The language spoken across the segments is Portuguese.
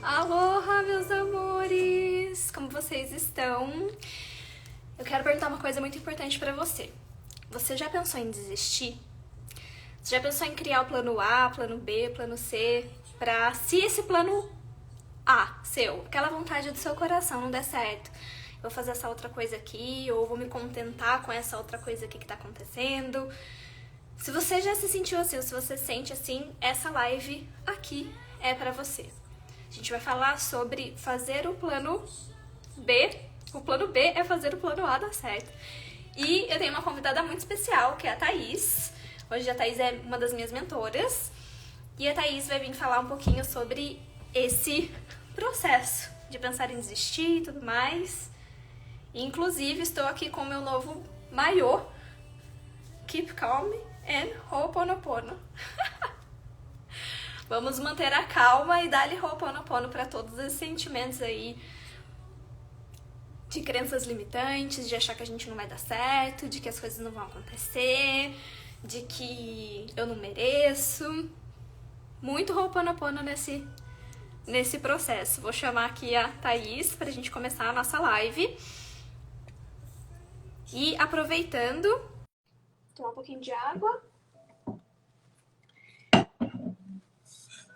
Aloha, meus amores! Como vocês estão? Eu quero perguntar uma coisa muito importante pra você. Você já pensou em desistir? Você já pensou em criar o plano A, plano B, plano C, pra se esse plano A, seu, aquela vontade do seu coração não der certo, eu vou fazer essa outra coisa aqui, ou vou me contentar com essa outra coisa aqui que tá acontecendo? Se você já se sentiu assim, ou se você sente assim, essa live aqui é pra você. A gente vai falar sobre fazer o plano B. O plano B é fazer o plano A dar certo. E eu tenho uma convidada muito especial, que é a Thaís. Hoje a Thaís é uma das minhas mentoras. E a Thaís vai vir falar um pouquinho sobre esse processo de pensar em desistir e tudo mais. E, inclusive, estou aqui com o meu novo maiô. Keep calm and Ho'oponopono. Vamos manter a calma e dar-lhe Ho'oponopono para todos esses sentimentos aí de crenças limitantes, de achar que a gente não vai dar certo, de que as coisas não vão acontecer, de que eu não mereço. Muito Ho'oponopono nesse processo. Vou chamar aqui a Thaís pra gente começar a nossa live. E aproveitando, tomar um pouquinho de água.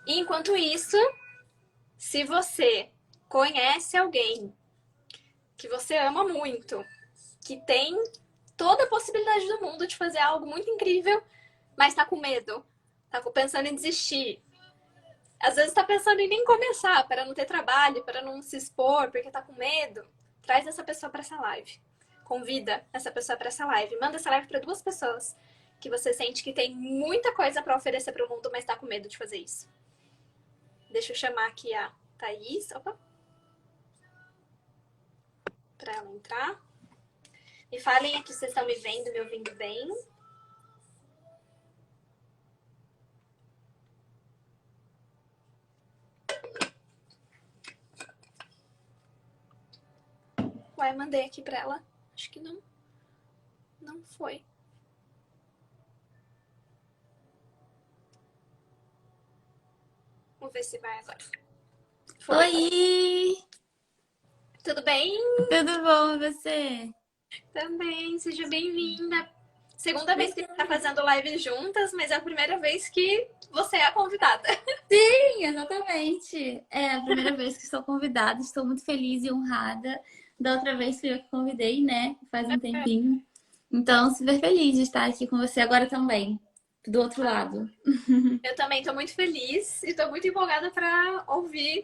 E enquanto isso, se você conhece alguém que você ama muito, que tem toda a possibilidade do mundo de fazer algo muito incrível, mas tá com medo, tá pensando em desistir, às vezes tá pensando em nem começar, para não ter trabalho, para não se expor, porque tá com medo, traz essa pessoa para essa live. Convida essa pessoa para essa live. Manda essa live para 2 pessoas que você sente que tem muita coisa para oferecer para o mundo, mas tá com medo de fazer isso. Deixa eu chamar aqui a Thaís. Opa. Para ela entrar. Me falem aqui se vocês estão me vendo, me ouvindo bem. Ué, mandei aqui para ela. Acho que não foi. Vamos ver se vai agora. Foi. Oi! Tudo bem? Tudo bom, e você? Também, seja bem-vinda. Segunda vez que a gente tá fazendo live juntas, mas é a primeira vez que você é a convidada. Sim, exatamente. É a primeira vez que estou convidada, estou muito feliz e honrada. Da outra vez que eu convidei, né? Faz um tempinho. Então, super feliz de estar aqui com você agora também, do outro lado. Eu também tô muito feliz e tô muito empolgada para ouvir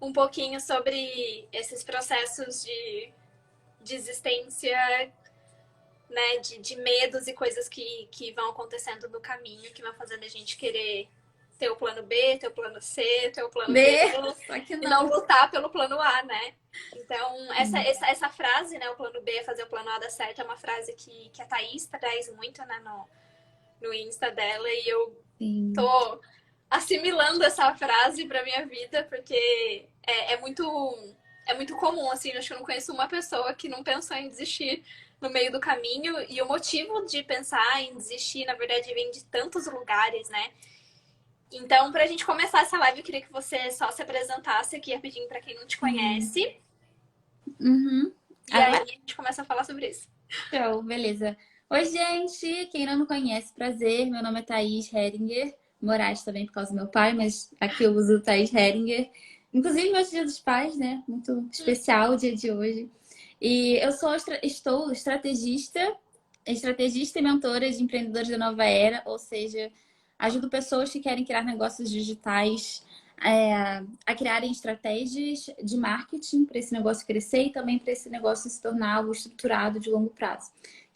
um pouquinho sobre esses processos de desistência, né, de medos e coisas que vão acontecendo no caminho, que vão fazendo a gente querer ter o plano B, ter o plano C, ter o plano D, Só que e não não. lutar pelo plano A, né? Então, essa frase, né, o plano B, fazer o plano A dar certo, é uma frase que a Thaís traz muito, né, no Insta dela, e eu Sim. tô assimilando essa frase pra minha vida, porque é muito comum, assim, acho que eu não conheço uma pessoa que não pensou em desistir no meio do caminho, e o motivo de pensar em desistir, na verdade, vem de tantos lugares, né? Então, pra gente começar essa live, eu queria que você só se apresentasse aqui rapidinho pra quem não te conhece, Uhum. e aí Agora, a gente começa a falar sobre isso. show, beleza. Oi, gente! Quem não me conhece, prazer. Meu nome é Thaís Heringer. Moraes também por causa do meu pai, mas aqui eu uso Thaís Heringer. Inclusive, meu Dia dos Pais, né? Muito especial o dia de hoje. E eu estou estrategista e mentora de empreendedores da nova era, ou seja, ajudo pessoas que querem criar negócios digitais a criarem estratégias de marketing para esse negócio crescer e também para esse negócio se tornar algo estruturado de longo prazo.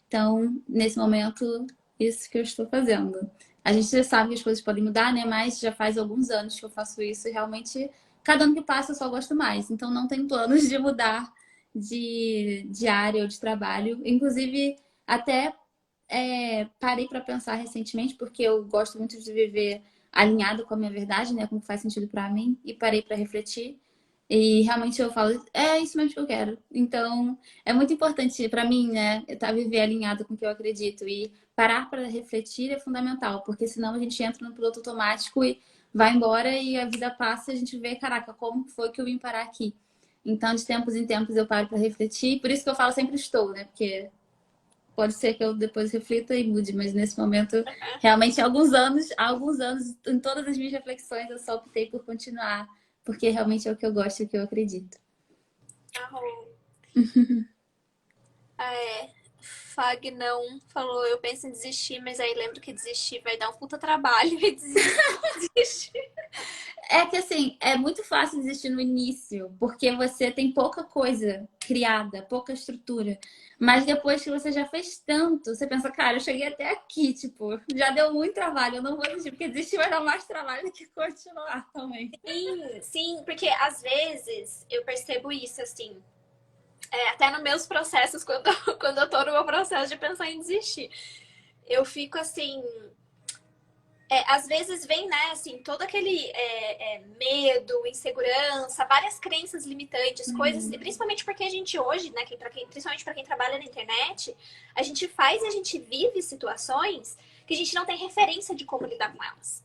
Então, nesse momento, isso que eu estou fazendo. A gente já sabe que as coisas podem mudar, né? Mas já faz alguns anos que eu faço isso e realmente, cada ano que passa, eu só gosto mais. Então, não tenho planos de mudar de área ou de trabalho. Inclusive, até parei para pensar recentemente, porque eu gosto muito de viver alinhado com a minha verdade, né? Com o que faz sentido para mim. E parei para refletir. E realmente eu falo, é isso mesmo que eu quero. Então, é muito importante para mim, né? Viver alinhado com o que eu acredito. E parar para refletir é fundamental, porque senão a gente entra no piloto automático e vai embora e a vida passa e a gente vê, caraca, como foi que eu vim parar aqui? Então, de tempos em tempos eu paro para refletir. Por isso que eu falo sempre estou, né? Porque pode ser que eu depois reflita e mude, mas nesse momento, realmente, há alguns anos, em todas as minhas reflexões, eu só optei por continuar, porque realmente é o que eu gosto e o que eu acredito. Arro. É, Fag não falou, eu penso em desistir, mas aí lembro que desistir vai dar um puta trabalho e desistir. É que assim, é muito fácil desistir no início, porque você tem pouca coisa criada, pouca estrutura. Mas depois que você já fez tanto, você pensa, cara, eu cheguei até aqui, tipo, já deu muito trabalho, eu não vou desistir, porque desistir vai dar mais trabalho do que continuar também. Sim, sim, porque às vezes eu percebo isso, assim, até nos meus processos, quando eu tô no meu processo de pensar em desistir. Eu fico assim, às vezes vem, né, assim, todo aquele medo, insegurança, várias crenças limitantes, coisas, e principalmente porque a gente hoje, né, principalmente para quem trabalha na internet, a gente faz e a gente vive situações que a gente não tem referência de como lidar com elas.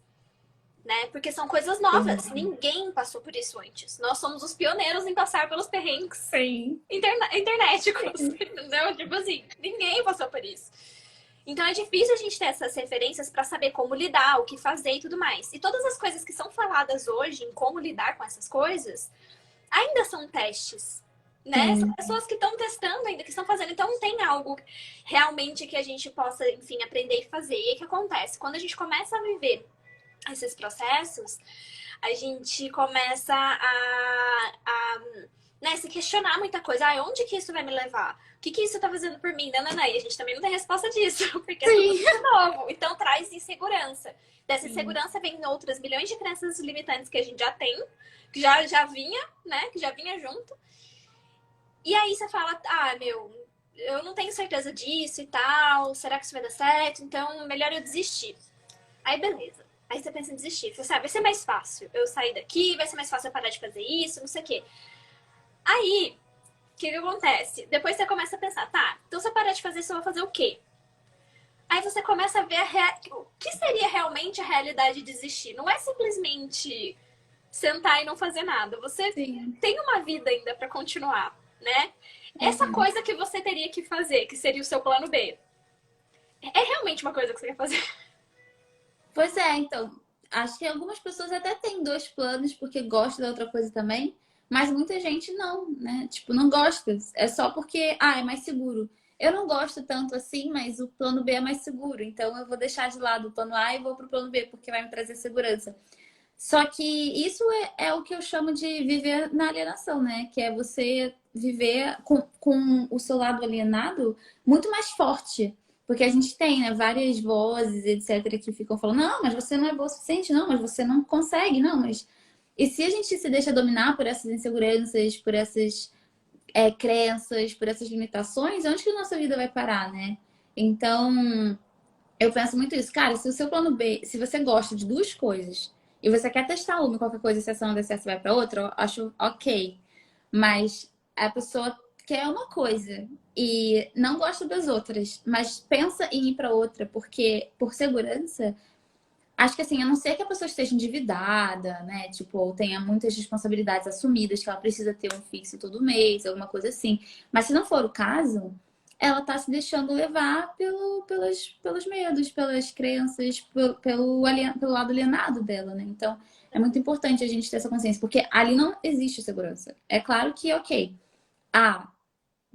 Né? Porque são coisas novas. Ninguém passou por isso antes. Nós somos os pioneiros em passar pelos perrengues Sim. internéticos. Entendeu? Tipo assim, ninguém passou por isso. Então é difícil a gente ter essas referências para saber como lidar, o que fazer e tudo mais. E todas as coisas que são faladas hoje em como lidar com essas coisas ainda são testes. Né? São Sim. pessoas que estão testando ainda, que estão fazendo. Então não tem algo realmente que a gente possa, enfim, aprender e fazer. E aí o que acontece? Quando a gente começa a viver esses processos, a gente começa né, se questionar muita coisa. Ah, onde que isso vai me levar? O que isso tá fazendo por mim? Não. E a gente também não tem resposta disso, porque é tudo muito novo. Então traz insegurança. Dessa insegurança vem outras milhões de crenças limitantes que a gente já tem, que já vinha, né? Que já vinha junto. E aí você fala, eu não tenho certeza disso e tal. Será que isso vai dar certo? Então, melhor eu desistir. Aí, beleza. Aí você pensa em desistir. Você sabe, vai ser mais fácil eu sair daqui, vai ser mais fácil eu parar de fazer isso, não sei o quê. Aí, o que acontece? Depois você começa a pensar, tá, então se eu parar de fazer isso, eu vou fazer o quê? Aí você começa a ver o que seria realmente a realidade de desistir. Não é simplesmente sentar e não fazer nada. Você tem uma vida ainda pra continuar, né? Essa coisa que você teria que fazer, que seria o seu plano B, é realmente uma coisa que você quer fazer? Pois é, então, acho que algumas pessoas até têm dois planos porque gostam da outra coisa também, mas muita gente não, né? Tipo, não gosta. É só porque, é mais seguro. Eu não gosto tanto assim, mas o plano B é mais seguro. Então eu vou deixar de lado o plano A e vou pro plano B, porque vai me trazer segurança. Só que isso é o que eu chamo de viver na alienação, né? Que é você viver com o seu lado alienado muito mais forte. Porque a gente tem, né, várias vozes, etc., que ficam falando, não, mas você não é boa o suficiente, não, mas você não consegue, não, mas. E se a gente se deixa dominar por essas inseguranças, por essas crenças, por essas limitações, onde que a nossa vida vai parar, né? Então, eu penso muito isso. Cara, se o seu plano B, se você gosta de duas coisas e você quer testar uma, qualquer coisa, se essa não der certo, você vai para outra, eu acho ok. Mas a pessoa quer uma coisa e não gosta das outras, mas pensa em ir para outra, porque por segurança, acho que assim, a não ser que a pessoa esteja endividada, né? Tipo, ou tenha muitas responsabilidades assumidas, que ela precisa ter um fixo todo mês, alguma coisa assim. Mas se não for o caso, ela tá se deixando levar pelos medos, pelas crenças, pelo lado alienado dela, né? Então, é muito importante a gente ter essa consciência, porque ali não existe segurança. É claro que, ok,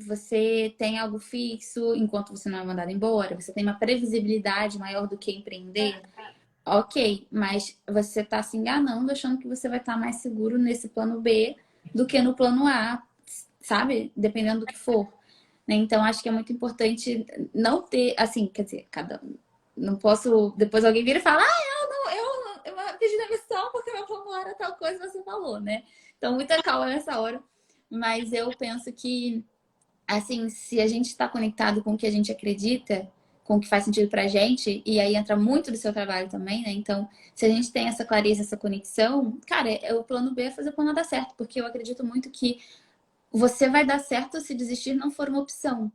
você tem algo fixo enquanto você não é mandado embora, você tem uma previsibilidade maior do que empreender. Ok, mas você está se enganando achando que você vai estar mais seguro nesse plano B do que no plano A, sabe? Dependendo do que for. Né? Então, acho que é muito importante não ter, assim, quer dizer, cada um. Não posso. Depois alguém vira e fala, eu pedi demissão porque meu plano A era tal coisa que você falou, né? Então, muita calma nessa hora. Mas eu penso que, assim, se a gente está conectado com o que a gente acredita, com o que faz sentido pra gente, e aí entra muito do seu trabalho também, né? Então, se a gente tem essa clareza, essa conexão, cara, o plano B é fazer o plano dar certo, porque eu acredito muito que você vai dar certo se desistir não for uma opção.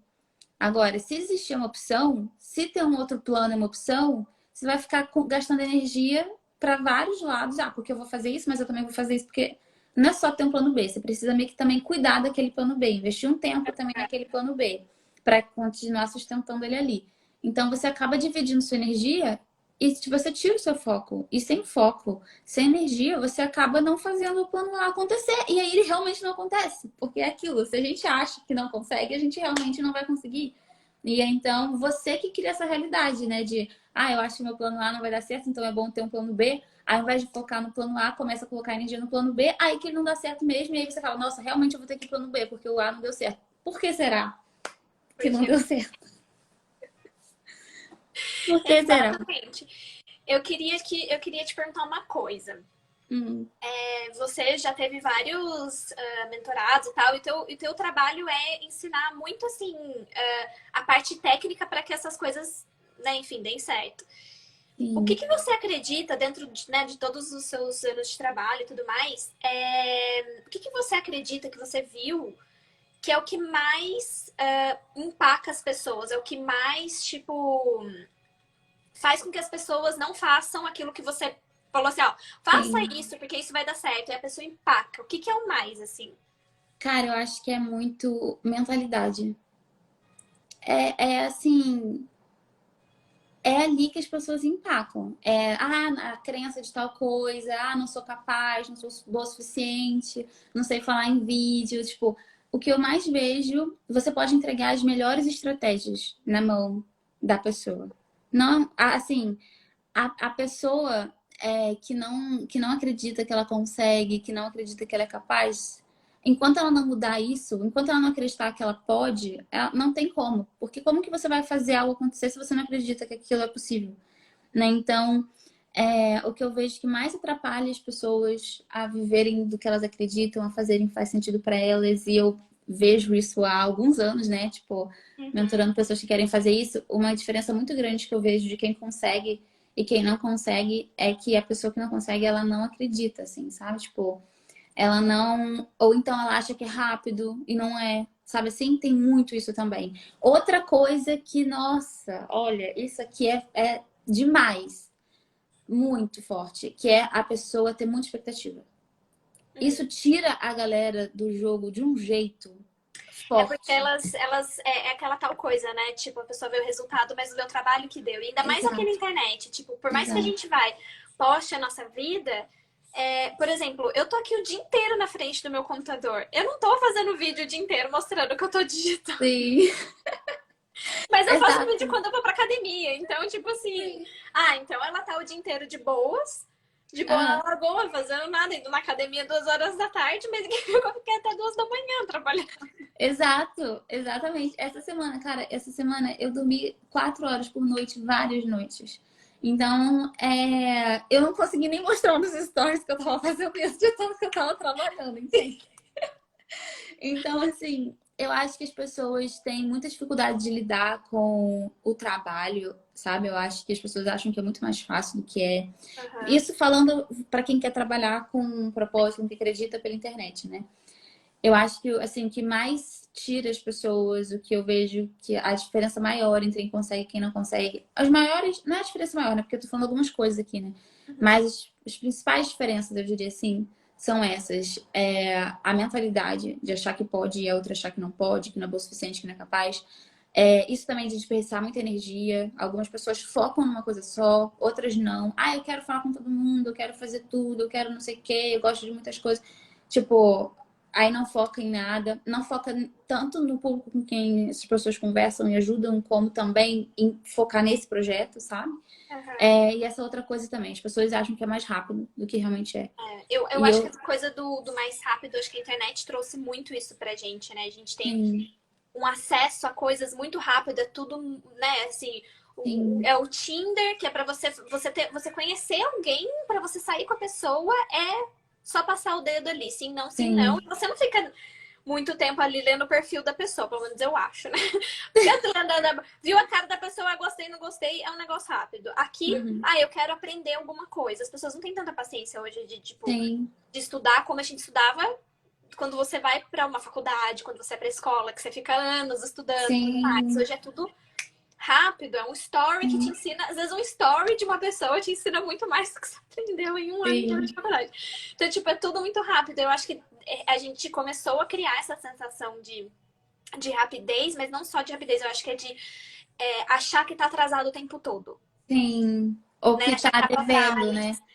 Agora, se existir uma opção, se ter um outro plano é uma opção, você vai ficar gastando energia para vários lados. Ah, porque eu vou fazer isso, mas eu também vou fazer isso porque não é só ter um plano B. Você precisa meio que também cuidar daquele plano B, investir um tempo também naquele plano B para continuar sustentando ele ali. Então você acaba dividindo sua energia e se você tira o seu foco. E sem foco, sem energia, você acaba não fazendo o plano A acontecer. E aí ele realmente não acontece. Porque é aquilo, se a gente acha que não consegue, a gente realmente não vai conseguir. E é então você que cria essa realidade, né? De, eu acho que meu plano A não vai dar certo, então é bom ter um plano B. Aí, ao invés de focar no plano A, começa a colocar energia no plano B, aí que ele não dá certo mesmo, e aí você fala, nossa, realmente eu vou ter que ir pro plano B, porque o A não deu certo. Por que será que não Porque, deu certo? Por que será? exatamente. Eu queria te perguntar uma coisa. Hum, Você já teve vários mentorados e tal, e teu trabalho é ensinar muito assim a parte técnica para que essas coisas, né, enfim, deem certo. O sim. que você acredita dentro de, né, de todos os seus anos de trabalho e tudo mais? O que você acredita que você viu que é o que mais empaca as pessoas? É o que mais, tipo, faz com que as pessoas não façam aquilo que você falou assim, ó, faça Sim. isso porque isso vai dar certo. E a pessoa empaca. O que é o mais, assim? Cara, eu acho que é muito mentalidade. É assim, é ali que as pessoas empacam. A crença de tal coisa, não sou capaz, não sou boa o suficiente, não sei falar em vídeo. Tipo, o que eu mais vejo, você pode entregar as melhores estratégias na mão da pessoa. Não, assim, a pessoa que não acredita que ela consegue, que não acredita que ela é capaz, enquanto ela não mudar isso, enquanto ela não acreditar que ela pode, ela, não tem como. Porque como que você vai fazer algo acontecer se você não acredita que aquilo é possível? Né? Então, o que eu vejo que mais atrapalha as pessoas a viverem do que elas acreditam, a fazerem o que faz sentido para elas, e eu vejo isso há alguns anos, né? Tipo, Uhum. mentorando pessoas que querem fazer isso, uma diferença muito grande que eu vejo de quem consegue e quem não consegue é que a pessoa que não consegue, ela não acredita, assim, sabe? Tipo, ela não. Ou então ela acha que é rápido e não é. Sabe assim? Tem muito isso também. Outra coisa que, nossa, olha, isso aqui é demais. Muito forte. Que é a pessoa ter muita expectativa. Uhum. Isso tira a galera do jogo de um jeito É porque forte. é aquela tal coisa, né? Tipo, a pessoa vê o resultado, mas não vê o trabalho que deu. E ainda mais aqui na Exato, internet. Tipo, por mais que a exato. gente vai, poste a nossa vida. Por exemplo, eu tô aqui o dia inteiro na frente do meu computador. Eu não tô fazendo vídeo o dia inteiro mostrando o que eu tô digitando. Sim, Mas eu faço vídeo exato. quando eu vou pra academia. Então, tipo assim, Sim. então ela tá o dia inteiro de boa na Aham. lagoa, fazendo nada, indo na academia 2 horas da tarde, mas eu fiquei até 2 da manhã trabalhando. Exato, exatamente. Essa semana, cara, essa semana eu dormi 4 horas por noite, várias noites. Então, eu não consegui nem mostrar nos stories que eu tava fazendo isso de tanto que eu tava trabalhando, entende? Então, assim, eu acho que as pessoas têm muita dificuldade de lidar com o trabalho, sabe? Eu acho que as pessoas acham que é muito mais fácil do que é. Aham. Isso falando para quem quer trabalhar com um propósito, com que acredita pela internet, né? Eu acho que assim, o que mais tira as pessoas, o que eu vejo que a diferença maior entre quem consegue e quem não consegue, as maiores, não é a diferença maior, né? Porque eu tô falando algumas coisas aqui, né? Uhum. Mas as principais diferenças, eu diria assim, são essas. A mentalidade de achar que pode e a outra achar que não pode, que não é bom o suficiente, que não é capaz. Isso também de desperdiçar muita energia. Algumas pessoas focam numa coisa só, outras não. Eu quero falar com todo mundo, eu quero fazer tudo, eu quero não sei o quê, eu gosto de muitas coisas. Tipo, aí não foca em nada, não foca tanto no público com quem as pessoas conversam e ajudam, como também em focar nesse projeto, sabe? Aham. E essa outra coisa também, as pessoas acham que é mais rápido do que realmente é. Eu E acho que eu, essa coisa do mais rápido, acho que a internet trouxe muito isso pra gente, né? A gente tem sim, um acesso a coisas muito rápido, é tudo, né, assim, sim, é o Tinder, que é pra você conhecer alguém, pra você sair com a pessoa, é só passar o dedo ali, sim, não, sim, não. sim, E você não fica muito tempo ali lendo o perfil da pessoa, pelo menos eu acho, né? Viu a cara da pessoa, gostei, não gostei, é um negócio rápido. Aqui, uhum, eu quero aprender alguma coisa. As pessoas não têm tanta paciência hoje de, tipo, sim, de estudar como a gente estudava quando você vai para uma faculdade, quando você é para escola, que você fica anos estudando e tudo mais. sim. Hoje é tudo rápido, é um story que te ensina, às vezes um story de uma pessoa te ensina muito mais do que você aprendeu em um ano inteiro de faculdade. Então, tipo, é tudo muito rápido. Eu acho que a gente começou a criar essa sensação de rapidez, mas não só de rapidez, eu acho que é de achar que tá atrasado o tempo todo. Sim. Ou Né? que Achar tá que tá pra devendo, trás. né?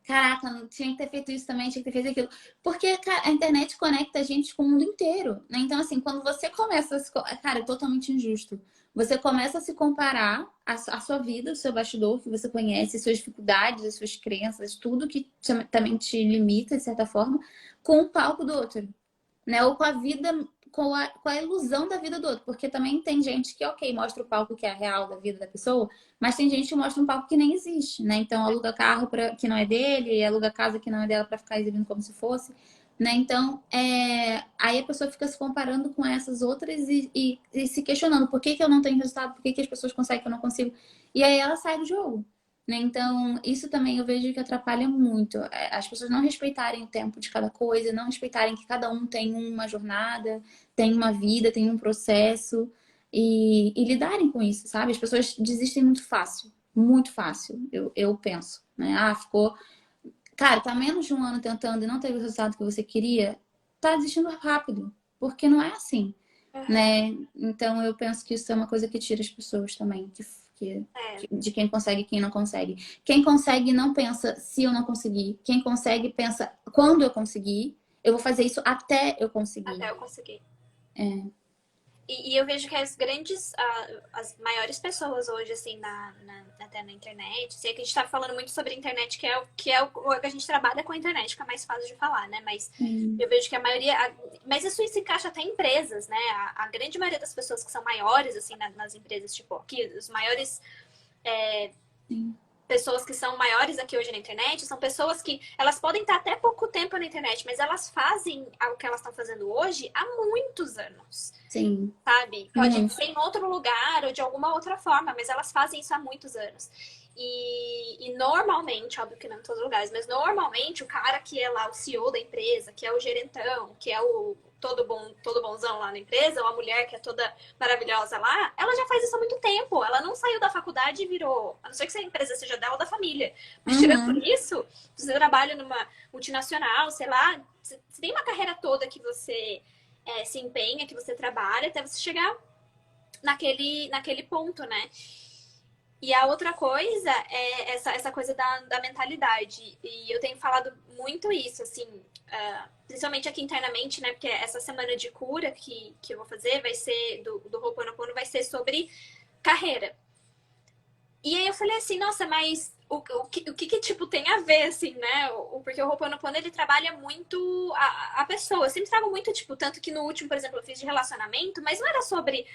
Caraca, não tinha que ter feito isso também, tinha que ter feito aquilo. Porque, cara, a internet conecta a gente com o mundo inteiro, né? Então, assim, quando você começa a se... Cara, é totalmente injusto. Você começa a se comparar a sua vida, o seu bastidor, que você conhece, suas dificuldades, as suas crenças, tudo que também te limita, de certa forma, com o palco do outro, né? Ou com a vida, com a ilusão da vida do outro. Porque também tem gente que, ok, mostra o palco que é real da vida da pessoa, mas tem gente que mostra um palco que nem existe, né? Então aluga carro que não é dele, aluga casa que não é dela para ficar exibindo como se fosse, né? Então, aí a pessoa fica se comparando com essas outras e se questionando por que eu não tenho resultado, por que as pessoas conseguem que eu não consigo. E aí ela sai do jogo. Né? Então, isso também eu vejo que atrapalha muito. As pessoas não respeitarem o tempo de cada coisa, não respeitarem que cada um tem uma jornada, tem uma vida, tem um processo e lidarem com isso, sabe? As pessoas desistem muito fácil, eu penso, né? Ah, ficou. Cara, tá menos de um ano tentando e não teve o resultado que você queria, tá desistindo rápido, porque não é assim, Uhum. né? Então eu penso que isso é uma coisa que tira as pessoas também, É, de quem consegue e quem não consegue. Quem consegue não pensa se eu não conseguir. Quem consegue pensa quando eu conseguir. Eu vou fazer isso até eu conseguir. até eu conseguir. É, E eu vejo que as maiores pessoas hoje, assim, até na internet, sei que a gente tá falando muito sobre a internet, o que a gente trabalha com a internet, fica mais fácil de falar, né? Mas sim, eu vejo que a maioria. Mas isso se encaixa até em empresas, né? A grande maioria das pessoas que são maiores, assim, nas empresas, tipo, aqui, os maiores sim. pessoas que são maiores aqui hoje na internet são pessoas que elas podem estar até pouco tempo na internet, mas elas fazem o que elas estão fazendo hoje há muitos anos, Sim. sabe? Pode Muito. ser em outro lugar ou de alguma outra forma, mas elas fazem isso há muitos anos. E normalmente, óbvio que não em todos os lugares, mas normalmente o cara que é lá o CEO da empresa, que é o gerentão, que é o todo bonzão lá na empresa, ou a mulher que é toda maravilhosa lá, ela já faz isso há muito tempo. Ela não saiu da faculdade e virou, a não ser que a empresa seja dela ou da família. Mas tirando Uhum. isso, você trabalha numa multinacional, sei lá, você tem uma carreira toda que você se empenha, que você trabalha, até você chegar naquele ponto, né? E a outra coisa é essa coisa da mentalidade. E eu tenho falado muito isso, assim, principalmente aqui internamente, né? Porque essa semana de cura que eu vou fazer vai ser, do Ho'oponopono, vai ser sobre carreira. E aí eu falei assim, nossa, mas o que tipo, tem a ver, assim, né? Porque o Ho'oponopono, ele trabalha muito a pessoa. Eu sempre trago muito, tipo, tanto que no último, por exemplo, eu fiz de relacionamento, mas não era sobre,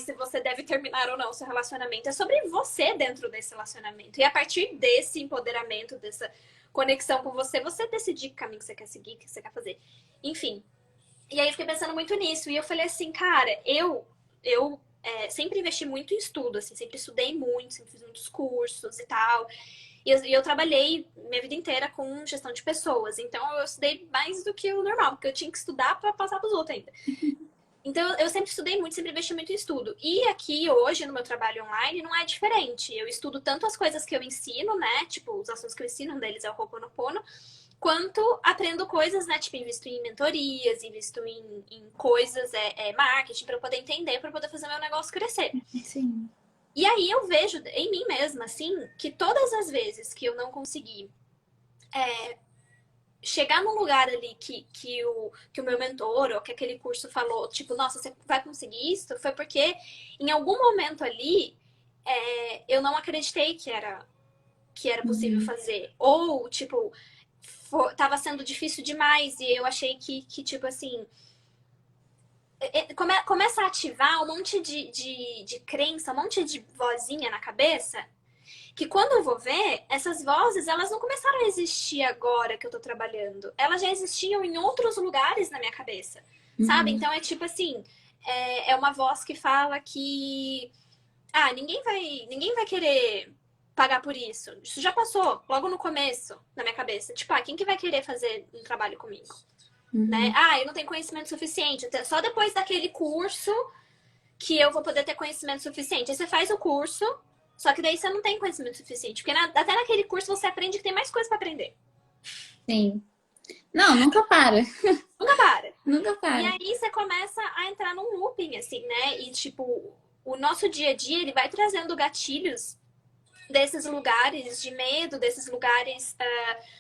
se você deve terminar ou não o seu relacionamento. É sobre você dentro desse relacionamento. E a partir desse empoderamento, dessa conexão com você, você decidir que caminho que você quer seguir, o que você quer fazer. Enfim. E aí eu fiquei pensando muito nisso. E eu falei assim, cara, eu sempre investi muito em estudo, assim, sempre estudei muito, sempre fiz muitos cursos e tal. E eu trabalhei minha vida inteira com gestão de pessoas. Então eu estudei mais do que o normal, porque eu tinha que estudar para passar para os outros ainda. Então eu sempre estudei muito, sempre investi muito em estudo. E aqui hoje, no meu trabalho online, não é diferente. Eu estudo tanto as coisas que eu ensino, né? Tipo, os assuntos que eu ensino, um deles é o Ho'oponopono, quanto aprendo coisas, né? Tipo, invisto em mentorias, invisto em coisas, marketing, para eu poder entender, para poder fazer meu negócio crescer. Sim. E aí eu vejo em mim mesma, assim, que todas as vezes que eu não consegui chegar num lugar ali que o meu mentor ou que aquele curso falou, tipo, nossa, você vai conseguir isso, foi porque em algum momento ali eu não acreditei que era possível Uhum. fazer. Ou, tipo, tava sendo difícil demais e eu achei que tipo assim, começa a ativar um monte de crença, um monte de vozinha na cabeça, que quando eu vou ver, essas vozes, elas não começaram a existir agora que eu tô trabalhando. Elas já existiam em outros lugares na minha cabeça, sabe? Uhum. Então é tipo assim, é uma voz que fala que ninguém vai querer pagar por isso. Isso já passou logo no começo na minha cabeça. Tipo, quem que vai querer fazer um trabalho comigo? Né? Uhum. Eu não tenho conhecimento suficiente. Só depois daquele curso que eu vou poder ter conhecimento suficiente. Aí você faz o curso, só que daí você não tem conhecimento suficiente. Porque até naquele curso você aprende que tem mais coisa pra aprender. Sim. Não, nunca para. Nunca para. Nunca E para. aí você começa a entrar num looping, assim, né? E, tipo, o nosso dia a dia, ele vai trazendo gatilhos desses lugares de medo, desses lugares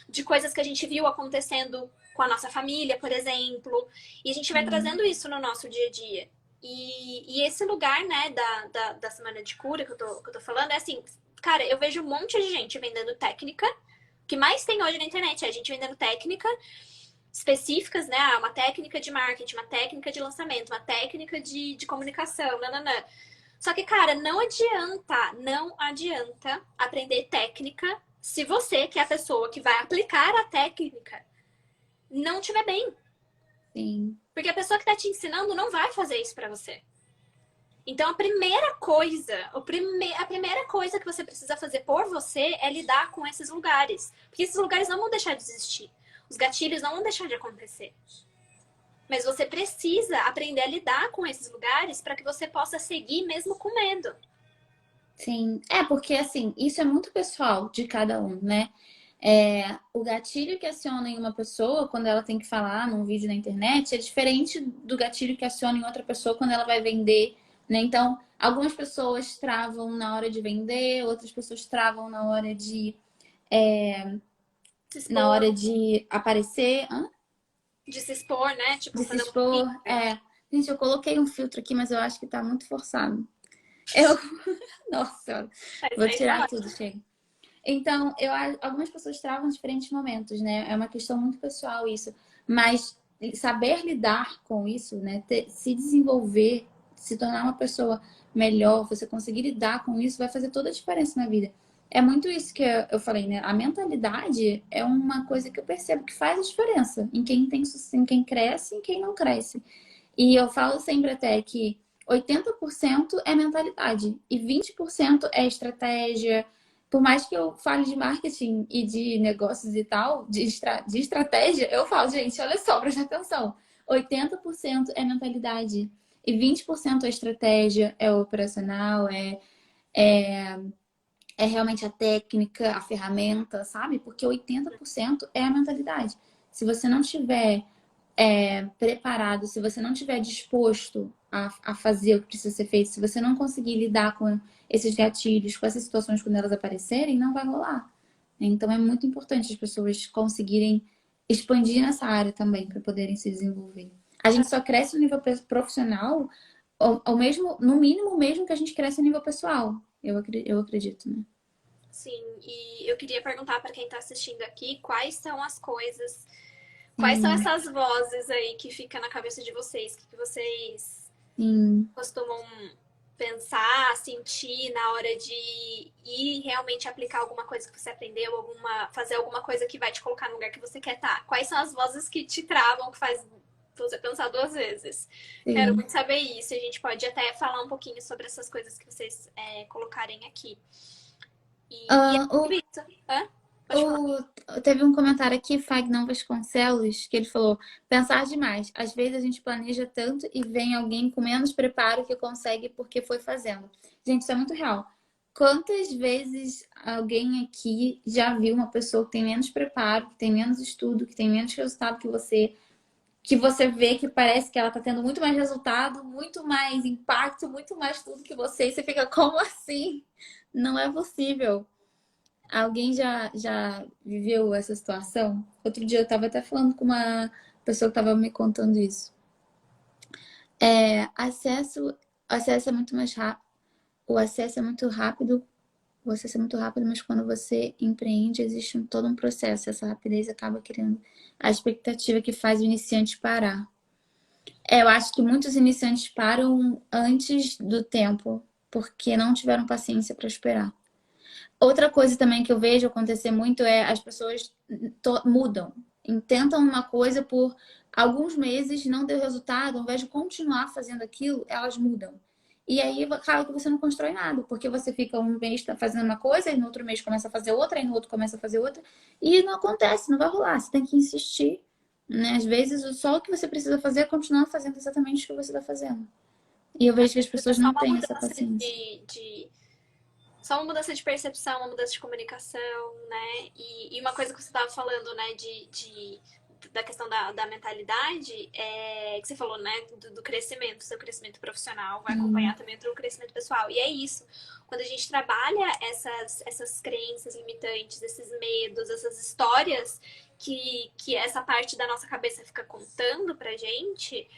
de coisas que a gente viu acontecendo com a nossa família, por exemplo. E a gente vai trazendo isso no nosso dia a dia. E esse lugar, né, da semana de cura que eu tô falando, é assim, cara, eu vejo um monte de gente vendendo técnica. O que mais tem hoje na internet é a gente vendendo técnica específicas, né? Uma técnica de marketing, uma técnica de lançamento, uma técnica de comunicação, nananã. Só que, cara, não adianta aprender técnica se você, que é a pessoa que vai aplicar a técnica, não estiver bem. Sim. Porque a pessoa que tá te ensinando não vai fazer isso pra você. Então, a primeira coisa que você precisa fazer por você é lidar com esses lugares. Porque esses lugares não vão deixar de existir. Os gatilhos não vão deixar de acontecer. Mas você precisa aprender a lidar com esses lugares para que você possa seguir mesmo com medo. Sim. É, porque assim, isso é muito pessoal de cada um, né? O gatilho que aciona em uma pessoa quando ela tem que falar num vídeo na internet é diferente do gatilho que aciona em outra pessoa quando ela vai vender, né? Então, algumas pessoas travam na hora de vender, outras pessoas travam na hora de aparecer. Hã? De se expor, né? Tipo, De se fazer uma expor. crítica. Gente, eu coloquei um filtro aqui, mas eu acho que tá muito forçado. Eu. Nossa Senhora. Mas Vou aí tá tirar tudo, ótimo. chega. Então, algumas pessoas travam diferentes momentos, né? É uma questão muito pessoal isso. Mas saber lidar com isso, né? Se desenvolver, se tornar uma pessoa melhor, você conseguir lidar com isso, vai fazer toda a diferença na vida. É muito isso que eu falei, né? A mentalidade é uma coisa que eu percebo que faz a diferença em quem tem sucesso, em quem cresce e em quem não cresce. E eu falo sempre até que 80% é mentalidade e 20% é estratégia. Por mais que eu fale de marketing e de negócios e tal, de estratégia, eu falo, gente, olha só, presta atenção. 80% é mentalidade e 20% é estratégia, é operacional, é, é realmente a técnica, a ferramenta, sabe? Porque 80% é a mentalidade. Se você não tiver preparado, se você não estiver disposto a fazer o que precisa ser feito, se você não conseguir lidar com esses gatilhos, com essas situações quando elas aparecerem, não vai rolar. Então é muito importante as pessoas conseguirem expandir nessa área também para poderem se desenvolver. A gente só cresce no nível profissional, ou mesmo, no mínimo, mesmo que a gente cresça no nível pessoal. Eu acredito, né? Sim, e eu queria perguntar para quem tá assistindo aqui quais são as coisas, quais são Sim, essas vozes aí que fica na cabeça de vocês, que vocês sim. costumam pensar, sentir na hora de ir realmente aplicar alguma coisa que você aprendeu, fazer alguma coisa que vai te colocar no lugar que você quer estar? Quais são as vozes que te travam, que faz você pensar duas vezes? Quero Sim. muito saber isso. A gente pode até falar um pouquinho sobre essas coisas que vocês colocarem aqui. E é Ah, o sobre isso. Hã? Pode falar. Teve um comentário aqui, Fagner Vasconcelos, que ele falou: pensar demais. Às vezes a gente planeja tanto e vem alguém com menos preparo que consegue porque foi fazendo. Gente, isso é muito real. Quantas vezes alguém aqui já viu uma pessoa que tem menos preparo, que tem menos estudo, que tem menos resultado que você vê que parece que ela tá tendo muito mais resultado, muito mais impacto, muito mais tudo que você, e você fica, como assim? Não é possível. Alguém já viveu essa situação? Outro dia eu estava até falando com uma pessoa que estava me contando isso. Acesso é muito mais rápido. O acesso é muito rápido. O acesso é muito rápido, mas quando você empreende, existe todo um processo. Essa rapidez acaba criando a expectativa que faz o iniciante parar. Eu acho que muitos iniciantes param antes do tempo, porque não tiveram paciência para esperar. Outra coisa também que eu vejo acontecer muito é as pessoas mudam. Tentam uma coisa por alguns meses, não deu resultado, ao invés de continuar fazendo aquilo, elas mudam. E aí acaba que você não constrói nada, porque você fica um mês fazendo uma coisa, e no outro mês começa a fazer outra, e no outro começa a fazer outra, e não acontece, não vai rolar. Você tem que insistir, né? Às vezes só o que você precisa fazer é continuar fazendo exatamente o que você está fazendo. E eu vejo que as É pessoas só não uma têm essa mudança paciência. só uma mudança de percepção, uma mudança de comunicação, né? E uma coisa que você estava falando, né, da questão da mentalidade, que você falou, né, do crescimento, seu crescimento profissional vai acompanhar Sim, também o teu crescimento pessoal. E é isso. Quando a gente trabalha essas crenças limitantes, esses medos, essas histórias que essa parte da nossa cabeça fica contando pra gente,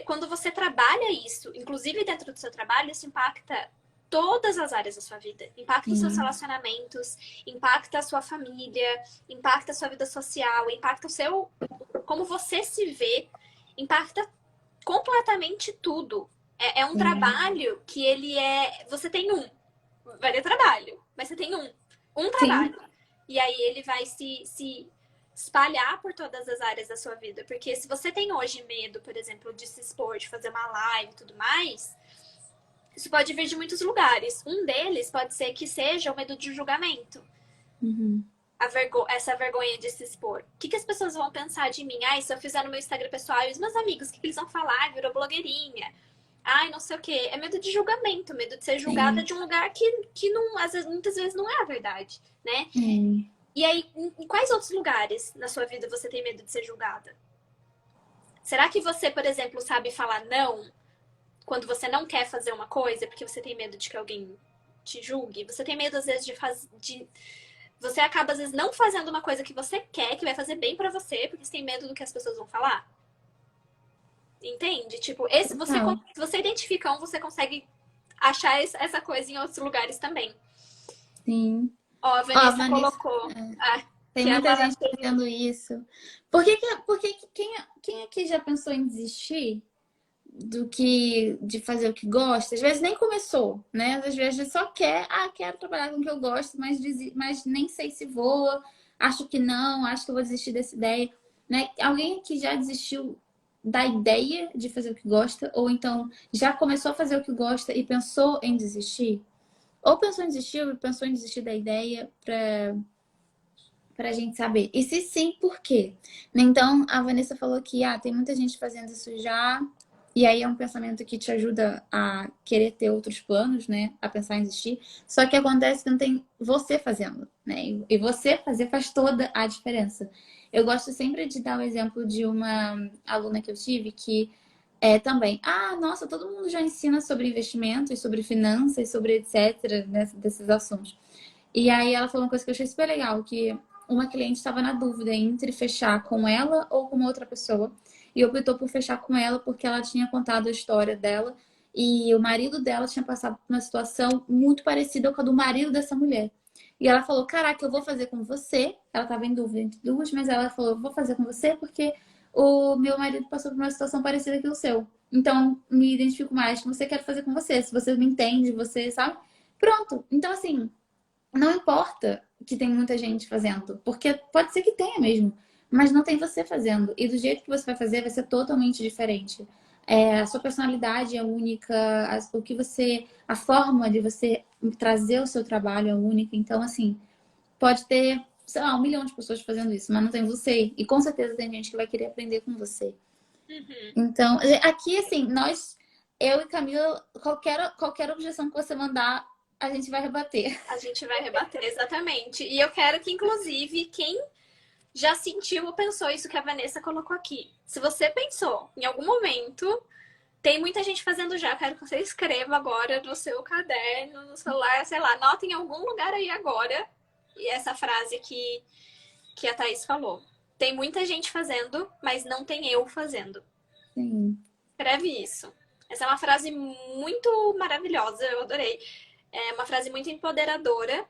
quando você trabalha isso, inclusive dentro do seu trabalho, isso impacta todas as áreas da sua vida. Impacta os seus sim, relacionamentos, impacta a sua família, impacta a sua vida social, impacta como você se vê, impacta completamente tudo. É um sim. trabalho que você tem vai ter trabalho, mas você tem um Sim, trabalho. E aí ele vai se espalhar por todas as áreas da sua vida. Porque se você tem hoje medo, por exemplo, de se expor, de fazer uma live e tudo mais, isso pode vir de muitos lugares. Um deles pode ser que seja o medo de julgamento. uhum, Essa vergonha de se expor. O que as pessoas vão pensar de mim? Se eu fizer no meu Instagram pessoal e os meus amigos, o que eles vão falar? Virou blogueirinha. Não sei o quê. É medo de julgamento, medo de ser julgada sim, de um lugar que não, às vezes, muitas vezes não é a verdade, né? sim. E aí, em quais outros lugares na sua vida você tem medo de ser julgada? Será que você, por exemplo, sabe falar não quando você não quer fazer uma coisa porque você tem medo de que alguém te julgue? Você tem medo, às vezes, você acaba, às vezes, não fazendo uma coisa que você quer, que vai fazer bem pra você, porque você tem medo do que as pessoas vão falar? Entende? Tipo, Total. se você identifica você consegue achar essa coisa em outros lugares também. Sim. Ó, a Ó, Vanessa Vanessa, colocou tem que muita ela gente fazendo isso. Por que quem aqui já pensou em desistir de fazer o que gosta? Às vezes nem começou, né? Às vezes só quer, quero trabalhar com o que eu gosto, mas nem sei se vou, acho que não, acho que eu vou desistir dessa ideia, né? Alguém aqui já desistiu da ideia de fazer o que gosta, ou então já começou a fazer o que gosta e pensou em desistir? Ou pensou em desistir, ou pensou em desistir da ideia para a gente saber. E se sim, por quê? Então, a Vanessa falou que tem muita gente fazendo isso já, e aí é um pensamento que te ajuda a querer ter outros planos, né? A pensar em desistir. Só que acontece que não tem você fazendo, né? E você fazer faz toda a diferença. Eu gosto sempre de dar o exemplo de uma aluna que eu tive que também, nossa, todo mundo já ensina sobre investimentos, sobre finanças, sobre etc, né, desses assuntos. E aí ela falou uma coisa que eu achei super legal, que uma cliente estava na dúvida entre fechar com ela ou com outra pessoa. E optou por fechar com ela porque ela tinha contado a história dela e o marido dela tinha passado por uma situação muito parecida com a do marido dessa mulher. E ela falou: Caraca, eu vou fazer com você. Ela estava em dúvida entre duas, mas ela falou: Eu vou fazer com você porque o meu marido passou por uma situação parecida com o seu. Então, me identifico mais com você, quero fazer com você. Se você me entende, você sabe. Pronto. Então, assim, não importa que tem muita gente fazendo, porque pode ser que tenha mesmo, mas não tem você fazendo. E do jeito que você vai ser totalmente diferente. A sua personalidade é única, a forma de você trazer o seu trabalho é única. Então, assim, pode ter, sei lá, 1 milhão de pessoas fazendo isso, mas não tem você. E com certeza tem gente que vai querer aprender com você. Uhum. Então, aqui, assim, eu e Camila, qualquer objeção que você mandar, a gente vai rebater. A gente vai rebater, exatamente. E eu quero que, inclusive, quem já sentiu ou pensou isso que a Vanessa colocou aqui. Se você pensou em algum momento, tem muita gente fazendo já. Eu quero que você escreva agora no seu caderno, no celular, sei lá, anota em algum lugar aí agora. E essa frase que a Thaís falou. Tem muita gente fazendo, mas não tem eu fazendo. Sim. Escreve isso. Essa é uma frase muito maravilhosa, eu adorei. É uma frase muito empoderadora.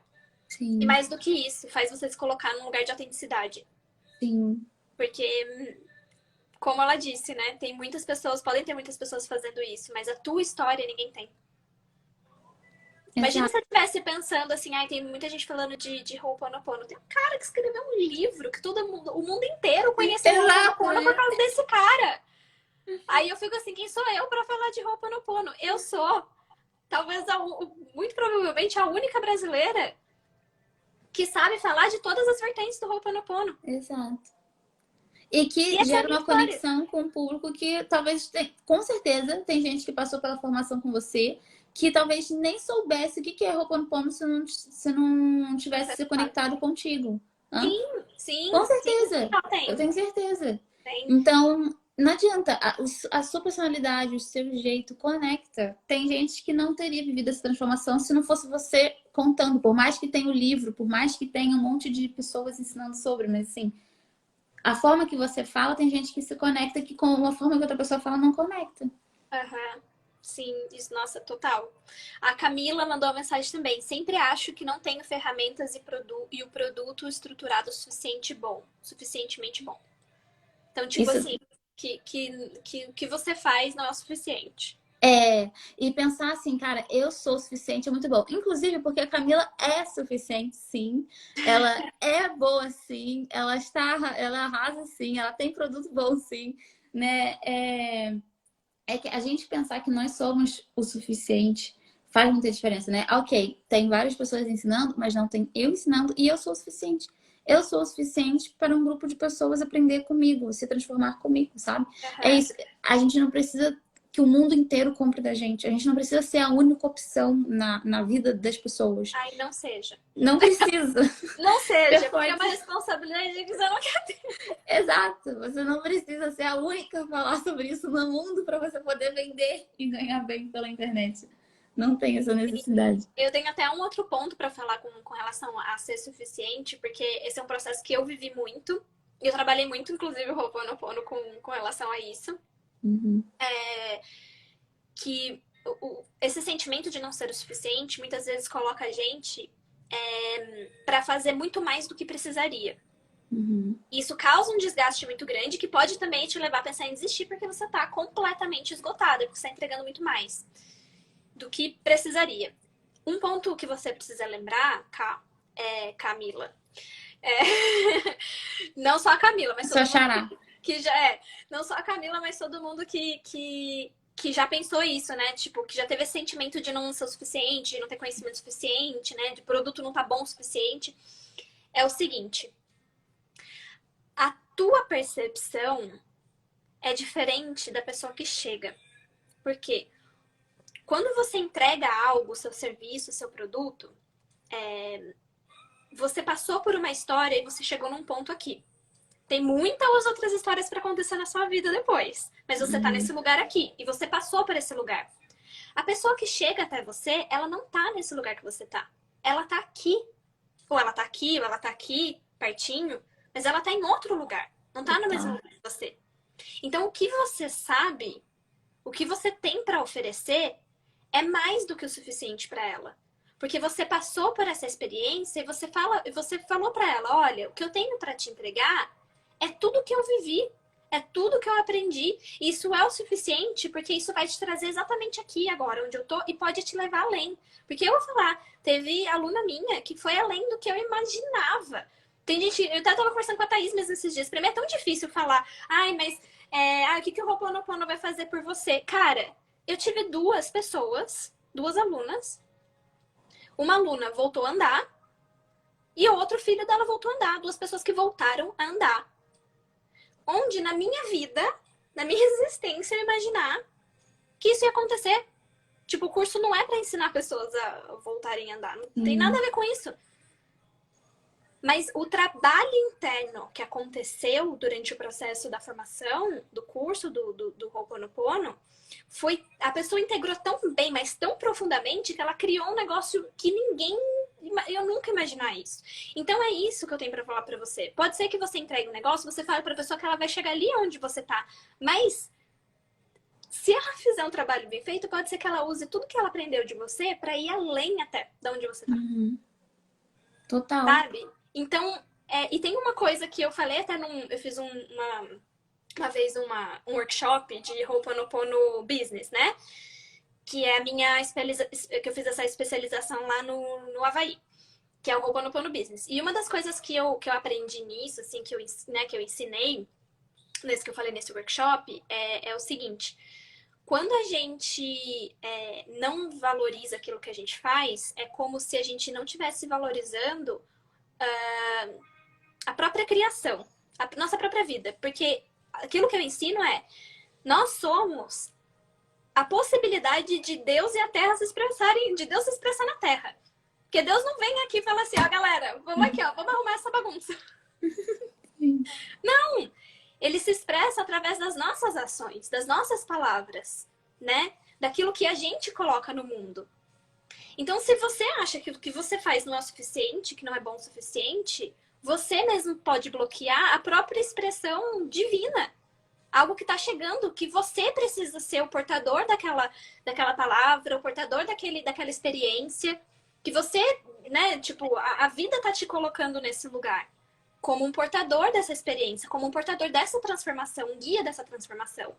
E Sim, mais do que isso, faz você se colocar num lugar de autenticidade. sim, Porque, como ela disse, né? Tem muitas pessoas, podem ter muitas pessoas fazendo isso, mas a tua história ninguém tem. Imagina se exato, você estivesse pensando assim, tem muita gente falando de Ho'oponopono. Tem um cara que escreveu um livro que o mundo inteiro conheceu o exato, Ho'oponopono por causa desse cara. Aí eu fico assim, quem sou eu pra falar de Ho'oponopono? Eu sou, talvez, muito provavelmente, a única brasileira que sabe falar de todas as vertentes do Ho'oponopono. exato. E E que essa é a gera minha uma história. conexão com o público que talvez, com certeza, tem gente que passou pela formação com você, que talvez nem soubesse o que é Ho'oponopono se não Não tivesse sei se falar. conectado contigo. Hã? Sim, Com sim, sim, certeza, não eu tem. tenho certeza. Tem. Então, não adianta, a sua personalidade, o seu jeito conecta. Tem gente que não teria vivido essa transformação se não fosse você contando, por mais que tenha o livro, por mais que tenha um monte de pessoas ensinando sobre, mas assim, a forma que você fala, tem gente que se conecta que com a forma que outra pessoa fala não conecta. Aham. Sim, isso, nossa, total. A Camila mandou uma mensagem também. Sempre acho que não tenho ferramentas e o produto estruturado suficientemente bom. Então, tipo Isso assim, o que você faz não é o suficiente. é, e pensar assim, cara, eu sou o suficiente é muito bom. Inclusive porque a Camila é suficiente, sim. Ela é boa, sim. Ela arrasa, sim. Ela tem produto bom, sim, né? É que a gente pensar que nós somos o suficiente faz muita diferença, né? Ok, tem várias pessoas ensinando, mas não tem eu ensinando e eu sou o suficiente. Eu sou o suficiente para um grupo de pessoas aprender comigo, se transformar comigo, sabe? É Aham. isso. A gente não precisa que o mundo inteiro compre da gente. A gente não precisa ser a única opção na vida das pessoas. Ai, não seja. Não precisa. Não Você seja, porque é pode. uma responsabilidade que você não quer. Exato. Você não precisa ser a única a falar sobre isso no mundo para você poder vender e ganhar bem pela internet. Não tem essa necessidade. Eu tenho até um outro ponto para falar com relação a ser suficiente, porque esse é um processo que eu vivi muito. E eu trabalhei muito, inclusive, o Ho'oponopono com relação a isso. Uhum. Que esse sentimento de não ser o suficiente muitas vezes coloca a gente para fazer muito mais do que precisaria. Uhum. Isso causa um desgaste muito grande que pode também te levar a pensar em desistir porque você está completamente esgotada, porque você está entregando muito mais do que precisaria. Um ponto que você precisa lembrar, Camila, é... não só a Camila, mas Só todo mundo xará. que já é. Não só a Camila, mas todo mundo que já pensou isso, né? Tipo, que já teve esse sentimento de não ser o suficiente, de não ter conhecimento suficiente, né? De produto não tá bom o suficiente. É o seguinte: a tua percepção é diferente da pessoa que chega. Por quê? Quando você entrega algo, seu serviço, seu produto, você passou por uma história e você chegou num ponto aqui. Tem muitas outras histórias para acontecer na sua vida depois. Mas você tá Uhum. nesse lugar aqui. E você passou por esse lugar. A pessoa que chega até você, ela não tá nesse lugar que você tá. Ela tá aqui. Ou ela tá aqui, ou ela tá aqui, pertinho. Mas ela tá em outro lugar. Não tá no mesmo Total. lugar que você. Então, o que você sabe, o que você tem para oferecer, é mais do que o suficiente para ela. Porque você passou por essa experiência e você falou para ela, olha, o que eu tenho para te entregar é tudo que eu vivi, é tudo que eu aprendi. E isso é o suficiente porque isso vai te trazer exatamente aqui agora, onde eu tô, e pode te levar além. Porque eu vou falar, teve aluna minha que foi além do que eu imaginava. Tem gente, eu até tava conversando com a Thaís mesmo esses dias. Pra mim é tão difícil falar, ai, mas o que o Ho'oponopono vai fazer por você? Cara, eu tive duas pessoas, duas alunas. Uma aluna voltou a andar e o outro filho dela voltou a andar. Duas pessoas que voltaram a andar. Onde na minha vida, na minha existência, eu imaginar que isso ia acontecer. Tipo, o curso não é para ensinar pessoas a voltarem a andar. Não tem nada a Sim. ver com isso. Mas o trabalho interno que aconteceu durante o processo da formação, do curso do Ho'oponopono, foi. A pessoa integrou tão bem, mas tão profundamente, que ela criou um negócio que ninguém. Eu nunca imaginar isso. Então é isso que eu tenho para falar para você. Pode ser que você entregue um negócio, você fale para a pessoa que ela vai chegar ali onde você tá. Mas se ela fizer um trabalho bem feito, pode ser que ela use tudo que ela aprendeu de você para ir além até de onde você tá. Uhum. Total. Sabe? Então, e tem uma coisa que eu falei até eu fiz uma vez um workshop de Ho'oponopono Business, né? Que é a minha que eu fiz essa especialização lá no Havaí, que é o Ho'oponopono Business. E uma das coisas que eu aprendi nisso, assim, que eu ensinei, nesse que eu falei nesse workshop, é o seguinte. Quando a gente não valoriza aquilo que a gente faz, é como se a gente não estivesse valorizando a própria criação. a nossa própria vida. Porque aquilo que eu ensino é, nós somos a possibilidade de Deus e a Terra se expressarem, de Deus se expressar na Terra. Porque Deus não vem aqui e fala assim, ó, galera, vamos aqui, ó, vamos arrumar essa bagunça. Não! Ele se expressa através das nossas ações, das nossas palavras, né? Daquilo que a gente coloca no mundo. Então, se você acha que o que você faz não é o suficiente, que não é bom o suficiente, você mesmo pode bloquear a própria expressão divina. Algo que está chegando, que você precisa ser o portador daquela palavra, o portador daquela experiência, que você, né, tipo, a vida tá te colocando nesse lugar. Como um portador dessa experiência, como um portador dessa transformação, um guia dessa transformação.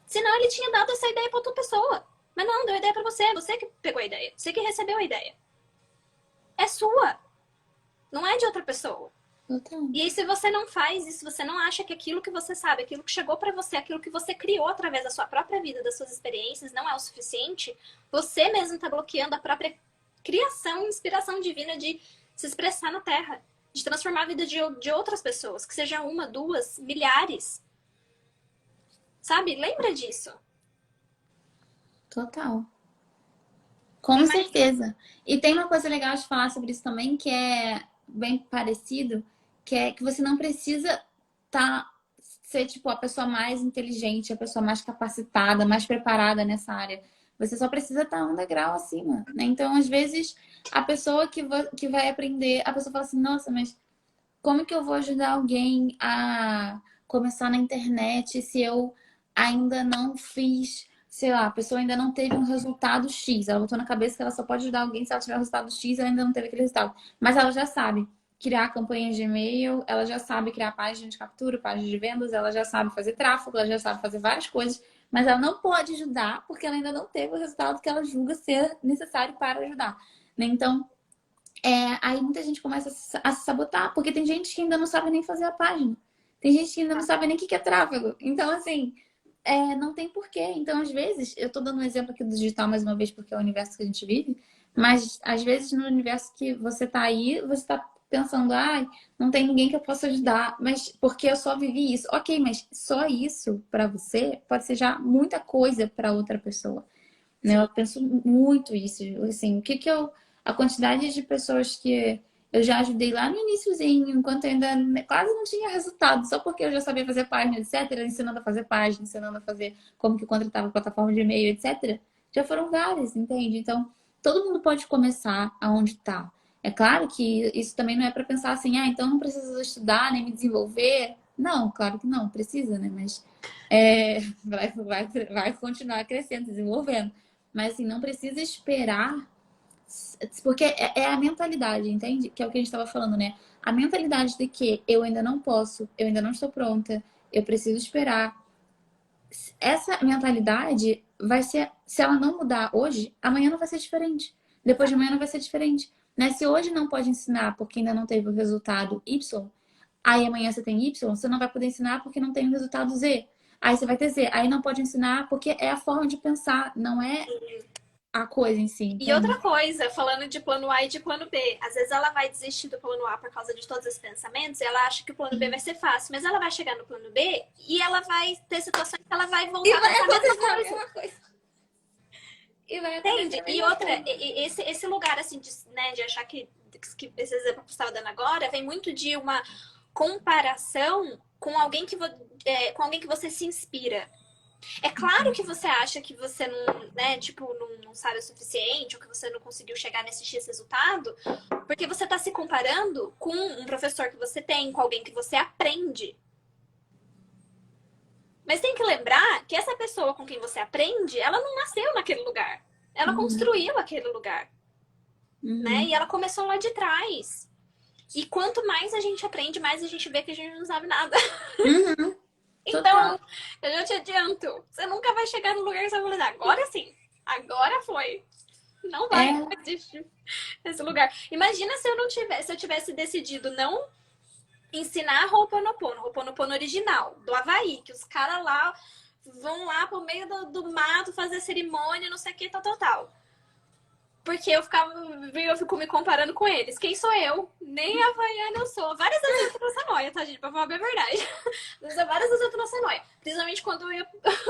Senão ele tinha dado essa ideia para outra pessoa. Mas não, deu ideia para você. Você que pegou a ideia. Você que recebeu a ideia. É sua. Não é de outra pessoa. Então. E aí, se você não faz isso, você não acha que aquilo que você sabe, aquilo que chegou para você, aquilo que você criou através da sua própria vida, das suas experiências, não é o suficiente, você mesmo está bloqueando a própria criação, inspiração divina de se expressar na Terra. De transformar a vida de outras pessoas. Que seja uma, duas, milhares. Sabe? Lembra disso. Total. Com certeza. E tem uma coisa legal de falar sobre isso também, que é bem parecido, que é que você não precisa ser tipo a pessoa mais inteligente, a pessoa mais capacitada, mais preparada nessa área. Você só precisa estar um degrau acima, né? Então, às vezes, a pessoa que vai aprender, a pessoa fala assim, nossa, mas como que eu vou ajudar alguém a começar na internet se eu ainda não fiz, sei lá, a pessoa ainda não teve um resultado X. Ela botou na cabeça que ela só pode ajudar alguém se ela tiver um resultado X e ela ainda não teve aquele resultado. Mas ela já sabe criar campanhas de e-mail, ela já sabe criar página de captura, página de vendas, ela já sabe fazer tráfego, ela já sabe fazer várias coisas, mas ela não pode ajudar porque ela ainda não teve o resultado que ela julga ser necessário para ajudar, né? Então, aí muita gente começa a se sabotar, porque tem gente que ainda não sabe nem fazer a página. Tem gente que ainda não sabe nem o que é tráfego. Então, assim, não tem porquê. Então, às vezes, eu tô dando um exemplo aqui do digital mais uma vez, porque é o universo que a gente vive, mas às vezes no universo que você tá aí, você tá pensando, ai, não tem ninguém que eu possa ajudar, mas porque eu só vivi isso. Ok, mas só isso para você pode ser já muita coisa para outra pessoa. Né? Eu penso muito isso, assim, a quantidade de pessoas que eu já ajudei lá no iniciozinho, enquanto eu ainda quase não tinha resultado, só porque eu já sabia fazer página, etc, ensinando a fazer página, ensinando a fazer como que contratava plataforma de e-mail, etc. Já foram várias, entende? Então, todo mundo pode começar aonde tá. É claro que isso também não é para pensar assim, então não preciso estudar nem me desenvolver. Não, claro que não, precisa, né? Mas vai continuar crescendo, desenvolvendo. Mas assim, não precisa esperar, porque é a mentalidade, entende? Que é o que a gente estava falando, né? A mentalidade de que eu ainda não posso, eu ainda não estou pronta, eu preciso esperar. Essa mentalidade vai ser, se ela não mudar hoje, amanhã não vai ser diferente. Depois de amanhã não vai ser diferente. Né? Se hoje não pode ensinar porque ainda não teve o resultado Y, aí amanhã você tem Y, você não vai poder ensinar porque não tem o resultado Z. Aí você vai ter Z. Aí não pode ensinar porque é a forma de pensar, não é a coisa em si, entende? E outra coisa, falando de plano A e de plano B, às vezes ela vai desistir do plano A por causa de todos esses pensamentos e ela acha que o plano B vai ser fácil, mas ela vai chegar no plano B e ela vai ter situações que ela vai voltar a pensar a mesma coisa. E vai Entende? E outra, esse lugar assim de, né, de achar que esse exemplo que você estava dando agora vem muito de uma comparação com alguém com alguém que você se inspira. É claro que você acha que você não, né, tipo, não sabe o suficiente ou que você não conseguiu chegar nesse X resultado, porque você está se comparando com um professor que você tem, com alguém que você aprende. Mas tem que lembrar que essa pessoa com quem você aprende, ela não nasceu naquele lugar. Ela construiu aquele lugar. Né? E ela começou lá de trás. E quanto mais a gente aprende, mais a gente vê que a gente não sabe nada. Então, eu já te adianto, você nunca vai chegar no lugar que você vai falar, agora sim, agora foi. Não vai existir esse lugar. Imagina se eu tivesse decidido não ensinar Ho'oponopono original, do Havaí, que os caras lá vão lá pro meio do mato fazer cerimônia, não sei o que, tal. Porque eu fico me comparando com eles. Quem sou eu? Nem havaiana eu sou. Várias vezes eu tô nessa noia, tá? tá, gente? Pra falar bem a verdade. Várias vezes eu tô nessa noia. Principalmente quando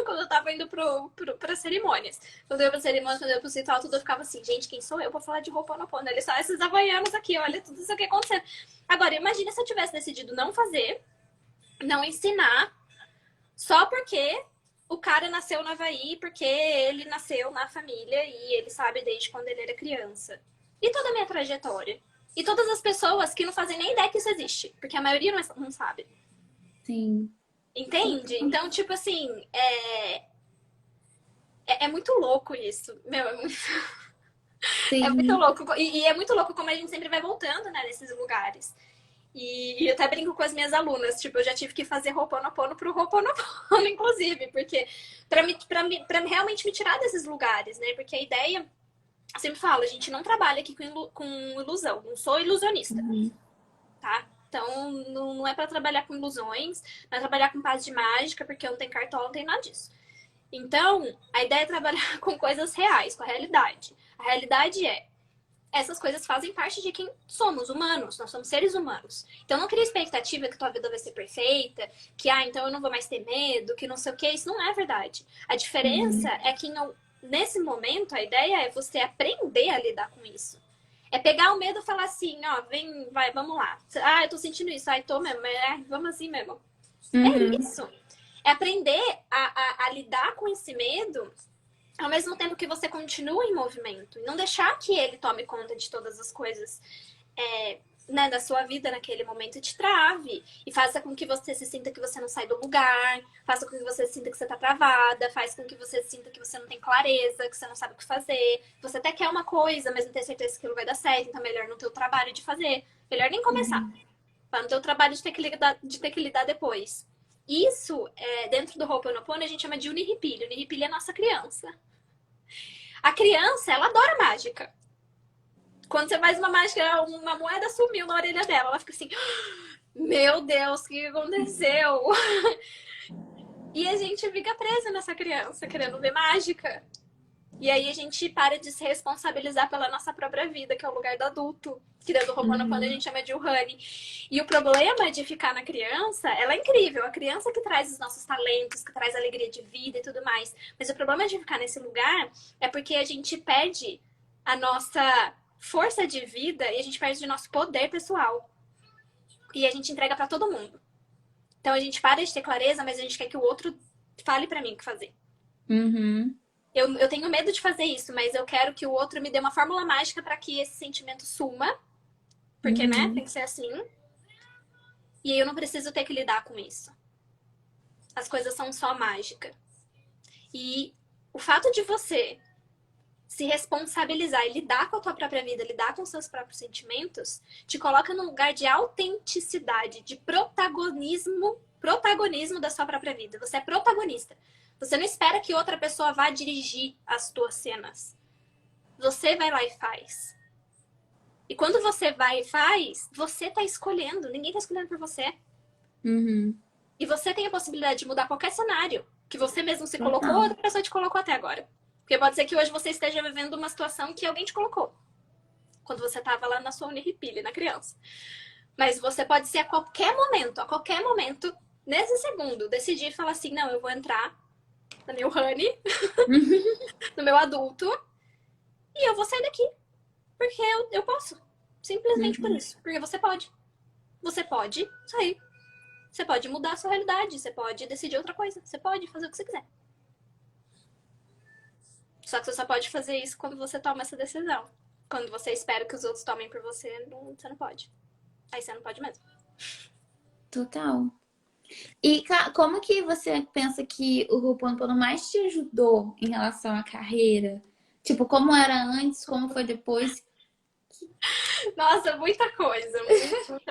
quando eu tava indo pra cerimônias. Quando eu ia pra cerimônias, quando eu ia pro ritual, tudo eu ficava assim, gente, quem sou eu pra falar de Ho'oponopono? Eles são esses havaianos aqui, olha tudo isso aqui acontecendo. Agora, imagina se eu tivesse decidido não fazer, não ensinar, só porque o cara nasceu no Havaí, porque ele nasceu na família e ele sabe desde quando ele era criança. E toda a minha trajetória. E todas as pessoas que não fazem nem ideia que isso existe. Porque a maioria não sabe. Sim. Entende? Então, tipo assim, é muito louco isso. Meu, é muito Sim. louco. E é muito louco como a gente sempre vai voltando, né, nesses lugares. E eu até brinco com as minhas alunas, tipo, eu já tive que fazer Ho'oponopono pro Ho'oponopono, inclusive, porque pra realmente me tirar desses lugares, né? Porque a ideia, eu sempre falo, a gente não trabalha aqui com ilusão, não sou ilusionista, Uhum. tá? Então, não é pra trabalhar com ilusões, não é trabalhar com paz de mágica, porque eu não tenho cartola, não tem nada disso. Então, a ideia é trabalhar com coisas reais, com a realidade. A realidade é, essas coisas fazem parte de quem somos, humanos. Nós somos seres humanos. Então não cria expectativa que tua vida vai ser perfeita, que, então eu não vou mais ter medo, que não sei o que. Isso não é verdade. A diferença Uhum. é que nesse momento a ideia é você aprender a lidar com isso. É pegar o medo e falar assim, ó, vem, vai, vamos lá. Ah, eu tô sentindo isso, tô mesmo, vamos assim mesmo. É Uhum. isso. É aprender a lidar com esse medo ao mesmo tempo que você continua em movimento. E não deixar que ele tome conta de todas as coisas né, da sua vida naquele momento e te trave. E faça com que você se sinta que você não sai do lugar, faça com que você se sinta que você tá travada, faz com que você sinta que você não tem clareza, que você não sabe o que fazer. Você até quer uma coisa, mas não tem certeza que aquilo vai dar certo, então é melhor não ter o trabalho de fazer. Melhor nem começar. Uhum. Para não ter o trabalho de ter que lidar depois. Isso, dentro do Ho'oponopono, a gente chama de Uniripilho. Uniripilho é a nossa criança. A criança, ela adora mágica. Quando você faz uma mágica, uma moeda sumiu na orelha dela. Ela fica assim, meu Deus, o que aconteceu? E a gente fica presa nessa criança, querendo ver mágica. E aí a gente para de se responsabilizar pela nossa própria vida, que é o lugar do adulto. Que dentro do Ho'oponopono a Uhum. gente chama de Uhane. E o problema de ficar na criança, ela é incrível. A criança que traz os nossos talentos, que traz alegria de vida e tudo mais. Mas o problema de ficar nesse lugar é porque a gente perde a nossa força de vida e a gente perde o nosso poder pessoal. E a gente entrega pra todo mundo. Então a gente para de ter clareza, mas a gente quer que o outro fale pra mim o que fazer. Uhum. Eu tenho medo de fazer isso, mas eu quero que o outro me dê uma fórmula mágica para que esse sentimento suma. Porque, né, tem Uhum. que ser assim. E aí eu não preciso ter que lidar com isso. As coisas são só mágica. E o fato de você se responsabilizar e lidar com a tua própria vida, lidar com os seus próprios sentimentos, te coloca num lugar de autenticidade, de protagonismo da sua própria vida. Você é protagonista. Você não espera que outra pessoa vá dirigir as tuas cenas. Você vai lá e faz. E quando você vai e faz, você tá escolhendo. Ninguém tá escolhendo por você. Uhum. E você tem a possibilidade de mudar qualquer cenário que você mesmo se colocou ou Total. outra pessoa te colocou até agora. Porque pode ser que hoje você esteja vivendo uma situação que alguém te colocou. Quando você tava lá na sua uniripile, na criança. Mas você pode ser a qualquer momento, nesse segundo, decidir falar assim, não, eu vou entrar no meu honey, no meu adulto, e eu vou sair daqui. Porque eu posso. Simplesmente por Uhum. isso. Porque você pode. Você pode sair. Você pode mudar a sua realidade. Você pode decidir outra coisa. Você pode fazer o que você quiser. Só que você só pode fazer isso quando você toma essa decisão. Quando você espera que os outros tomem por você, você não pode. Aí você não pode mesmo. Total. E como que você pensa que o Ho'oponopono mais te ajudou em relação à carreira? Tipo, como era antes, como foi depois? Nossa, muita coisa.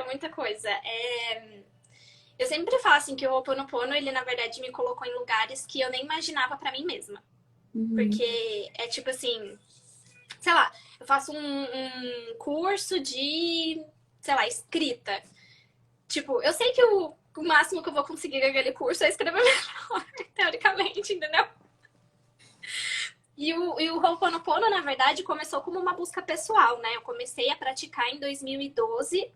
Muita coisa. Eu sempre falo assim que o Ho'oponopono, ele na verdade me colocou em lugares que eu nem imaginava pra mim mesma. Uhum. Porque é tipo assim, sei lá, eu faço um curso de, sei lá, escrita. Tipo, eu sei que o máximo que eu vou conseguir com aquele curso é escrever melhor, teoricamente, entendeu? E o Ho'oponopono, na verdade, começou como uma busca pessoal, né? Eu comecei a praticar em 2012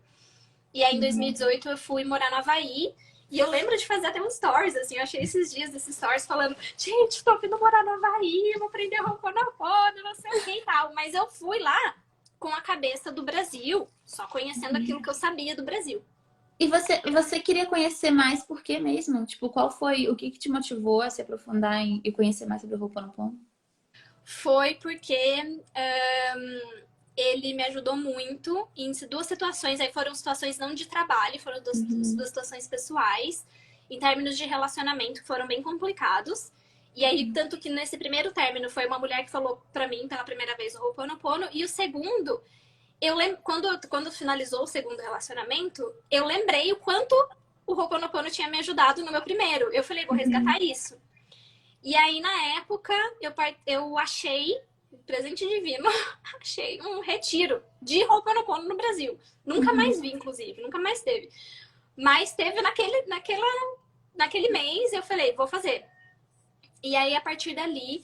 E aí, em Uhum. 2018, eu fui morar no Havaí. E eu lembro de fazer até uns stories, assim. Eu achei esses dias desses stories falando: gente, tô vindo morar no Havaí, eu vou aprender Ho'oponopono, não sei o que e tal. Mas eu fui lá com a cabeça do Brasil, só conhecendo aquilo que eu sabia do Brasil. E você queria conhecer mais por quê mesmo? Tipo, qual foi, o que que te motivou a se aprofundar e conhecer mais sobre o Ho'oponopono? Foi porque ele me ajudou muito em duas situações. Aí foram situações não de trabalho, foram duas Uhum. situações pessoais, em termos de relacionamento, que foram bem complicados. E aí, tanto que nesse primeiro término foi uma mulher que falou pra mim pela primeira vez o Ho'oponopono, e o segundo, eu lembro, quando finalizou o segundo relacionamento, eu lembrei o quanto o Ho'oponopono tinha me ajudado no meu primeiro. Eu falei, vou Uhum. resgatar isso. E aí, na época, eu achei, presente divino, achei um retiro de Ho'oponopono no Brasil. Nunca Uhum. mais vi, inclusive, nunca mais teve. Mas teve naquele mês, eu falei, vou fazer. E aí, a partir dali,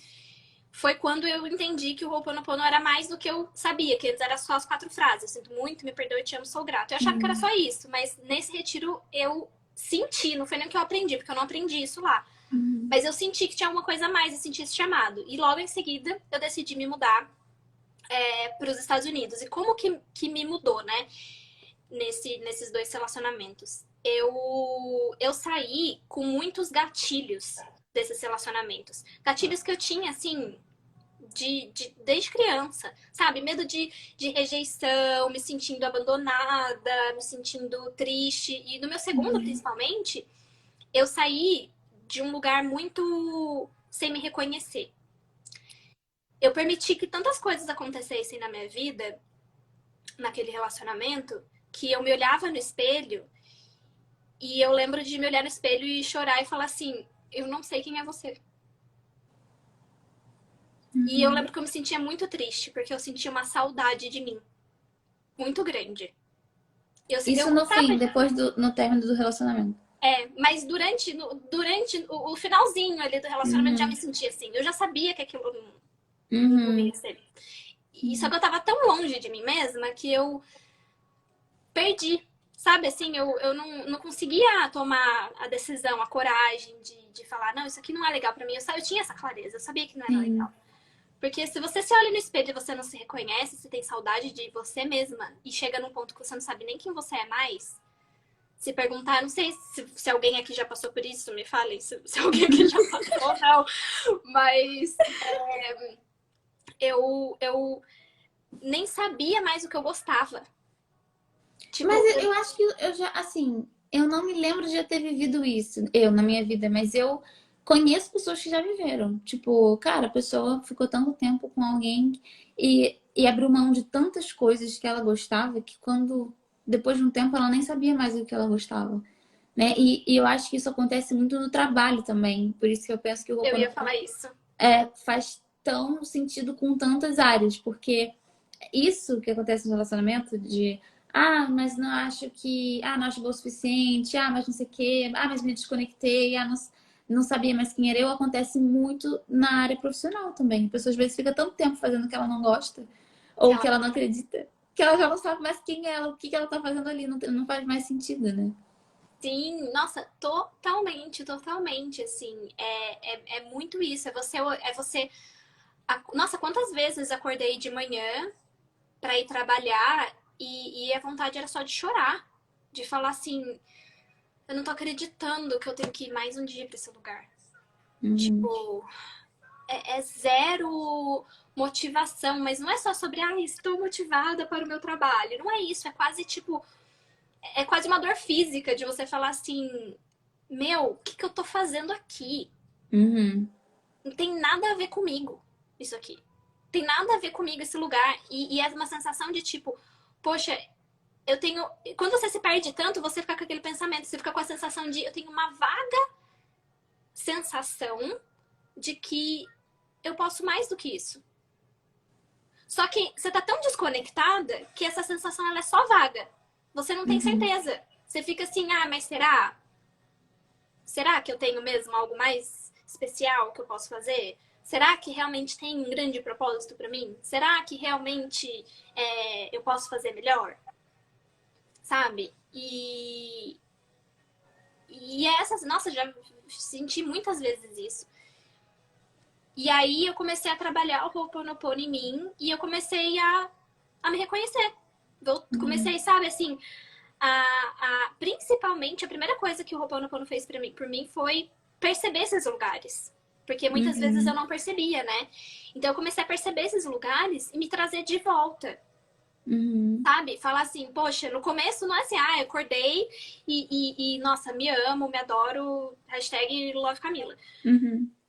foi quando eu entendi que o Ho'oponopono era mais do que eu sabia, que antes era só as 4 frases. Eu sinto muito, me perdoe, te amo, sou grato. Eu achava que era Uhum. só isso, mas nesse retiro eu senti, não foi nem que eu aprendi, porque eu não aprendi isso lá. Uhum. Mas eu senti que tinha alguma coisa a mais, eu senti esse chamado. E logo em seguida eu decidi me mudar para os Estados Unidos. E como que me mudou, né? Nesses dois relacionamentos. Eu saí com muitos gatilhos desses relacionamentos. Gatilhos que eu tinha, assim, desde criança, sabe? Medo de rejeição, me sentindo abandonada, me sentindo triste. E no meu segundo, Uhum. principalmente, eu saí de um lugar muito sem me reconhecer. Eu permiti que tantas coisas acontecessem na minha vida, naquele relacionamento, que eu me olhava no espelho e eu lembro de me olhar no espelho e chorar e falar assim: eu não sei quem é você. E eu Uhum. lembro que eu me sentia muito triste, porque eu sentia uma saudade de mim muito grande. Eu Isso no gostava fim, de. depois no término do relacionamento. Mas durante o finalzinho ali do relacionamento já me Uhum. sentia assim. Eu já sabia que aquilo não ia Uhum. ser. E só que Uhum. eu tava tão longe de mim mesma que eu perdi. Sabe, assim, eu não conseguia tomar a decisão, a coragem de falar, não, isso aqui não é legal pra mim. Eu tinha essa clareza, eu sabia que não era legal. Sim. Porque se você se olha no espelho e você não se reconhece, você tem saudade de você mesma e chega num ponto que você não sabe nem quem você é mais, se perguntar, não sei se alguém aqui já passou por isso, me falem se alguém aqui já passou ou não, mas eu nem sabia mais o que eu gostava. Mas Tipo, eu acho que eu já, assim, eu não me lembro de já ter vivido isso, eu, na minha vida, mas eu conheço pessoas que já viveram. Tipo, cara, a pessoa ficou tanto tempo com alguém e abriu mão de tantas coisas que ela gostava que quando, depois de um tempo, ela nem sabia mais o que ela gostava. Né? E eu acho que isso acontece muito no trabalho também. Por isso que eu penso que o eu ia Ho'oponopono falar isso. faz tão sentido com tantas áreas, porque isso que acontece no relacionamento de mas não acho que, não acho bom o suficiente, mas não sei o quê, mas me desconectei, não sabia mais quem era eu, acontece muito na área profissional também. A pessoa às vezes fica tanto tempo fazendo o que ela não gosta, Que ou que ela ela não não acredita, que ela já não sabe mais quem é ela, o que ela tá fazendo ali, não faz mais sentido, né? Sim, nossa, totalmente, totalmente, assim, é muito isso, nossa, quantas vezes acordei de manhã pra ir trabalhar e a vontade era só de chorar, de falar assim, eu não tô acreditando que eu tenho que ir mais um dia pra esse lugar. Uhum. Tipo, é zero motivação, mas não é só sobre, estou motivada para o meu trabalho, não é isso, é quase tipo, é quase uma dor física de você falar assim, meu, o que eu tô fazendo aqui? Uhum. Não tem nada a ver comigo isso aqui. Tem nada a ver comigo esse lugar. E é uma sensação de tipo, poxa, eu tenho. Quando você se perde tanto, você fica com aquele pensamento, você fica com a sensação de eu tenho uma vaga sensação de que eu posso mais do que isso. Só que você tá tão desconectada que essa sensação ela é só vaga. Você não tem Uhum. certeza. Você fica assim, mas será? Será que eu tenho mesmo algo mais especial que eu posso fazer? Será que realmente tem um grande propósito para mim? Será que realmente eu posso fazer melhor? sabe? E essas, nossa, já senti muitas vezes isso. E aí eu comecei a trabalhar o Ho'oponopono em mim e eu comecei a me reconhecer. Eu comecei, sabe, assim, principalmente a primeira coisa que o Ho'oponopono fez por mim foi perceber esses lugares. Porque muitas vezes eu não percebia, né? Então eu comecei a perceber esses lugares e me trazer de volta. Sabe? Falar assim, poxa, no começo não é assim, eu acordei nossa, me amo, me adoro, hashtag Love Camila.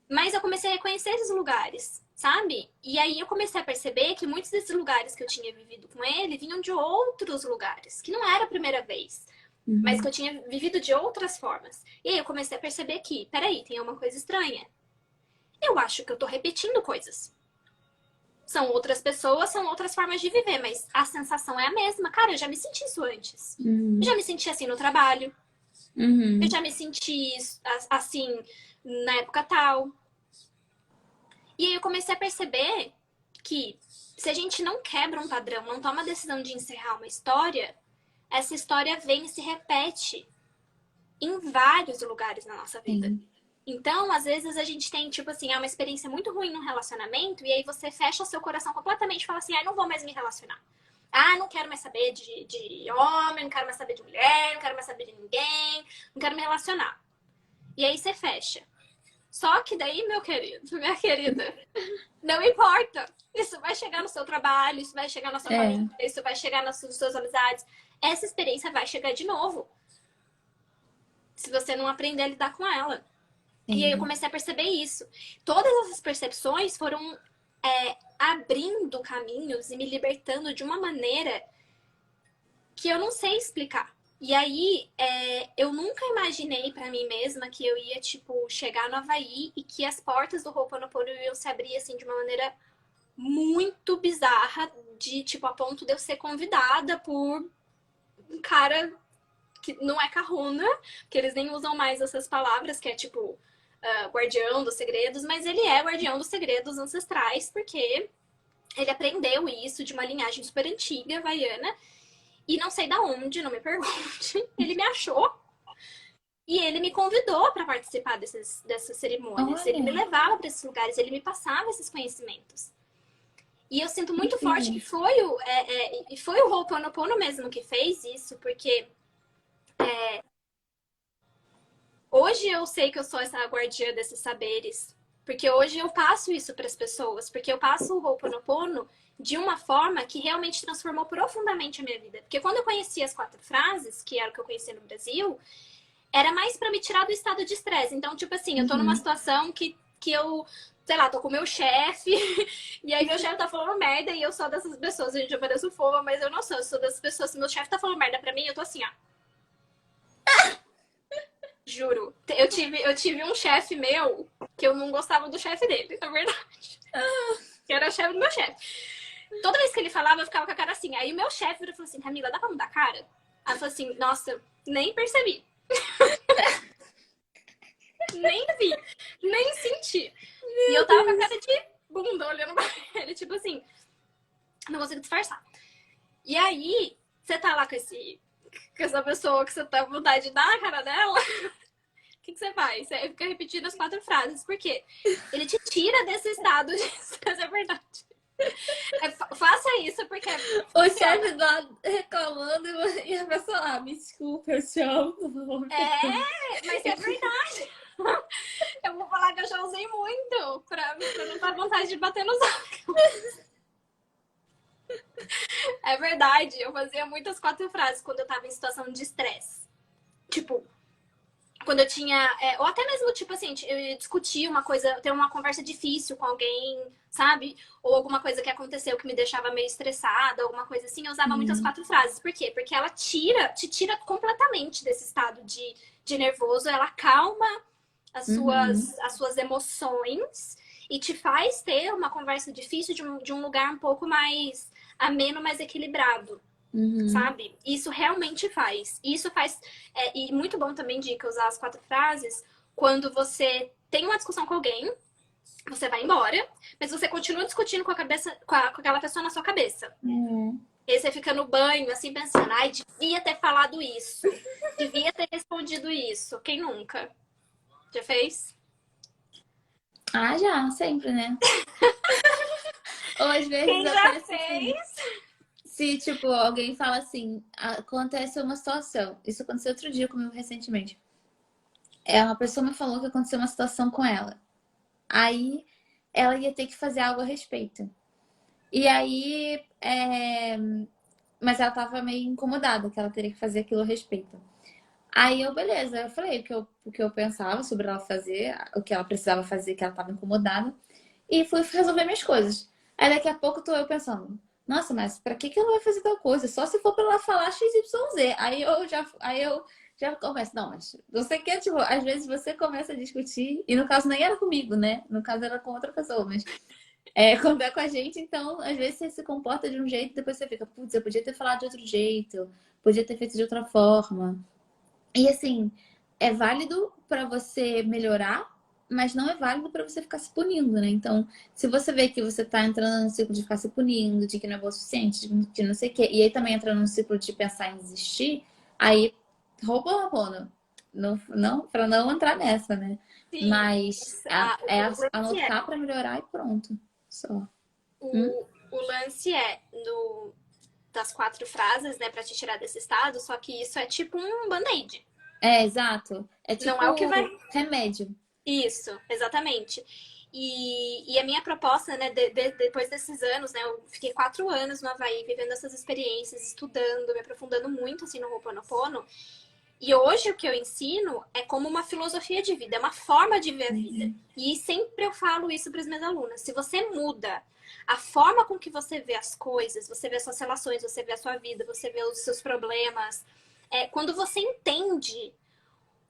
Mas eu comecei a reconhecer esses lugares, sabe? E aí eu comecei a perceber que muitos desses lugares que eu tinha vivido com ele vinham de outros lugares, que não era a primeira vez, mas que eu tinha vivido de outras formas. E aí eu comecei a perceber que, peraí, tem uma coisa estranha. Eu acho que eu tô repetindo coisas. São outras pessoas, são outras formas de viver, mas a sensação é a mesma. Cara, eu já me senti isso antes. Eu já me senti assim no trabalho. Eu já me senti assim na época tal. E aí eu comecei a perceber que se a gente não quebra um padrão, não toma a decisão de encerrar uma história, essa história vem e se repete em vários lugares na nossa vida. Então, às vezes a gente tem, tipo assim, uma experiência muito ruim num relacionamento e aí você fecha seu coração completamente e fala assim, não vou mais me relacionar. Não quero mais saber de homem, não quero mais saber de mulher, não quero mais saber de ninguém, não quero me relacionar. E aí você fecha. Só que daí, meu querido, minha querida, não importa. Isso vai chegar no seu trabalho, isso vai chegar na sua família, isso vai chegar nas suas amizades. Essa experiência vai chegar de novo. Se você não aprender a lidar com ela. E aí eu comecei a perceber isso. Todas essas percepções foram abrindo caminhos e me libertando de uma maneira que eu não sei explicar. E aí, eu nunca imaginei pra mim mesma que eu ia, tipo, chegar no Havaí e que as portas do Ho'oponopono iam se abrir, assim, de uma maneira muito bizarra, de, tipo, a ponto de eu ser convidada por um cara que não é Kahuna, que eles nem usam mais essas palavras, que é, tipo, guardião dos segredos, mas ele é guardião dos segredos ancestrais, porque ele aprendeu isso de uma linhagem super antiga, havaiana, e não sei da onde, não me pergunte, ele me achou e ele me convidou para participar dessas cerimônias. Ele me levava para esses lugares, ele me passava esses conhecimentos. E eu sinto muito forte que foi o Ho'oponopono mesmo que fez isso, porque hoje eu sei que eu sou essa guardiã desses saberes, porque hoje eu passo isso para as pessoas, porque eu passo o Ho'oponopono de uma forma que realmente transformou profundamente a minha vida. Porque quando eu conheci as 4 frases, que era o que eu conheci no Brasil, era mais pra me tirar do estado de estresse. Então, tipo assim, eu tô numa situação que eu, sei lá, tô com o meu chefe, e aí meu chefe tá falando merda, e eu sou dessas pessoas. A gente, eu pareço fofa, mas eu não sou. Eu sou dessas pessoas. Se meu chefe tá falando merda pra mim, eu tô assim, ó. Juro. Eu tive um chefe meu que eu não gostava do chefe dele, na verdade. Que era o chefe do meu chefe. Toda vez que ele falava, eu ficava com a cara assim. Aí o meu chefe falou assim, Camila, dá pra mudar a cara? Aí eu falei assim, nossa, nem percebi. Nem vi, nem senti. E eu tava com a cara de bunda olhando pra ele, tipo assim, não consigo disfarçar. E aí, você tá lá com essa pessoa que você tá com vontade de dar na cara dela, o que você faz? Você fica repetindo as 4 frases. Por quê? Ele te tira desse estado de estresse, é verdade. Faça isso, porque... O chefe lá reclamando e a pessoa, me desculpa, eu te amo. Mas é verdade. Eu vou falar que eu já usei muito pra não dar vontade de bater nos outros. É verdade, eu fazia muitas 4 frases quando eu tava em situação de estresse. Tipo, quando eu tinha... ou até mesmo, tipo assim, eu discutir uma coisa, ter uma conversa difícil com alguém, sabe? Ou alguma coisa que aconteceu que me deixava meio estressada, alguma coisa assim, eu usava muitas 4 frases. Por quê? Porque ela te tira completamente desse estado de nervoso, ela acalma as suas emoções e te faz ter uma conversa difícil de um lugar um pouco mais ameno, mais equilibrado. Sabe? Isso realmente faz. Isso faz... e muito bom também, Dica, usar as 4 frases quando você tem uma discussão com alguém, você vai embora, mas você continua discutindo com aquela pessoa na sua cabeça. E aí você fica no banho, assim, pensando, ai, devia ter falado isso. Devia ter respondido isso. Quem nunca? Já fez? Ah, já, sempre, né? Ou às vezes Quem já acontece assim, fez? se tipo, alguém fala assim, acontece uma situação. Isso aconteceu outro dia comigo recentemente. Uma pessoa me falou que aconteceu uma situação com ela. Aí ela ia ter que fazer algo a respeito. E aí, mas ela tava meio incomodada que ela teria que fazer aquilo a respeito. Aí eu, beleza, eu falei o que eu pensava sobre ela fazer, o que ela precisava fazer, que ela tava incomodada, e fui resolver minhas coisas. Aí daqui a pouco tô eu pensando, nossa, mas pra que ela vai fazer tal coisa? Só se for pra ela falar XYZ. Aí eu já começo, não, mas você quer, tipo, às vezes você começa a discutir, e no caso nem era comigo, né? No caso era com outra pessoa, mas quando é com a gente, então, às vezes você se comporta de um jeito, depois você fica, putz, eu podia ter falado de outro jeito, podia ter feito de outra forma. E assim, é válido pra você melhorar, mas não é válido pra você ficar se punindo, né? Então, se você vê que você tá entrando no ciclo de ficar se punindo, de que não é bom o suficiente, de não sei o quê, e aí também entrando no ciclo de pensar em desistir, aí roubando. Não, não, para não entrar nessa, né? Sim. Mas O lance é, anotar pra melhorar e pronto. Só. Hum? o lance é das 4 frases, né, pra te tirar desse estado, só que isso é tipo um band-aid. É, exato. É Não é o que vai. tipo remédio. Isso, exatamente. E a minha proposta, né, depois desses anos, né, eu fiquei 4 anos no Havaí, vivendo essas experiências, estudando, me aprofundando muito, assim, no Ho'oponopono. E hoje o que eu ensino é como uma filosofia de vida, é uma forma de ver a vida. E sempre eu falo isso para as minhas alunas. Se você muda a forma com que você vê as coisas, você vê as suas relações, você vê a sua vida, você vê os seus problemas, quando você entende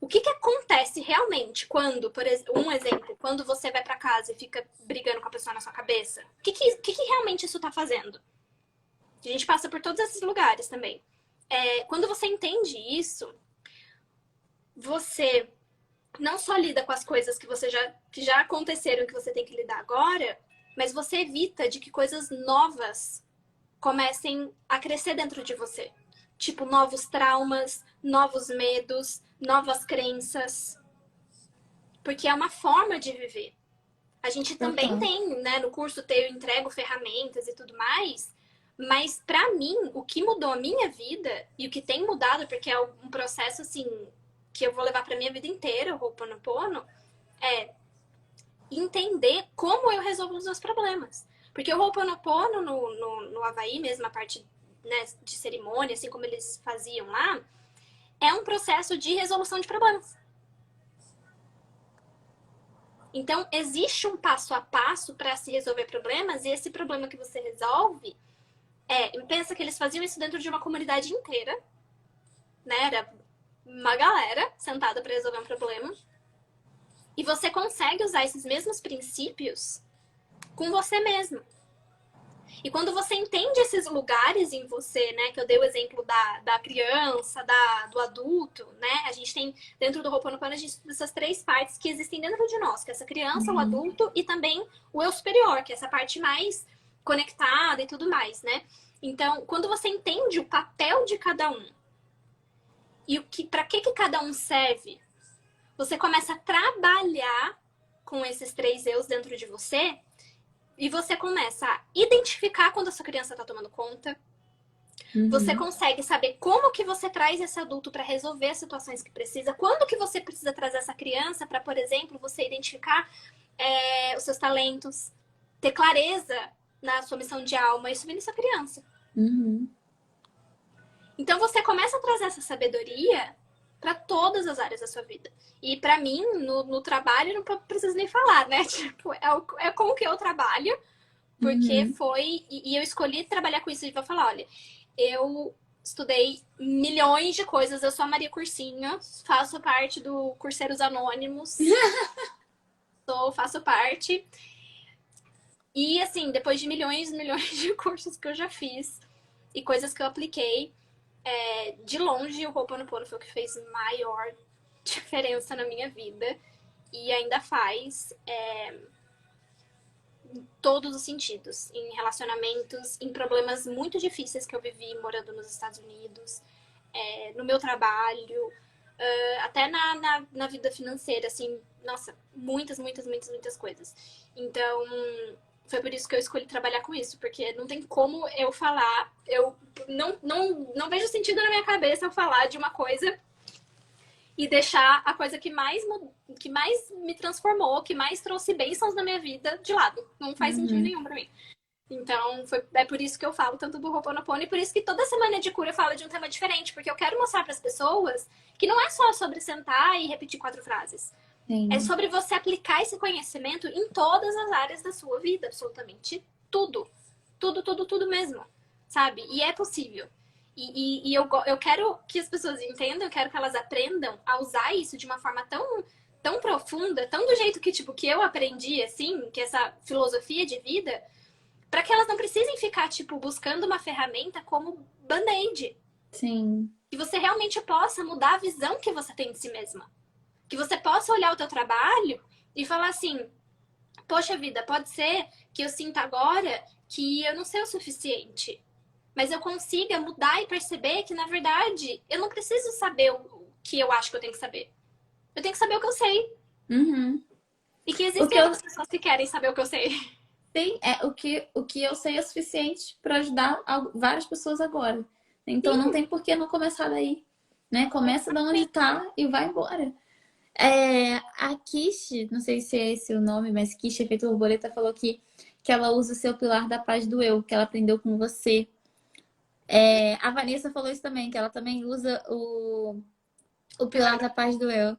o que acontece realmente quando, por um exemplo, quando você vai para casa e fica brigando com a pessoa na sua cabeça, o que realmente isso tá fazendo? A gente passa por todos esses lugares também. Quando você entende isso, você não só lida com as coisas que já aconteceram e que você tem que lidar agora, mas você evita de que coisas novas comecem a crescer dentro de você. Tipo, novos traumas, novos medos, novas crenças. Porque é uma forma de viver. A gente também Total. tem, né, no curso eu entrego ferramentas e tudo mais, mas pra mim, o que mudou a minha vida e o que tem mudado, porque é um processo assim que eu vou levar pra minha vida inteira, o Ho'oponopono, é entender como eu resolvo os meus problemas. Porque o Ho'oponopono no Havaí, mesmo a parte, né, de cerimônia, assim como eles faziam lá, é um processo de resolução de problemas. Então, existe um passo a passo para se resolver problemas, e esse problema que você resolve pensa que eles faziam isso dentro de uma comunidade inteira, né? Era uma galera sentada para resolver um problema. E você consegue usar esses mesmos princípios com você mesmo. E quando você entende esses lugares em você, né? Que eu dei o exemplo da criança, do adulto, né? A gente tem, dentro do Ho'oponopono, a gente tem essas 3 partes que existem dentro de nós, que é essa criança, o adulto e também o eu superior, que é essa parte mais conectada e tudo mais, né? Então, quando você entende o papel de cada um e para que cada um serve, você começa a trabalhar com esses 3 eus dentro de você. E você começa a identificar quando a sua criança está tomando conta. Você Uhum. consegue saber como que você traz esse adulto para resolver as situações que precisa. Quando que você precisa trazer essa criança para, por exemplo, você identificar os seus talentos. Ter clareza na sua missão de alma. Isso vem da sua criança. Uhum. Então você começa a trazer essa sabedoria para todas as áreas da sua vida. E para mim, no trabalho, não preciso nem falar, né? Tipo, é com o que eu trabalho. Porque Uhum. foi. E eu escolhi trabalhar com isso e vou falar: olha, eu estudei milhões de coisas. Eu sou a Maria Cursinho, faço parte do Curseiros Anônimos, faço parte. E assim, depois de milhões e milhões de cursos que eu já fiz e coisas que eu apliquei, de longe o Ho'oponopono foi o que fez maior diferença na minha vida e ainda faz. em todos os sentidos. Em relacionamentos, em problemas muito difíceis que eu vivi morando nos Estados Unidos, no meu trabalho, até na vida financeira, assim, nossa, muitas coisas. Então, foi por isso que eu escolhi trabalhar com isso, porque não tem como eu falar, eu não vejo sentido na minha cabeça eu falar de uma coisa e deixar a coisa que mais me transformou, que mais trouxe bênçãos na minha vida de lado. Não faz sentido nenhum pra mim. Então, é por isso que eu falo tanto do Ho'oponopono e por isso que toda semana de cura eu falo de um tema diferente, porque eu quero mostrar para as pessoas que não é só sobre sentar e repetir 4 frases. Sim. É sobre você aplicar esse conhecimento em todas as áreas da sua vida, absolutamente tudo. Tudo mesmo, sabe? E é possível. E eu quero que as pessoas entendam, eu quero que elas aprendam a usar isso de uma forma tão profunda, tão do jeito que, tipo, que eu aprendi, assim, que essa filosofia de vida, para que elas não precisem ficar, tipo, buscando uma ferramenta como band-aid. Sim. Que você realmente possa mudar a visão que você tem de si mesma. Que você possa olhar o teu trabalho e falar assim, poxa vida, pode ser que eu sinta agora que eu não sei o suficiente. Mas eu consiga mudar e perceber que, na verdade, eu não preciso saber o que eu acho que eu tenho que saber. Eu tenho que saber o que eu sei. Uhum. E que existem outras pessoas que querem saber o que eu sei. Sim, o que eu sei é suficiente para ajudar várias pessoas agora. Então não tem por que não começar daí, né? Começa da onde tá e vai embora. A Kishi, não sei se é esse o nome, mas Kishi Efeito Borboleta falou que ela usa o seu pilar da paz do eu, que ela aprendeu com você. A Vanessa falou isso também, que ela também usa o pilar da paz do eu.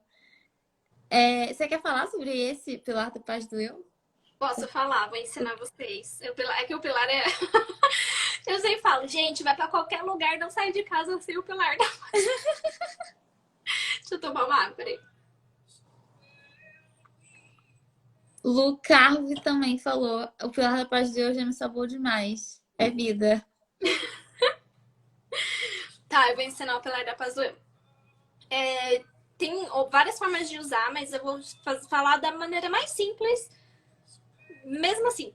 Você quer falar sobre esse pilar da paz do eu? Posso falar, vou ensinar vocês. É que o pilar é. Eu sempre falo, gente, vai pra qualquer lugar, não sai de casa sem o pilar da paz. Deixa eu tomar uma água, peraí. Lu Carve também falou: o pilar da paz de hoje já me salvou demais. É vida. Tá, eu vou ensinar o pilar da paz do eu. Tem várias formas de usar, mas eu vou falar da maneira mais simples, mesmo assim,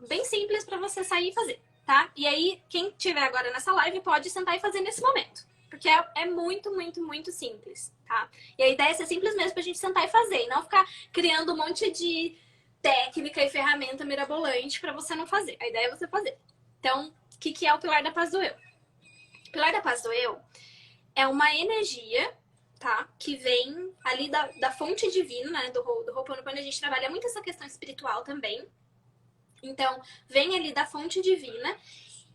bem simples pra você sair e fazer, tá? E aí, quem estiver agora nessa live pode sentar e fazer nesse momento. Porque é muito simples, tá? E a ideia é ser simples mesmo pra gente sentar e fazer. E não ficar criando um monte de técnica e ferramenta mirabolante pra você não fazer. A ideia é você fazer. Então, o que é o pilar da paz do eu? O pilar da paz do eu é uma energia, tá? Que vem ali da fonte divina, né? Do Ho'oponopono, a gente trabalha muito essa questão espiritual também. Então, vem ali da fonte divina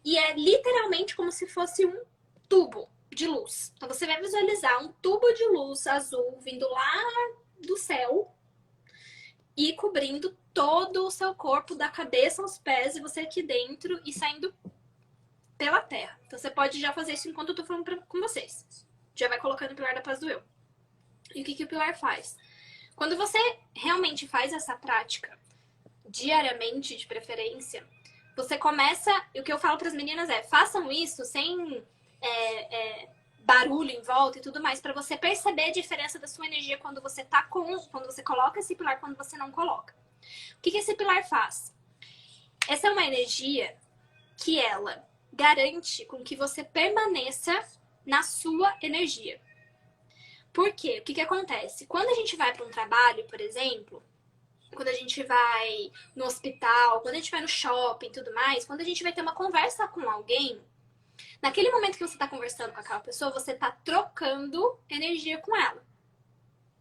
e é literalmente como se fosse um tubo de luz. Então, você vai visualizar um tubo de luz azul vindo lá do céu e cobrindo todo o seu corpo, da cabeça aos pés, e você aqui dentro e saindo pela terra. Então, você pode já fazer isso enquanto eu tô falando com vocês. Já vai colocando o pilar da paz do eu. E o que o pilar faz? Quando você realmente faz essa prática, diariamente de preferência, você começa... E o que eu falo para as meninas é, façam isso sem barulho em volta e tudo mais, para você perceber a diferença da sua energia quando você quando você coloca esse pilar, quando você não coloca. O que esse pilar faz? Essa é uma energia que ela garante com que você permaneça na sua energia. Por quê? O que acontece? Quando a gente vai para um trabalho, por exemplo, quando a gente vai no hospital, quando a gente vai no shopping e tudo mais, quando a gente vai ter uma conversa com alguém, naquele momento que você está conversando com aquela pessoa, você está trocando energia com ela.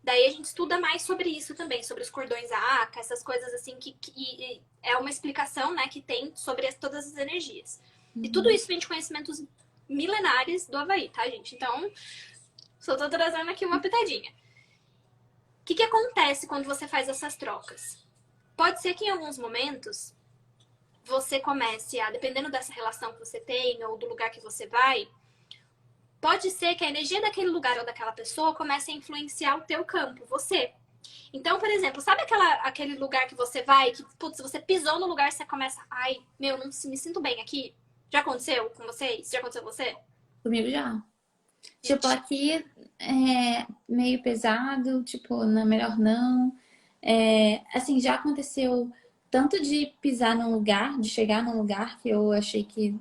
Daí a gente estuda mais sobre isso também, sobre os cordões ACA, essas coisas assim, que é uma explicação, né, que tem sobre todas as energias. E tudo isso vem de conhecimentos milenares do Havaí, tá, gente? Então, só tô trazendo aqui uma pitadinha. O que acontece quando você faz essas trocas? Pode ser que em alguns momentos você comece a, dependendo dessa relação que você tem ou do lugar que você vai, pode ser que a energia daquele lugar ou daquela pessoa comece a influenciar o teu campo, você. Então, por exemplo, sabe aquele lugar que você vai, que, putz, você pisou no lugar, você começa, ai, meu, não me sinto bem aqui. Já aconteceu com vocês? Já aconteceu com você? Comigo já. Tipo, aqui é meio pesado, tipo, não, melhor não. Assim, já aconteceu tanto de pisar num lugar, de chegar num lugar que eu achei que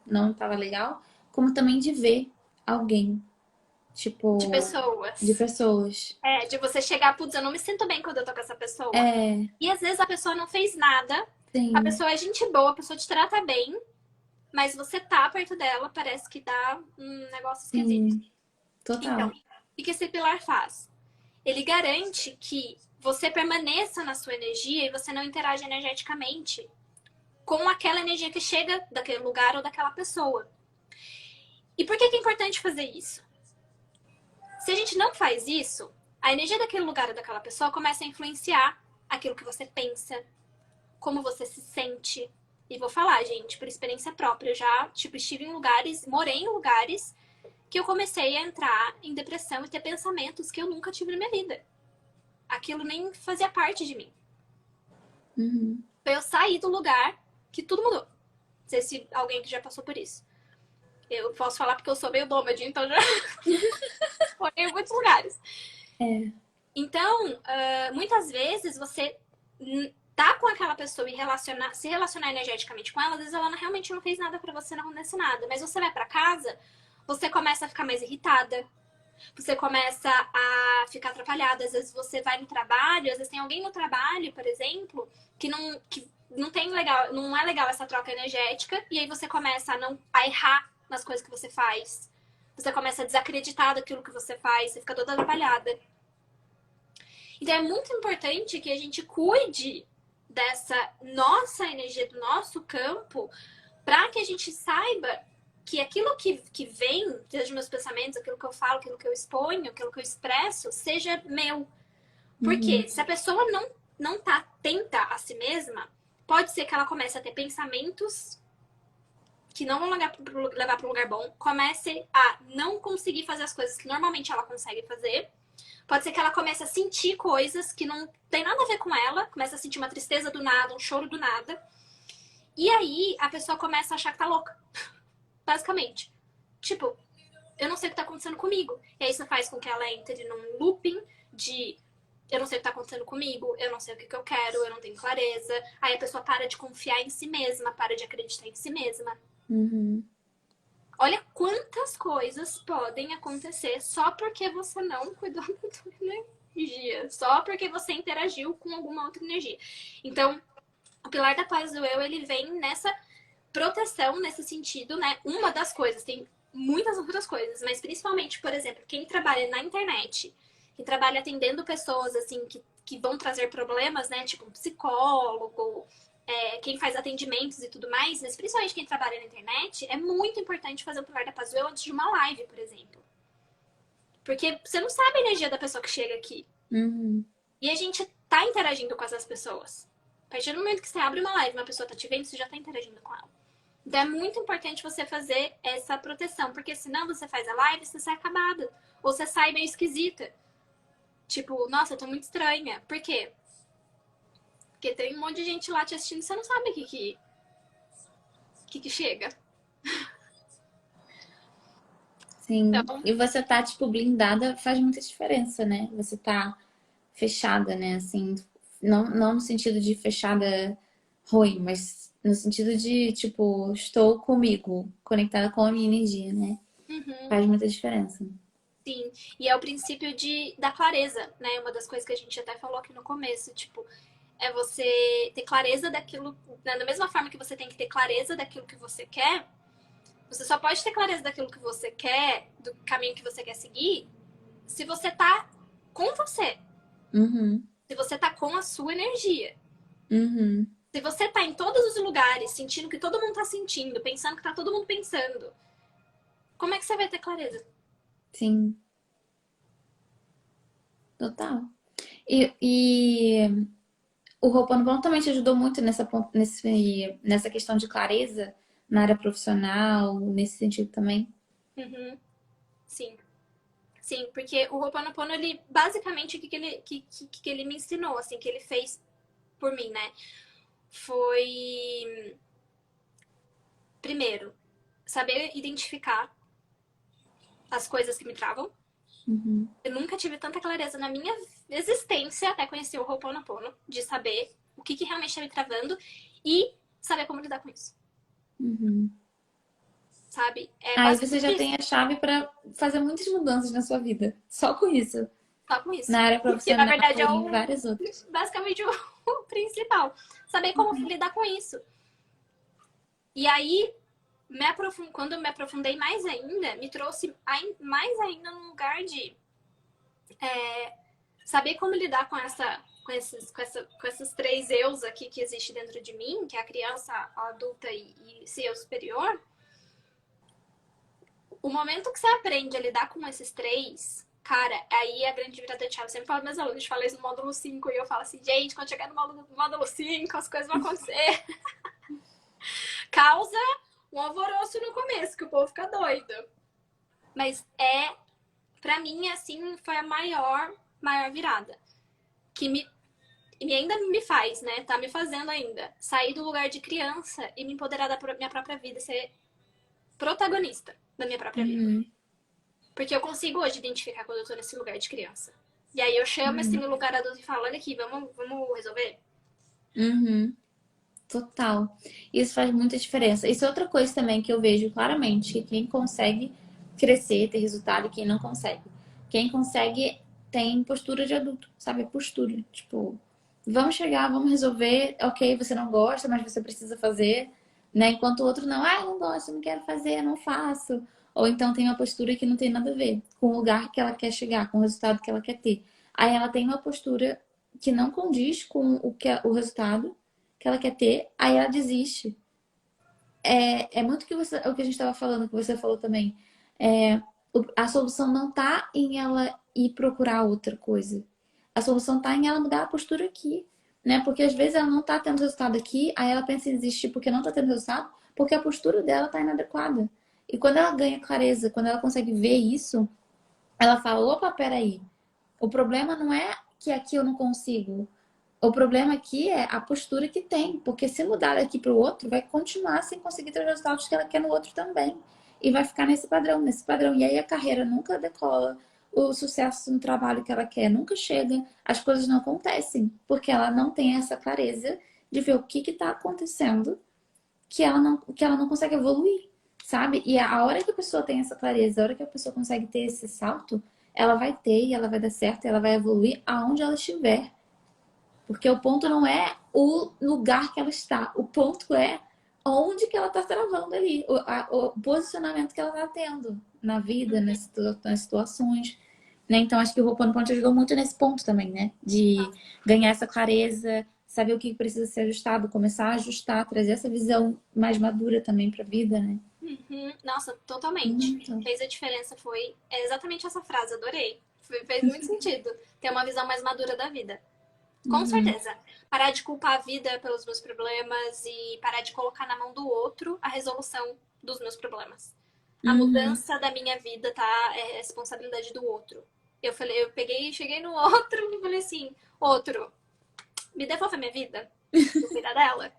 não tava legal, como também de ver alguém, De tipo, de pessoas. pessoas. É, de você chegar, putz, eu não me sinto bem quando eu tô com essa pessoa. É, E às vezes a pessoa não fez nada, a sim, pessoa é gente boa, a pessoa te trata bem, mas você tá perto dela, parece que dá um negócio esquisito. sim, Então, total. o que esse pilar faz? Ele garante que você permaneça na sua energia e você não interage energeticamente com aquela energia que chega daquele lugar ou daquela pessoa. E por que é importante fazer isso? Se a gente não faz isso, a energia daquele lugar ou daquela pessoa começa a influenciar aquilo que você pensa, como você se sente. E vou falar, gente, por experiência própria, eu já, estive em lugares, morei em lugares que eu comecei a entrar em depressão e ter pensamentos que eu nunca tive na minha vida. Aquilo nem fazia parte de mim. Uhum. Foi eu sair do lugar que tudo mudou. Não sei se alguém que já passou por isso. Eu posso falar porque eu sou meio nômade, então já morei em muitos lugares. É. Então, muitas vezes você tá com aquela pessoa e se relacionar energeticamente com ela, às vezes ela realmente não fez nada pra você, não acontece nada. Mas você vai pra casa, você começa a ficar mais irritada, você começa a ficar atrapalhada. Às vezes você vai no trabalho, às vezes tem alguém no trabalho, por exemplo, que não tem legal, não é legal essa troca energética, e aí você começa a errar nas coisas que você faz. Você começa a desacreditar daquilo que você faz, você fica toda atrapalhada. Então é muito importante que a gente cuide dessa nossa energia, do nosso campo, para que a gente saiba que aquilo que vem, seja dos meus pensamentos, aquilo que eu falo, aquilo que eu exponho, aquilo que eu expresso, seja meu. Uhum. Porque se a pessoa não tá atenta a si mesma, pode ser que ela comece a ter pensamentos que não vão levar para um lugar bom, comece a não conseguir fazer as coisas que normalmente ela consegue fazer. Pode ser que ela comece a sentir coisas que não tem nada a ver com ela, comece a sentir uma tristeza do nada, um choro do nada. E aí a pessoa começa a achar que tá louca. Basicamente. Tipo, eu não sei o que tá acontecendo comigo. E aí isso faz com que ela entre num looping de eu não sei o que tá acontecendo comigo, eu não sei o que eu quero, eu não tenho clareza. Aí a pessoa para de confiar em si mesma, para de acreditar em si mesma. Uhum. Olha quantas coisas podem acontecer só porque você não cuidou da tua energia, só porque você interagiu com alguma outra energia. Então, o pilar da paz do eu, ele vem nessa proteção, nesse sentido, né? Uma das coisas, tem muitas outras coisas, mas principalmente, por exemplo, quem trabalha na internet, que trabalha atendendo pessoas, assim, que vão trazer problemas, né? Tipo um psicólogo, quem faz atendimentos e tudo mais, mas principalmente quem trabalha na internet, é muito importante fazer o pilar da paz do eu antes de uma live, por exemplo. Porque você não sabe a energia da pessoa que chega aqui. Uhum. E a gente tá interagindo com essas pessoas. A partir do momento que você abre uma live e uma pessoa tá te vendo, você já tá interagindo com ela. Então é muito importante você fazer essa proteção, porque senão você faz a live e você sai acabada. Ou você sai meio esquisita. Tipo, nossa, eu tô muito estranha. Por quê? Porque tem um monte de gente lá te assistindo e você não sabe o que chega. Sim. Então, E você tá, tipo, blindada faz muita diferença, né? Você tá fechada, né? Assim, não no sentido de fechada ruim, mas no sentido de, tipo, estou comigo, conectada com a minha energia, né? uhum, Faz muita diferença. sim. E é o princípio da clareza, né? Uma das coisas que a gente até falou aqui no começo. Tipo, é você ter clareza daquilo. Né? Da mesma forma que você tem que ter clareza daquilo que você quer, você só pode ter clareza daquilo que você quer, do caminho que você quer seguir, se você tá com você. Uhum. Se você tá com a sua energia. Uhum. Se você tá em todos os lugares, sentindo o que todo mundo tá sentindo, pensando o que tá todo mundo pensando, como é que você vai ter clareza? Sim, total. E o Ho'oponopono também te ajudou muito nessa questão de clareza na área profissional, nesse sentido também. Uhum, sim. Sim, porque o Ho'oponopono, ele, basicamente, o que ele me ensinou, assim, que ele fez por mim, né? Foi, primeiro, saber identificar as coisas que me travam. Uhum. Eu nunca tive tanta clareza na minha existência, até conhecer o Ho'oponopono, de saber. o que realmente tá me travando e saber como lidar com isso, Uhum. sabe? É Aí você basicamente já isso, tem a chave para fazer muitas mudanças na sua vida. Só com isso. só com isso. Na área Que na profissional verdade é e em várias outras. basicamente o principal. Saber como lidar com isso. E aí, quando eu me aprofundei mais ainda, me trouxe mais ainda num lugar de saber como lidar com esses três eus aqui que existe dentro de mim, que é a criança, a adulta e esse eu superior. O momento que você aprende a lidar com esses três, cara, aí é a grande virada de chave. Eu sempre falo para meus alunos, falei isso no módulo 5 e eu falo assim, gente, quando chegar no módulo 5, as coisas vão acontecer. Causa um alvoroço no começo, que o povo fica doido. Mas pra mim, assim, foi a maior virada. Que e ainda me faz, né? Tá me fazendo ainda. Sair do lugar de criança e me empoderar da minha própria vida. Ser protagonista da minha própria vida. Uhum. Porque eu consigo hoje identificar quando eu tô nesse lugar de criança. E aí eu chamo esse meu lugar adulto e falo, olha aqui, vamos resolver? Uhum. Total. Isso faz muita diferença. Isso é outra coisa também que eu vejo claramente, que quem consegue crescer, ter resultado e quem não consegue. Quem consegue tem postura de adulto, sabe? Postura. Tipo, vamos chegar, vamos resolver. Ok, você não gosta, mas você precisa fazer, né? Enquanto o outro não, eu não gosto, não quero fazer, não faço. Ou então tem uma postura que não tem nada a ver com o lugar que ela quer chegar, com o resultado que ela quer ter. Aí ela tem uma postura que não condiz com o resultado que ela quer ter, aí ela desiste. É muito o que a gente estava falando, que você falou também. A solução não tá em ela ir procurar outra coisa. A solução tá em ela mudar a postura aqui, né? Porque às vezes ela não tá tendo resultado aqui, aí ela pensa em desistir porque não tá tendo resultado, porque a postura dela tá inadequada. E quando ela ganha clareza, quando ela consegue ver isso, ela fala: opa, peraí, o problema não é que aqui eu não consigo. O problema aqui é a postura que tem, porque se mudar daqui para o outro, vai continuar sem conseguir ter os resultados que ela quer no outro também. E vai ficar nesse padrão, nesse padrão. E aí a carreira nunca decola, o sucesso no trabalho que ela quer nunca chega, as coisas não acontecem, porque ela não tem essa clareza de ver o que está acontecendo que ela não consegue evoluir, sabe? E a hora que a pessoa tem essa clareza, a hora que a pessoa consegue ter esse salto, ela vai ter e ela vai dar certo, e ela vai evoluir aonde ela estiver. Porque o ponto não é o lugar que ela está, o ponto é onde que ela está travando ali, o posicionamento que ela está tendo na vida, nas situações. Né? Então, acho que o Ho'oponopono te ajudou muito nesse ponto também, né? De ganhar essa clareza, saber o que precisa ser ajustado, começar a ajustar, trazer essa visão mais madura também para a vida, né? Uhum. Nossa, totalmente. Muito. Fez a diferença, foi exatamente essa frase, adorei. Fez muito sentido ter uma visão mais madura da vida. Com Uhum. certeza. Parar de culpar a vida pelos meus problemas e parar de colocar na mão do outro a resolução dos meus problemas. A Uhum. mudança da minha vida tá é responsabilidade do outro. Eu peguei, cheguei no outro e falei assim: outro, me devolve a minha vida, vou cuidar dela.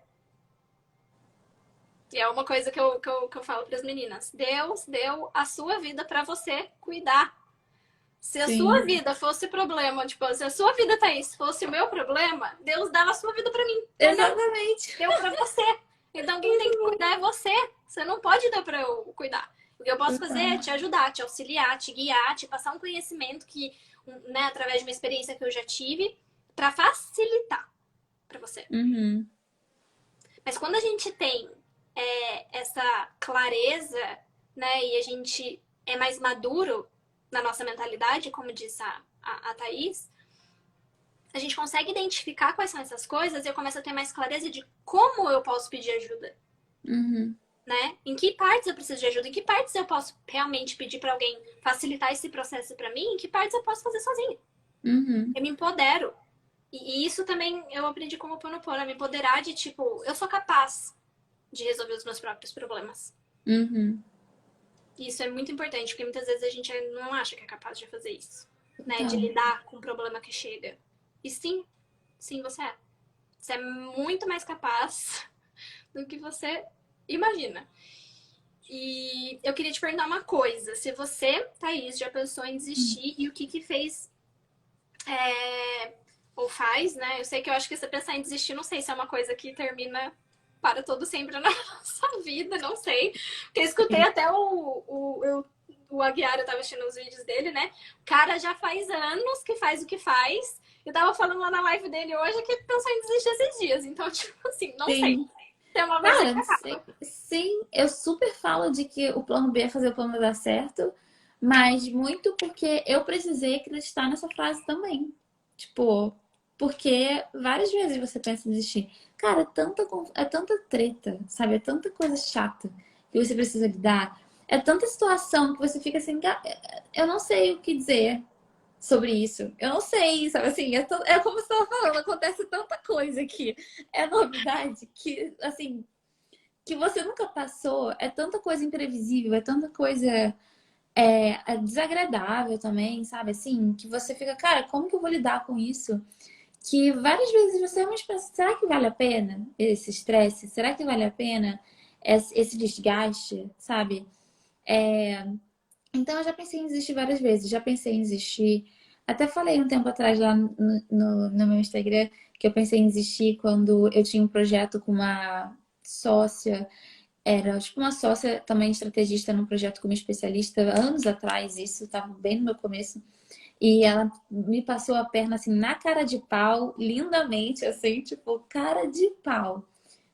E é uma coisa que eu falo para as meninas: Deus deu a sua vida para você cuidar. Se a sua Sim, vida fosse problema, tipo, se a sua vida, Thaís, fosse o meu problema, Deus dava a sua vida pra mim. Mas não, exatamente. deu pra você. Então quem tem que cuidar é você. Você não pode dar pra eu cuidar. O que eu posso fazer é Total. te ajudar, te auxiliar, te guiar, te passar um conhecimento que, né, através de uma experiência que eu já tive, pra facilitar pra você. Uhum. Mas quando a gente tem essa clareza, né, e a gente é mais maduro na nossa mentalidade, como disse a Thaís, a gente consegue identificar quais são essas coisas e eu começo a ter mais clareza de como eu posso pedir ajuda, Uhum. né? Em que partes eu preciso de ajuda, em que partes eu posso realmente pedir para alguém facilitar esse processo para mim, em que partes eu posso fazer sozinha. Uhum. Eu me empodero. E isso também eu aprendi como Ho'oponopono, me empoderar de tipo, eu sou capaz de resolver os meus próprios problemas. Uhum. E isso é muito importante, porque muitas vezes a gente não acha que é capaz de fazer isso, né? De Total. lidar com o problema que chega. E sim, sim, você é. Você é muito mais capaz do que você imagina. E eu queria te perguntar uma coisa. Se você, Thaís, já pensou em desistir e o que fez ou faz, né? Eu sei que eu acho que você pensar em desistir, não sei se é uma coisa que termina para todo sempre na nossa vida, não sei. Porque eu escutei até o Aguiar, eu tava assistindo os vídeos dele, né? O cara já faz anos que faz o que faz. Eu tava falando lá na live dele hoje que pensou em desistir esses dias. Então, tipo assim, não sei. Sim. Tem uma vez Cara, que sim, acaba. sim, eu super falo de que o plano B é fazer o plano dar certo, mas muito porque eu precisei acreditar nessa frase também. Tipo, porque várias vezes você pensa em desistir. Cara, é tanta treta, sabe? É tanta coisa chata que você precisa lidar. É tanta situação que você fica assim, eu não sei o que dizer sobre isso. Eu não sei, sabe assim, é como você estava falando, acontece tanta coisa que é novidade que, assim, que você nunca passou, é tanta coisa imprevisível, é tanta coisa é desagradável também, sabe? Assim, que você fica, cara, como que eu vou lidar com isso? Que várias vezes você realmente pensa, será que vale a pena esse estresse? Será que vale a pena esse desgaste, sabe? Então eu já pensei em desistir várias vezes, já pensei em desistir. Até falei um tempo atrás lá no meu Instagram que eu pensei em desistir quando eu tinha um projeto com uma sócia. Era tipo uma sócia também estrategista num projeto como especialista, anos atrás, isso estava bem no meu começo. E ela me passou a perna assim na cara de pau, lindamente, assim, tipo, cara de pau.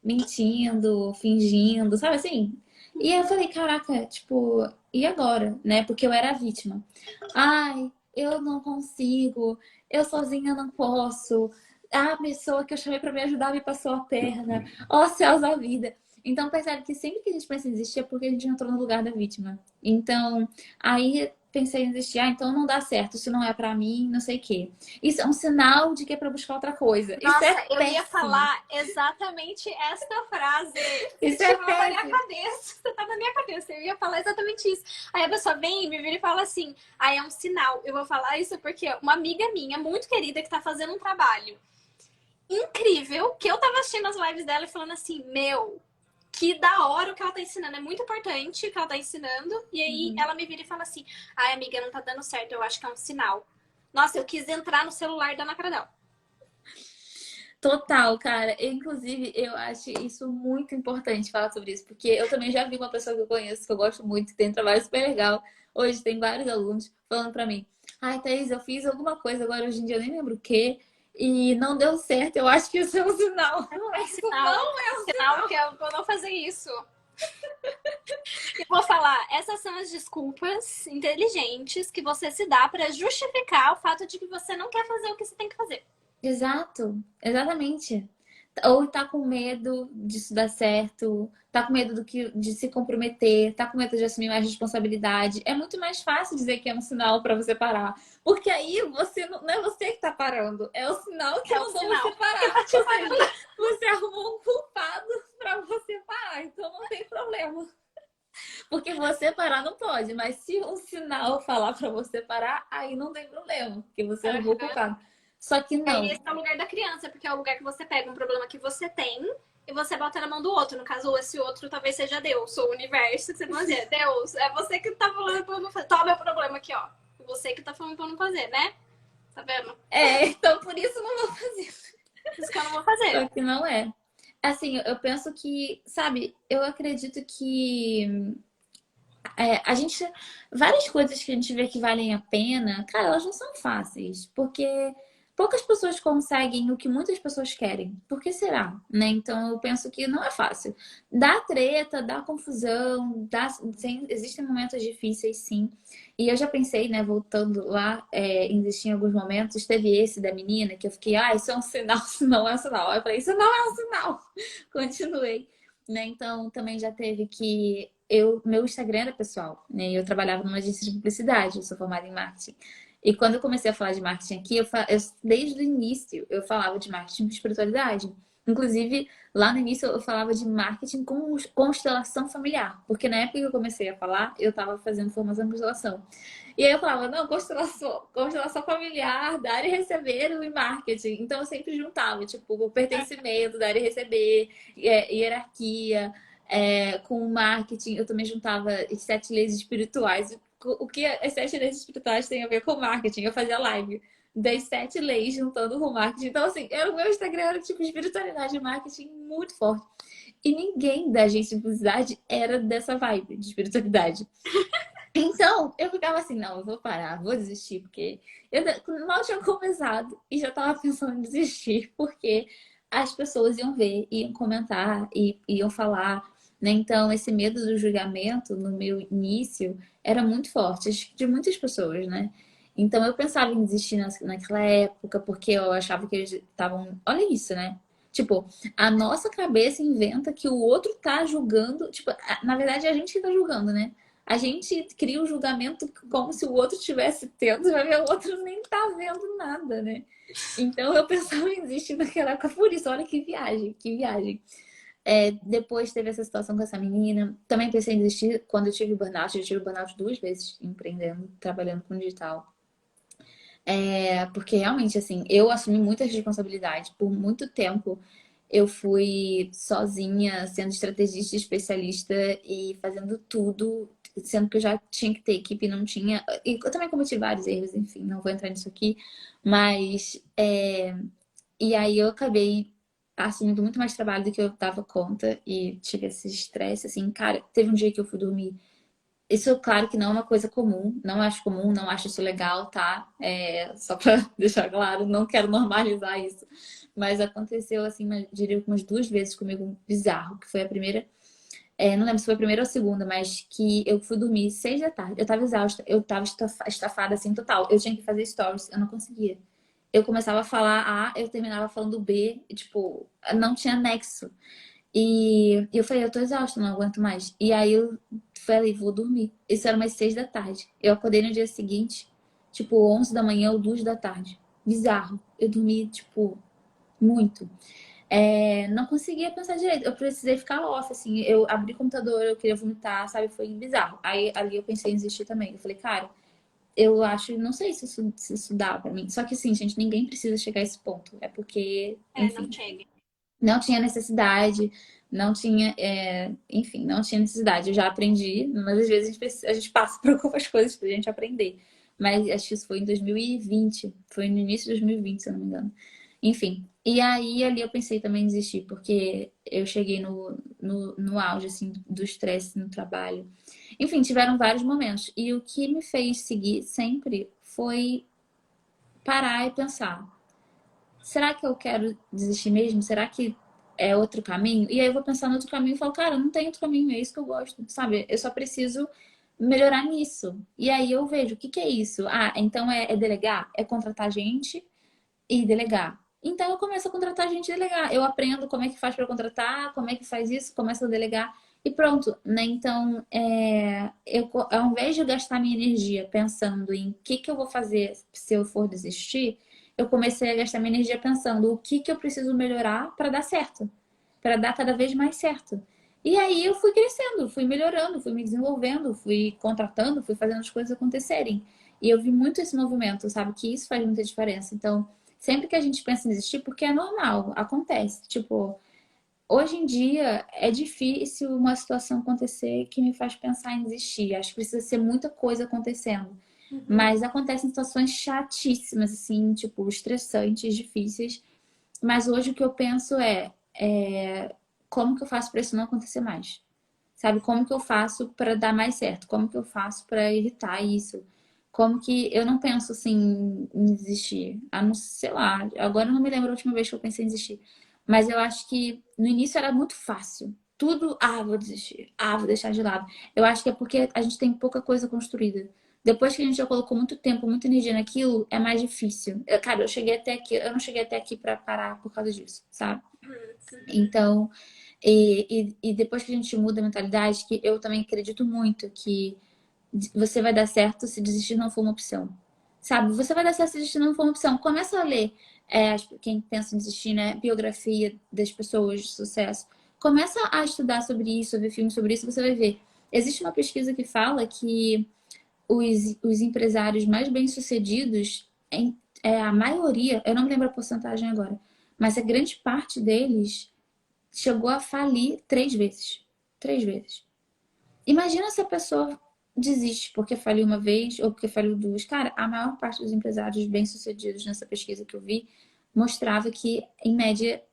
Mentindo, fingindo, sabe assim? E aí eu falei, caraca, tipo, e agora, né? Porque eu era a vítima. Ai, eu não consigo, eu sozinha não posso. A pessoa que eu chamei pra me ajudar me passou a perna. Ó céus da vida. Então percebe que sempre que a gente pensa em desistir é porque a gente entrou no lugar da vítima. Então, aí pensei em desistir, então não dá certo, isso não é pra mim, não sei o quê. Isso é um sinal de que é pra buscar outra coisa. Isso é Nossa, eu ia péssimo. falar exatamente esta frase. Você Isso é tirou da minha péssimo. cabeça. Você tá na minha cabeça. Eu ia falar exatamente isso. Aí a pessoa vem, me vira e fala assim: aí é um sinal. Eu vou falar isso porque uma amiga minha, muito querida, que tá fazendo um trabalho incrível, que eu tava assistindo as lives dela e falando assim: meu, que da hora o que ela tá ensinando. É muito importante o que ela tá ensinando. E aí Uhum. ela me vira e fala assim: ai, amiga, não tá dando certo. Eu acho que é um sinal. Nossa, eu quis entrar no celular e dar na cara dela. Total, cara. Inclusive, eu acho isso muito importante falar sobre isso, porque eu também já vi uma pessoa que eu conheço, que eu gosto muito, que tem um trabalho super legal. Hoje tem vários alunos falando pra mim: ai, Thaís, eu fiz alguma coisa agora hoje em dia, eu nem lembro o quê, e não deu certo. Eu acho que isso é um sinal. É um Isso sinal. não é um Sinal sinal. que eu vou não fazer isso. Eu vou falar, essas são as desculpas inteligentes que você se dá pra justificar o fato de que você não quer fazer o que você tem que fazer. Exato, exatamente. Ou tá com medo disso dar certo, tá com medo de se comprometer, tá com medo de assumir mais responsabilidade. É muito mais fácil dizer que é um sinal para você parar. Porque aí você não é você que tá parando, é o sinal que É o mandou você sinal que parar. tá te Ou parando. seja, você arrumou um culpado para você parar, então não tem problema. Porque você parar não pode, mas se um sinal falar para você parar, aí não tem problema, porque você arrumou o Uhum. culpado. Só que Aí não. esse é o lugar da criança, porque é o lugar que você pega um problema que você tem e você bota na mão do outro. No caso, esse outro talvez seja Deus ou o universo. Que você pode dizer, Deus, é você que tá falando pra eu não fazer. Toma meu problema aqui, ó. Você que tá falando pra eu não fazer, né? Tá vendo? É, então por isso não vou fazer. Isso que eu não vou fazer. Só que não é. Assim, eu penso que, sabe, eu acredito que a gente. Várias coisas que a gente vê que valem a pena, cara, elas não são fáceis. Porque poucas pessoas conseguem o que muitas pessoas querem. Por que será? Né? Então eu penso que não é fácil. Dá treta, dá confusão, existem momentos difíceis, sim. E eu já pensei, né, voltando lá, em alguns momentos, teve esse da menina que eu fiquei, isso é um sinal, isso não é um sinal. Aí eu falei, isso não é um sinal. Continuei. Né? Então também já teve que meu Instagram era pessoal, né? Eu trabalhava numa agência de publicidade, eu sou formada em marketing. E quando eu comecei a falar de marketing aqui, desde o início eu falava de marketing com espiritualidade. Inclusive, lá no início eu falava de marketing com constelação familiar, porque na época que eu comecei a falar, eu estava fazendo formação em constelação. E aí eu falava, não, constelação familiar, dar e receber e marketing. Então eu sempre juntava, tipo, o pertencimento, dar e receber, hierarquia, com o marketing. Eu também juntava as 7 leis espirituais. O que as 7 leis espirituais têm a ver com marketing? Eu fazia live das 7 leis juntando com o marketing. Então, assim, o meu Instagram era tipo espiritualidade e marketing muito forte. E ninguém da agência de publicidade era dessa vibe de espiritualidade. Então, eu ficava assim, não, eu vou parar, vou desistir, porque eu mal tinha começado e já tava pensando em desistir, porque as pessoas iam ver, iam comentar e iam falar, né? Então, esse medo do julgamento no meu início era muito forte, acho que de muitas pessoas, né? Então, eu pensava em desistir naquela época, porque eu achava que eles estavam. Olha isso, né? Tipo, a nossa cabeça inventa que o outro tá julgando. Tipo, na verdade, é a gente que tá julgando, né? A gente cria um julgamento como se o outro estivesse tendo, vai ver o outro nem tá vendo nada, né? Então eu pensava em desistir naquela época por isso. Olha que viagem, que viagem. Depois teve essa situação com essa menina. Também pensei em desistir quando eu tive burnout. Eu tive burnout 2 vezes empreendendo, trabalhando com digital. Porque realmente, assim, eu assumi muitas responsabilidades. Por muito tempo eu fui sozinha, sendo estrategista, especialista e fazendo tudo, sendo que eu já tinha que ter equipe e não tinha. E eu também cometi vários erros, enfim, não vou entrar nisso aqui. Mas, e aí eu acabei assumindo muito mais trabalho do que eu dava conta e tive esse estresse, assim, cara, teve um dia que eu fui dormir. Isso, claro que não é uma coisa comum, não acho comum, não acho isso legal, tá? Só pra deixar claro, não quero normalizar isso. Mas aconteceu, assim, diria que umas 2 vezes comigo, bizarro, que foi a primeira, não lembro se foi a primeira ou a segunda, mas que eu fui dormir 6 da tarde, eu tava exausta, eu tava estafada, assim, total. Eu tinha que fazer stories, eu não conseguia. Eu começava a falar A, eu terminava falando B, e, tipo, não tinha nexo. E eu falei, eu tô exausta, não aguento mais. E aí eu falei, vou dormir. Isso era umas 6 da tarde. Eu acordei no dia seguinte, tipo, 11 da manhã ou 2 da tarde. Bizarro. Eu dormi, tipo, muito. Não conseguia pensar direito. Eu precisei ficar off, assim. Eu abri o computador, eu queria vomitar, sabe? Foi bizarro. Aí ali eu pensei em desistir também. Eu falei, cara, eu acho, não sei se isso dá pra mim. Só que assim, gente, ninguém precisa chegar a esse ponto. É porque, Não enfim, chega. não tinha necessidade, não tinha, enfim, não tinha necessidade. Eu já aprendi, mas às vezes a gente passa por algumas coisas pra gente aprender. Mas acho que isso foi em 2020, foi no início de 2020, se eu não me engano. Enfim, e aí ali eu pensei também em desistir, porque eu cheguei no auge, assim, do estresse no trabalho. Enfim, tiveram vários momentos. E o que me fez seguir sempre foi parar e pensar. Será que eu quero desistir mesmo? Será que é outro caminho? E aí eu vou pensar no outro caminho e falo, cara, não tem outro caminho, é isso que eu gosto, sabe? Eu só preciso melhorar nisso. E aí eu vejo, o que que é isso? Ah, então é delegar? É contratar gente e delegar. Então eu começo a contratar gente e delegar. Eu aprendo como é que faz para contratar, como é que faz isso, começo a delegar e pronto, né? Então, ao invés de gastar minha energia pensando em o que que eu vou fazer se eu for desistir, eu comecei a gastar minha energia pensando o que que eu preciso melhorar para dar certo, para dar cada vez mais certo. E aí eu fui crescendo, fui melhorando, fui me desenvolvendo, fui contratando, fui fazendo as coisas acontecerem. E eu vi muito esse movimento, sabe? Que isso faz muita diferença. Então, sempre que a gente pensa em desistir, porque é normal, acontece. Tipo, hoje em dia é difícil uma situação acontecer que me faz pensar em desistir. Acho que precisa ser muita coisa acontecendo. Uhum. Mas acontecem situações chatíssimas, assim, tipo, estressantes, difíceis. Mas hoje o que eu penso como que eu faço para isso não acontecer mais? Sabe? Como que eu faço para dar mais certo? Como que eu faço para evitar isso? Como que eu não penso assim em desistir? A não, sei lá, agora eu não me lembro a última vez que eu pensei em desistir. Mas eu acho que no início era muito fácil. Tudo, vou desistir. Vou deixar de lado. Eu acho que é porque a gente tem pouca coisa construída. Depois que a gente já colocou muito tempo, muita energia naquilo, é mais difícil. Cara, eu cheguei até aqui, eu não cheguei até aqui para parar por causa disso, sabe? Então, e depois que a gente muda a mentalidade, que eu também acredito muito que você vai dar certo se desistir não for uma opção. Sabe? Você vai dar certo se desistir não for uma opção. Começa a ler, quem pensa em desistir, né? Biografia das pessoas de sucesso. Começa a estudar sobre isso, a ver filmes sobre isso, você vai ver. Existe uma pesquisa que fala que os empresários mais bem-sucedidos, a maioria, eu não me lembro a porcentagem agora, mas a grande parte deles chegou a falir 3 vezes. 3 vezes. Imagina se a pessoa desiste porque faliu uma vez ou porque faliu duas. Cara, a maior parte dos empresários bem-sucedidos nessa pesquisa que eu vi mostrava que, em média,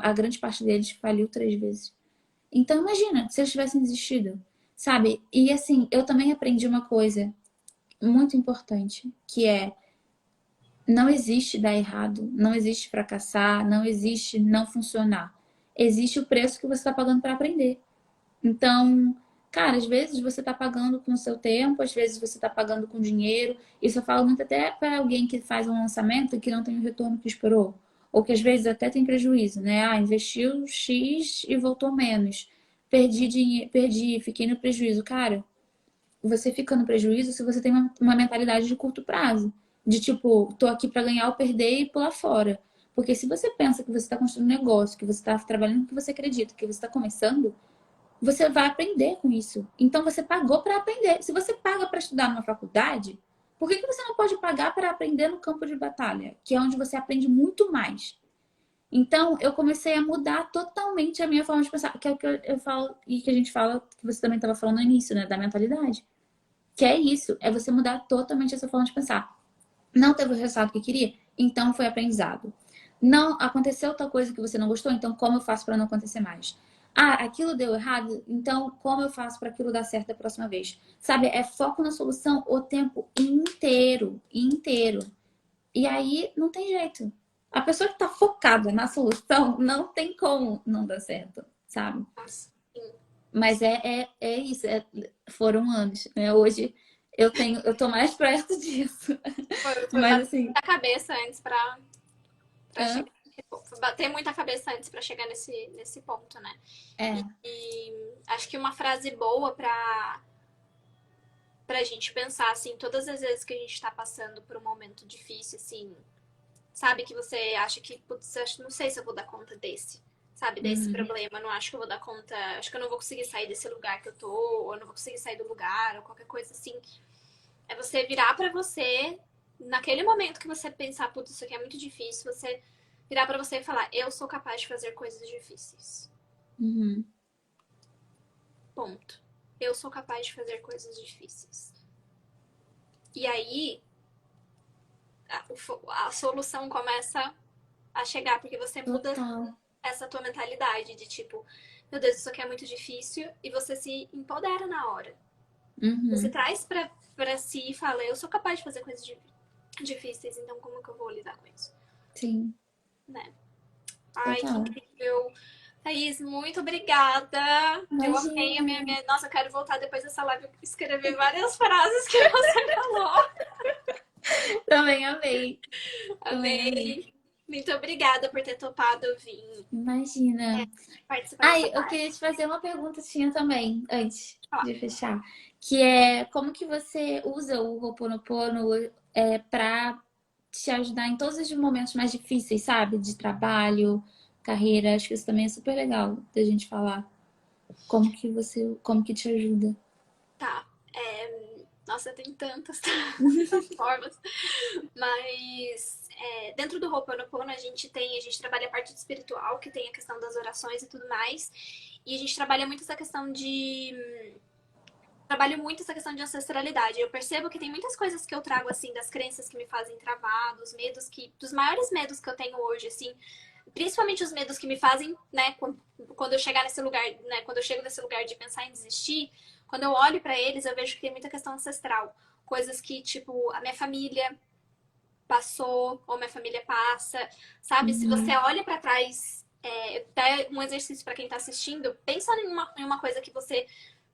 a grande parte deles faliu 3 vezes. Então, imagina, se eles tivessem desistido, sabe? E assim, eu também aprendi uma coisa muito importante, que é não existe dar errado, não existe fracassar, não existe não funcionar. Existe o preço que você está pagando para aprender. Então, cara, às vezes você está pagando com o seu tempo, às vezes você está pagando com dinheiro. Isso eu falo muito até para alguém que faz um lançamento que não tem o retorno que esperou. Ou que às vezes até tem prejuízo, né? Ah, investiu X e voltou menos. Perdi dinheiro, perdi, fiquei no prejuízo. Cara, você fica no prejuízo se você tem uma mentalidade de curto prazo. De tipo, tô aqui para ganhar ou perder e pular fora. Porque se você pensa que você está construindo um negócio, que você está trabalhando com o que você acredita, que você está começando, você vai aprender com isso. Então você pagou para aprender. Se você paga para estudar numa faculdade, por que você não pode pagar para aprender no campo de batalha, que é onde você aprende muito mais? Então eu comecei a mudar totalmente a minha forma de pensar, que é o que eu falo e que a gente fala, que você também estava falando no início, né, da mentalidade. Que é isso, é você mudar totalmente essa forma de pensar. Não teve o resultado que queria, então foi aprendizado. Não aconteceu tal coisa que você não gostou, então como eu faço para não acontecer mais? Ah, aquilo deu errado, então como eu faço para aquilo dar certo da próxima vez? Sabe, é foco na solução o tempo inteiro, inteiro. E aí não tem jeito. A pessoa que está focada na solução não tem como não dar certo, sabe? Nossa, sim. Mas é isso, foram anos, né? Hoje eu tô mais perto disso. Foi Mas bater assim, a cabeça antes pra hã? chegar. Foi bater muita cabeça antes pra chegar nesse ponto, né? É. E acho que uma frase boa pra gente pensar, assim, todas as vezes que a gente tá passando por um momento difícil, assim, sabe, que você acha que, putz, não sei se eu vou dar conta desse, sabe, desse Uhum. problema, não acho que eu vou dar conta, acho que eu não vou conseguir sair desse lugar que eu tô, ou eu não vou conseguir sair do lugar, ou qualquer coisa assim. É você virar pra você, naquele momento que você pensar, putz, isso aqui é muito difícil, você virar pra você e falar, eu sou capaz de fazer coisas difíceis. Uhum. Ponto. Eu sou capaz de fazer coisas difíceis. E aí, a solução começa a chegar, porque você muda Total. essa tua mentalidade de tipo, meu Deus, isso aqui é muito difícil, e você se empodera na hora. Você Uhum. traz pra si e fala, eu sou capaz de fazer coisas difíceis, então como que eu vou lidar com isso? Sim, Né? Ai, que total. incrível. Thaís, muito obrigada. Eu amei a Imagina. minha. Nossa, eu quero voltar depois dessa live e escrever várias frases que você falou. Também amei. Também amei. Amei. Muito obrigada por ter topado vir Imagina. participar dessa Ai, eu live. queria te fazer uma pergunta tinha também, antes Ó, de fechar. Que é como que você usa o Ho'oponopono pra te ajudar em todos os momentos mais difíceis, sabe? De trabalho, carreira. Acho que isso também é super legal da gente falar. Como que te ajuda? tá. Nossa, tem tantas formas. Mas dentro do Ho'oponopono a gente trabalha a parte espiritual, que tem a questão das orações e tudo mais. E a gente trabalha muito essa questão de trabalho muito essa questão de ancestralidade. Eu percebo que tem muitas coisas que eu trago, assim, das crenças que me fazem travar, dos medos que. Dos maiores medos que eu tenho hoje, assim. Principalmente os medos que me fazem, né, quando eu chegar nesse lugar, né, quando eu chego nesse lugar de pensar em desistir, quando eu olho pra eles, eu vejo que tem muita questão ancestral. Coisas que, tipo, a minha família passou, ou minha família passa, sabe? Se você Uhum. olha pra trás, até um exercício pra quem tá assistindo, pensa em uma coisa que você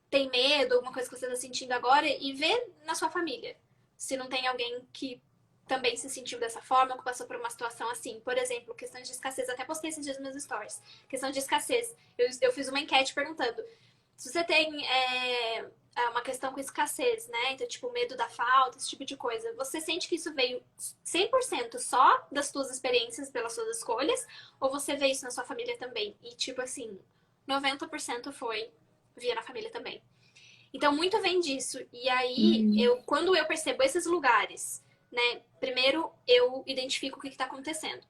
tem medo, alguma coisa que você está sentindo agora e vê na sua família. Se não tem alguém que também se sentiu dessa forma ou que passou por uma situação assim. Por exemplo, questões de escassez. Até postei esses dias nos meus stories. Questão de escassez. Eu fiz uma enquete perguntando se você tem uma questão com escassez, né? Então, tipo, medo da falta, esse tipo de coisa. Você sente que isso veio 100% só das suas experiências, pelas suas escolhas? Ou você vê isso na sua família também? E, tipo assim, 90% foi via na família também. Então, muito vem disso. E aí, Uhum. quando eu percebo esses lugares, né? Primeiro, eu identifico o que está acontecendo.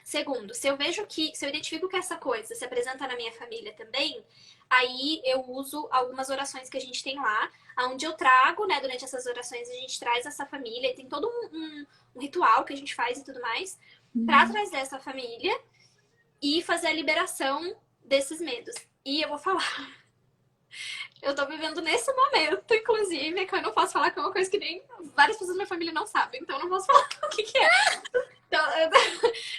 Segundo, se eu identifico que essa coisa se apresenta na minha família também, aí eu uso algumas orações que a gente tem lá, onde eu trago, né, durante essas orações a gente traz essa família, tem todo um ritual que a gente faz e tudo mais, pra trazer essa família e fazer a liberação desses medos. E eu vou falar, eu tô vivendo nesse momento, inclusive, que eu não posso falar que é uma coisa que nem várias pessoas da minha família não sabem, então eu não posso falar o que é. Então, eu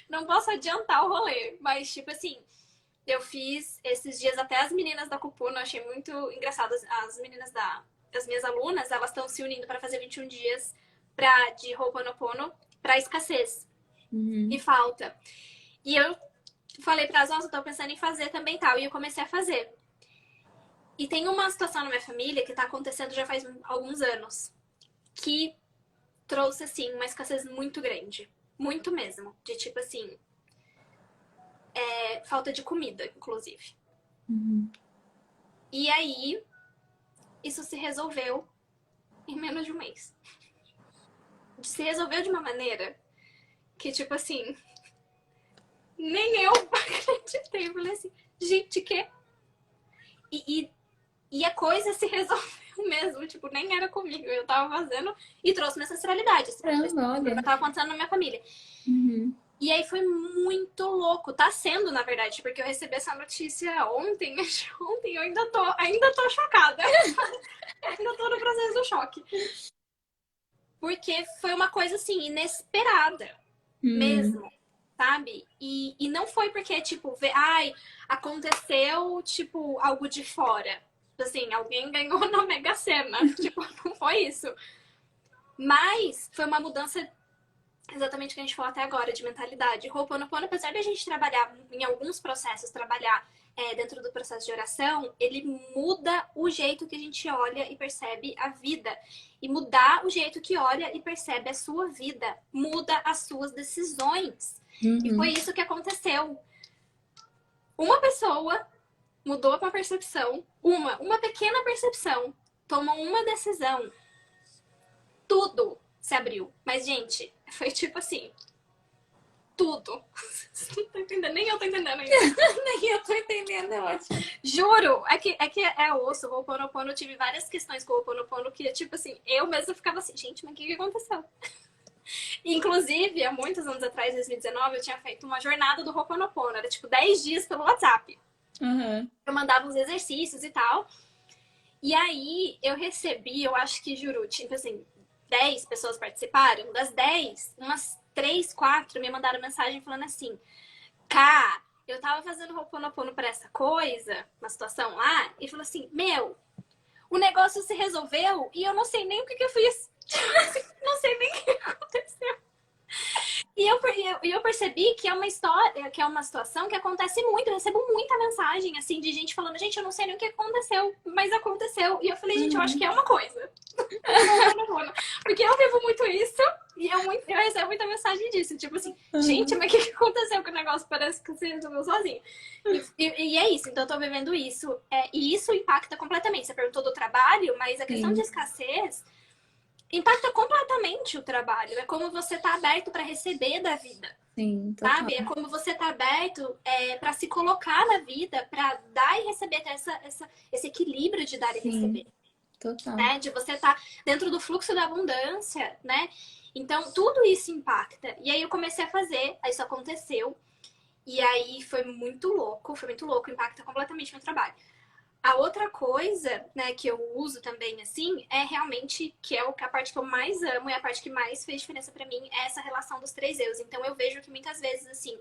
não posso adiantar o rolê, mas, tipo assim, eu fiz esses dias até as meninas da Cupuna, eu achei muito engraçado. As meninas das minhas alunas, elas estão se unindo para fazer 21 dias de Ho'oponopono pra escassez e falta. E eu falei para elas, nossa, eu tô pensando em fazer também tal, e eu comecei a fazer. E tem uma situação na minha família que tá acontecendo já faz alguns anos, que trouxe, assim, uma escassez muito grande. Muito mesmo. De tipo assim, falta de comida, inclusive. E aí, isso se resolveu em menos de um mês. Se resolveu de uma maneira que, tipo assim, nem eu acreditei. Eu falei assim, gente, que? E a coisa se resolveu mesmo, tipo, nem era comigo. Eu tava fazendo e trouxe uma ancestralidade. Olha. Tava acontecendo na minha família. E aí foi muito louco. Tá sendo, na verdade, porque eu recebi essa notícia ontem. Ontem eu ainda tô chocada. Ainda tô no processo do choque. Porque foi uma coisa, assim, inesperada. Mesmo. Sabe? E não foi porque, tipo, aconteceu, tipo, algo de fora. Assim, alguém ganhou na Mega Sena. Tipo, não foi isso. Mas foi uma mudança exatamente o que a gente falou até agora, de mentalidade. Ho'oponopono, apesar de a gente trabalhar em alguns processos, trabalhar dentro do processo de oração, ele muda o jeito que a gente olha e percebe a vida. E mudar o jeito que olha e percebe a sua vida muda as suas decisões. E foi isso que aconteceu. Uma pessoa mudou uma percepção, uma pequena percepção, tomou uma decisão, tudo se abriu. Mas, gente, foi tipo assim, tudo. Vocês não estão entendendo, nem eu tô entendendo ainda. Nem eu tô entendendo, é ótimo. Juro, é que é osso. O Ho'oponopono, eu tive várias questões com o Ho'oponopono que, tipo assim, eu mesma ficava assim, gente, mas o que aconteceu? Inclusive, há muitos anos atrás, em 2019, eu tinha feito uma jornada do Ho'oponopono. Era tipo 10 dias pelo WhatsApp. Eu mandava uns exercícios e tal. E aí eu recebi, eu acho que, juro, tipo assim, 10 pessoas participaram. Das 10, umas 3, 4 me mandaram mensagem falando assim: Cá, eu tava fazendo Ho'oponopono pra essa coisa, uma situação lá, e falou assim: Meu, o negócio se resolveu e eu não sei nem o que eu fiz. Não sei nem o que aconteceu. E eu percebi que é uma história, que é uma situação que acontece muito. Eu recebo muita mensagem, assim, de gente falando, gente, eu não sei nem o que aconteceu, mas aconteceu. E eu falei, gente, eu acho que é uma coisa. Porque eu vivo muito isso e eu recebo muita mensagem disso. Tipo assim, gente, mas o que aconteceu com o negócio? Parece que você resolveu sozinho. E é isso, então eu tô vivendo isso. E isso impacta completamente. Você perguntou do trabalho, mas a questão de escassez impacta completamente o trabalho. É como você tá aberto para receber da vida. Sim, total. Sabe? É como você tá aberto para se colocar na vida, para dar e receber, ter esse equilíbrio de dar e receber. Total. Né? De você estar tá dentro do fluxo da abundância, né? Então, tudo isso impacta. E aí eu comecei a fazer, aí isso aconteceu. E aí foi muito louco, impacta completamente meu trabalho. A outra coisa, né, que eu uso também, assim, é realmente, que é a parte que eu mais amo e a parte que mais fez diferença pra mim, é essa relação dos 3 eus. Então, eu vejo que muitas vezes, assim,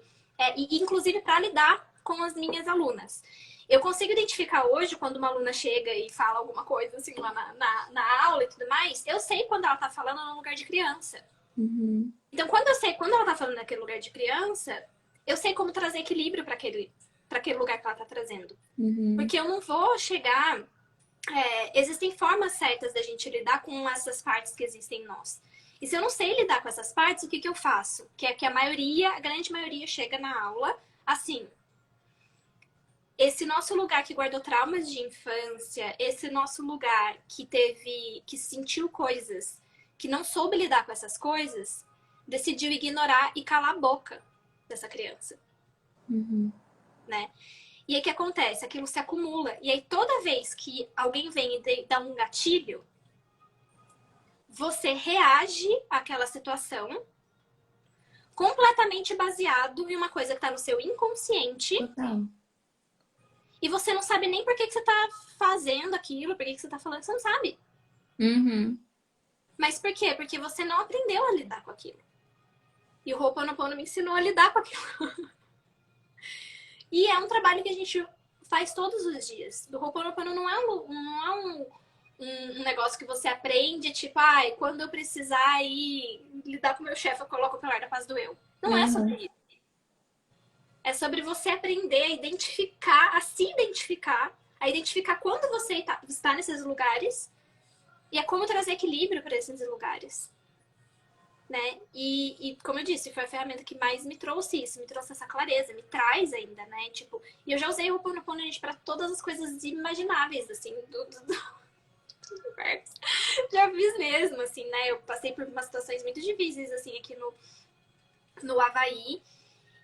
e inclusive pra lidar com as minhas alunas. Eu consigo identificar hoje, quando uma aluna chega e fala alguma coisa, assim, lá na aula e tudo mais, eu sei quando ela tá falando no lugar de criança. Então, quando eu sei quando ela tá falando naquele lugar de criança, eu sei como trazer equilíbrio pra aquele lugar que ela tá trazendo. Porque eu não vou chegar... existem formas certas da gente lidar com essas partes que existem em nós. E se eu não sei lidar com essas partes, o que eu faço? Que é que a grande maioria chega na aula assim. Esse nosso lugar que guardou traumas de infância, esse nosso lugar que sentiu coisas, que não soube lidar com essas coisas, decidiu ignorar e calar a boca. dessa criança, Uhum. né? E aí o que acontece? Aquilo se acumula. E aí toda vez que alguém vem e dá um gatilho, você reage àquela situação completamente baseado em uma coisa que tá no seu inconsciente Total. e você não sabe nem por que você tá fazendo aquilo, por que você tá falando, você não sabe. Uhum. Mas por quê? Porque você não aprendeu a lidar com aquilo. E o Ho'oponopono me ensinou a lidar com aquilo. E é um trabalho que a gente faz todos os dias. O Ho'oponopono não é um negócio que você aprende, tipo, ai, quando eu precisar ir lidar com o meu chefe, eu coloco o pilar da paz do eu. Não é sobre Uhum. isso. É sobre você aprender a identificar, a identificar quando você está nesses lugares e é como trazer equilíbrio para esses lugares. Né? E como eu disse, foi a ferramenta que mais me trouxe isso, me trouxe essa clareza, me traz ainda, né? Tipo, e eu já usei o Ho'oponopono, gente, pra todas as coisas imagináveis, assim, do universo. Já fiz mesmo, assim, né? Eu passei por umas situações muito difíceis, assim, aqui no Havaí.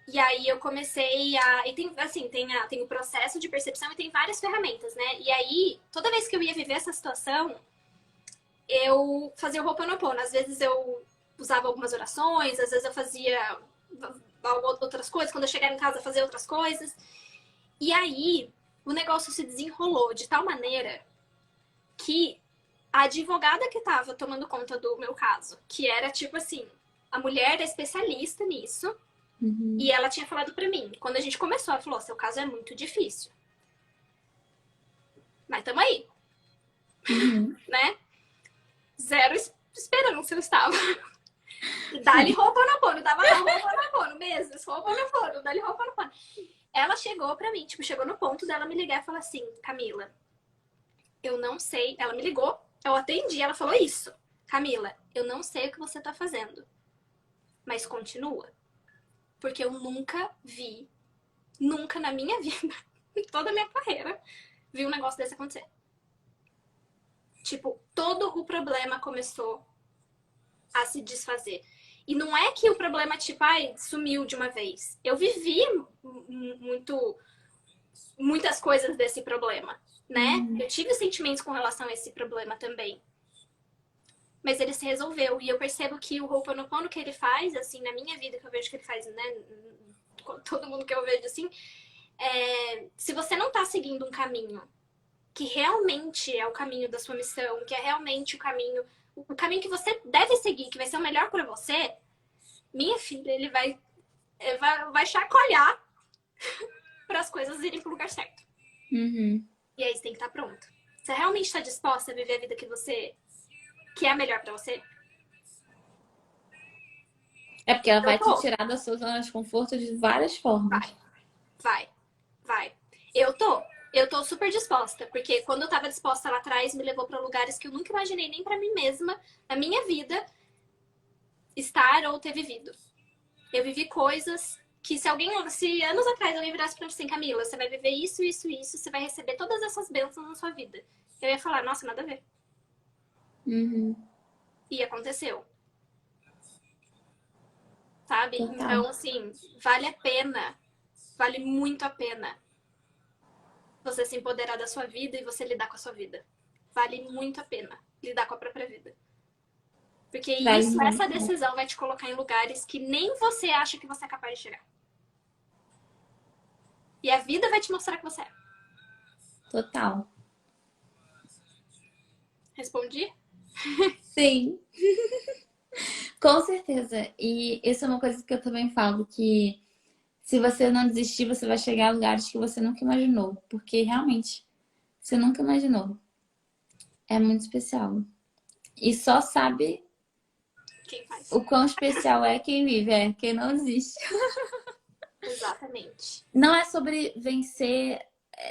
E aí eu comecei a. E tem, assim, tem o processo de percepção e tem várias ferramentas, né? E aí, toda vez que eu ia viver essa situação, eu fazia o Ho'oponopono. Às vezes eu usava algumas orações, às vezes eu fazia outras coisas. Quando eu chegava em casa, eu fazia outras coisas. E aí, o negócio se desenrolou de tal maneira que a advogada que tava tomando conta do meu caso, que era tipo assim, a mulher era especialista nisso, Uhum. e ela tinha falado pra mim, quando a gente começou, ela falou: seu caso é muito difícil. Mas tamo aí, Uhum. né? Zero esperança eu estava. E dá-lhe Ho'oponopono, tava lá Ho'oponopono mesmo, Ho'oponopono, dá-lhe Ho'oponopono. Ela chegou pra mim, tipo, chegou no ponto dela me ligar e falar assim: Camila, eu não sei. Ela me ligou, eu atendi, ela falou isso: Camila, eu não sei o que você tá fazendo, mas continua. Porque eu nunca na minha vida, em toda a minha carreira, vi um negócio desse acontecer. Tipo, todo o problema começou a se desfazer. E não é que o problema, tipo, ai, sumiu de uma vez. Eu vivi muitas coisas desse problema, né? Uhum. Eu tive sentimentos com relação a esse problema também. Mas ele se resolveu. E eu percebo que o Ho'oponopono que ele faz, assim, na minha vida, que eu vejo que ele faz, né? Com todo mundo que eu vejo, assim, se você não tá seguindo um caminho que realmente é o caminho da sua missão, que é realmente o caminho que você deve seguir, que vai ser o melhor para você, minha filha, ele vai chacoalhar para as coisas irem pro lugar certo. Uhum. E aí você tem que estar pronto. Você realmente está disposta a viver a vida que é a melhor para você? É porque ela Eu vai te tô. tirar da sua zona de conforto de várias formas. Vai, vai, vai. Eu tô. Eu tô super disposta, porque quando eu tava disposta lá atrás, me levou para lugares que eu nunca imaginei nem para mim mesma, na minha vida, estar ou ter vivido. Eu vivi coisas que se anos atrás alguém virasse pra mim assim, Camila, você vai viver isso, isso, isso, você vai receber todas essas bênçãos na sua vida. Eu ia falar, nossa, nada a ver. Uhum. E aconteceu, sabe? Total. Então, assim, vale a pena, vale muito a pena você se empoderar da sua vida e você lidar com a sua vida. Vale muito a pena lidar com a própria vida. Porque Vale isso, essa muito. decisão vai te colocar em lugares que nem você acha que você é capaz de chegar. E a vida vai te mostrar que você é. Total. Respondi? Sim, com certeza. E isso é uma coisa que eu também falo, que se você não desistir, você vai chegar a lugares que você nunca imaginou. Porque realmente, você nunca imaginou. É muito especial. E só sabe Quem faz? o quão especial é quem vive, é quem não desiste. Exatamente. Não é sobre vencer,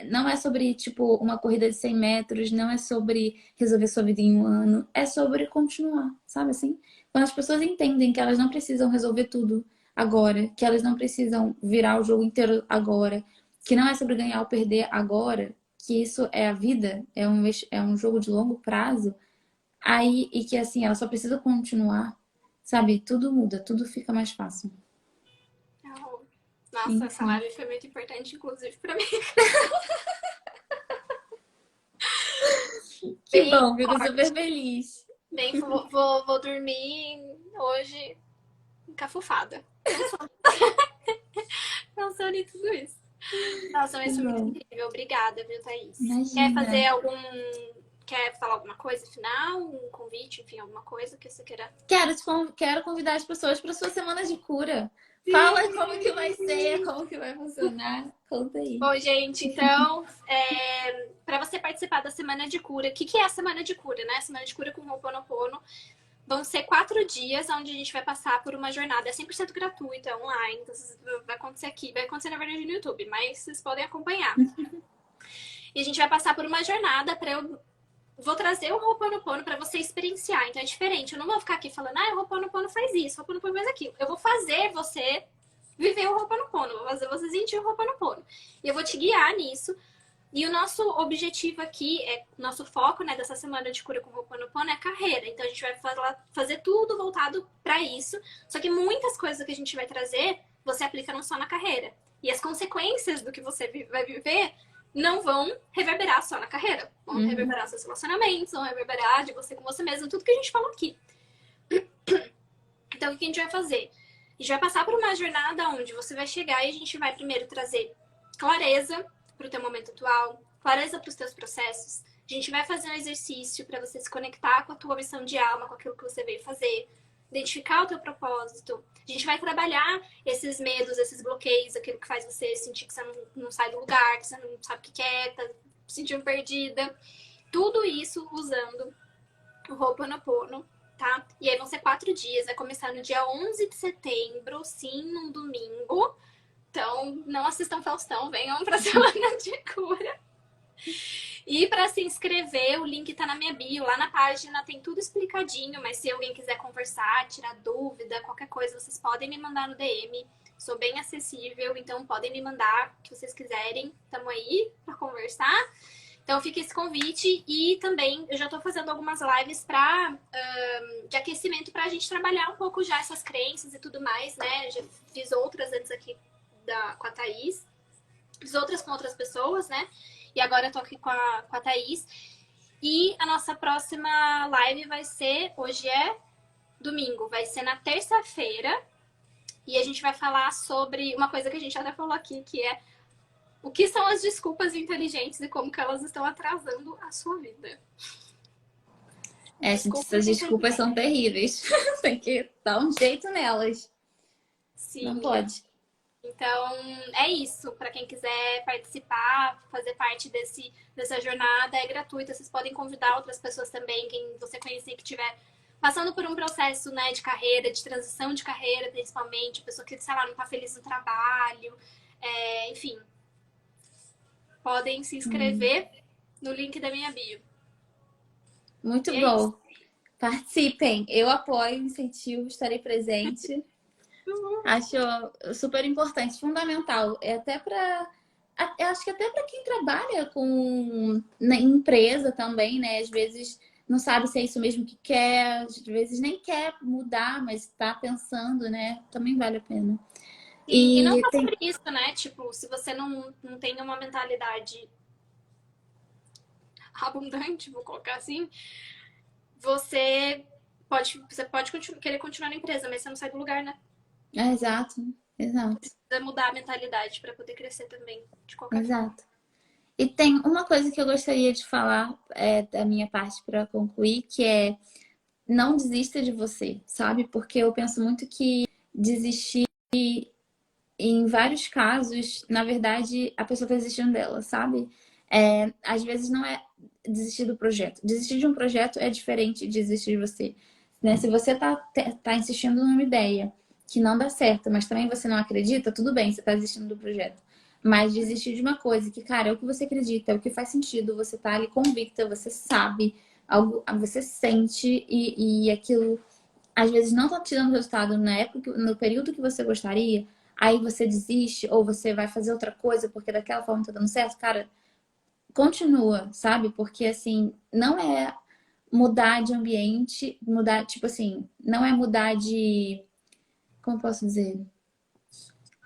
não é sobre, tipo, uma corrida de 100 metros, não é sobre resolver sua vida em um ano, é sobre continuar, sabe assim? Quando as pessoas entendem que elas não precisam resolver tudo agora, que elas não precisam virar o jogo inteiro agora, que não é sobre ganhar ou perder agora, que isso é a vida, é um jogo de longo prazo, aí, e que assim, ela só precisa continuar, sabe? Tudo muda, tudo fica mais fácil. Nossa, essa Enfim. live foi muito importante, inclusive, pra mim. Que Bem bom, fico super forte. feliz. Bem, vou dormir hoje encafufada. Pensando em tudo isso. Nossa, Que mas foi muito bom. incrível. Obrigada, viu, Thaís? Quer fazer Imagina. algum. Quer falar alguma coisa final? Um convite, enfim, alguma coisa que você queira? Quero convidar as pessoas para sua semana de cura. Sim. Fala como que vai ser, como que vai funcionar. Conta aí. Bom, gente, então, para você participar da Semana de Cura, o que é a Semana de Cura, né? Semana de Cura com Ho'oponopono. Vão ser 4 dias onde a gente vai passar por uma jornada. É 100% gratuita, é online. Então, vai acontecer aqui. Vai acontecer, na verdade, no YouTube, mas vocês podem acompanhar. E a gente vai passar por uma jornada para eu vou trazer o Ho'oponopono para você experienciar. Então é diferente. Eu não vou ficar aqui falando, o Ho'oponopono faz isso, o Ho'oponopono faz aquilo. Eu vou fazer você viver o Ho'oponopono, vou fazer você sentir o Ho'oponopono. E eu vou te guiar nisso. E o nosso objetivo aqui, nosso foco, né, dessa semana de cura com o Ho'oponopono é a carreira. Então a gente vai fazer tudo voltado para isso. Só que muitas coisas que a gente vai trazer, você aplica não só na carreira. E as consequências do que você vai viver não vão reverberar só na carreira. Vão Uhum. reverberar seus relacionamentos, vão reverberar de você com você mesmo, tudo que a gente falou aqui. Então, o que a gente vai fazer? A gente vai passar por uma jornada onde você vai chegar e a gente vai primeiro trazer clareza para o teu momento atual, clareza para os teus processos. A gente vai fazer um exercício para você se conectar com a tua missão de alma, com aquilo que você veio fazer, identificar o teu propósito. A gente vai trabalhar esses medos, esses bloqueios, aquilo que faz você sentir que você não sai do lugar, que você não sabe o que quer, tá se sentindo perdida. Tudo isso usando o Ho'oponopono, tá? E aí vão ser 4 dias, vai começar no dia 11 de setembro, sim, num domingo. Então, não assistam Faustão, venham pra Semana de Cura. E para se inscrever, o link tá na minha bio. Lá na página tem tudo explicadinho, mas se alguém quiser conversar, tirar dúvida, qualquer coisa, vocês podem me mandar no DM. Sou bem acessível, então podem me mandar o que vocês quiserem. Tamo aí para conversar. Então fica esse convite e também eu já tô fazendo algumas lives de aquecimento pra gente trabalhar um pouco já essas crenças e tudo mais, né? Já fiz outras antes aqui com a Thaís. Fiz outras com outras pessoas, né? E agora eu tô aqui com a Thaís. E a nossa próxima live vai ser, hoje é domingo, vai ser na terça-feira. E a gente vai falar sobre uma coisa que a gente até falou aqui, que é o que são as desculpas inteligentes e como que elas estão atrasando a sua vida. Gente, essas desculpas são terríveis. Tem que dar um jeito nelas. Sim. Não pode. Então, é isso. Para quem quiser participar, fazer parte dessa jornada, é gratuita. Vocês podem convidar outras pessoas também, quem você conhecer que estiver passando por um processo, né, de carreira, de transição de carreira, principalmente, pessoa que, sei lá, não está feliz no trabalho, enfim. Podem se inscrever no link da minha bio. Muito E é bom. isso. Participem. Eu apoio, incentivo, estarei presente. Acho super importante, fundamental. É até para, eu acho que até para quem trabalha na empresa também, né? Às vezes não sabe se é isso mesmo que quer, às vezes nem quer mudar, mas está pensando, né? Também vale a pena. Sim, e não E só tem sobre isso, né? Tipo, se você não tem uma mentalidade abundante, vou colocar assim, você pode querer continuar na empresa, mas você não sai do lugar, né? exato, exato, Precisa mudar a mentalidade para poder crescer também, de qualquer forma. exato. E tem uma coisa que eu gostaria de falar da minha parte para concluir, que é não desista de você, sabe? Porque eu penso muito que desistir, em vários casos, na verdade, a pessoa está desistindo dela, sabe? Às vezes não é desistir do projeto. Desistir de um projeto é diferente de desistir de você. Né? Se você tá insistindo numa ideia que não dá certo, mas também você não acredita, tudo bem, você está desistindo do projeto. Mas desistir de uma coisa que, cara, é o que você acredita, é o que faz sentido, você tá ali convicta, você sabe, algo, você sente e aquilo às vezes não tá te dando resultado na época, no período que você gostaria, aí você desiste ou você vai fazer outra coisa porque daquela forma tá dando certo, cara, continua, sabe? Porque assim, não é mudar de ambiente, mudar, tipo assim, não é mudar de, como eu posso dizer?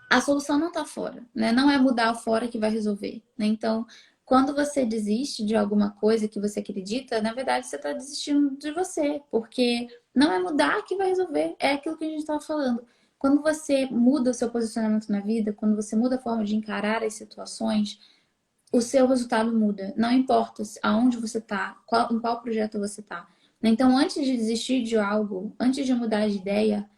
a solução não está fora, né? Não é mudar o fora que vai resolver, né? Então, quando você desiste de alguma coisa que você acredita, na verdade você está desistindo de você, porque não é mudar que vai resolver, é aquilo que a gente estava falando. Quando você muda o seu posicionamento na vida, quando você muda a forma de encarar as situações, o seu resultado muda. Não importa aonde você está, em qual projeto você está. Então, antes de desistir de algo, antes de mudar de ideia,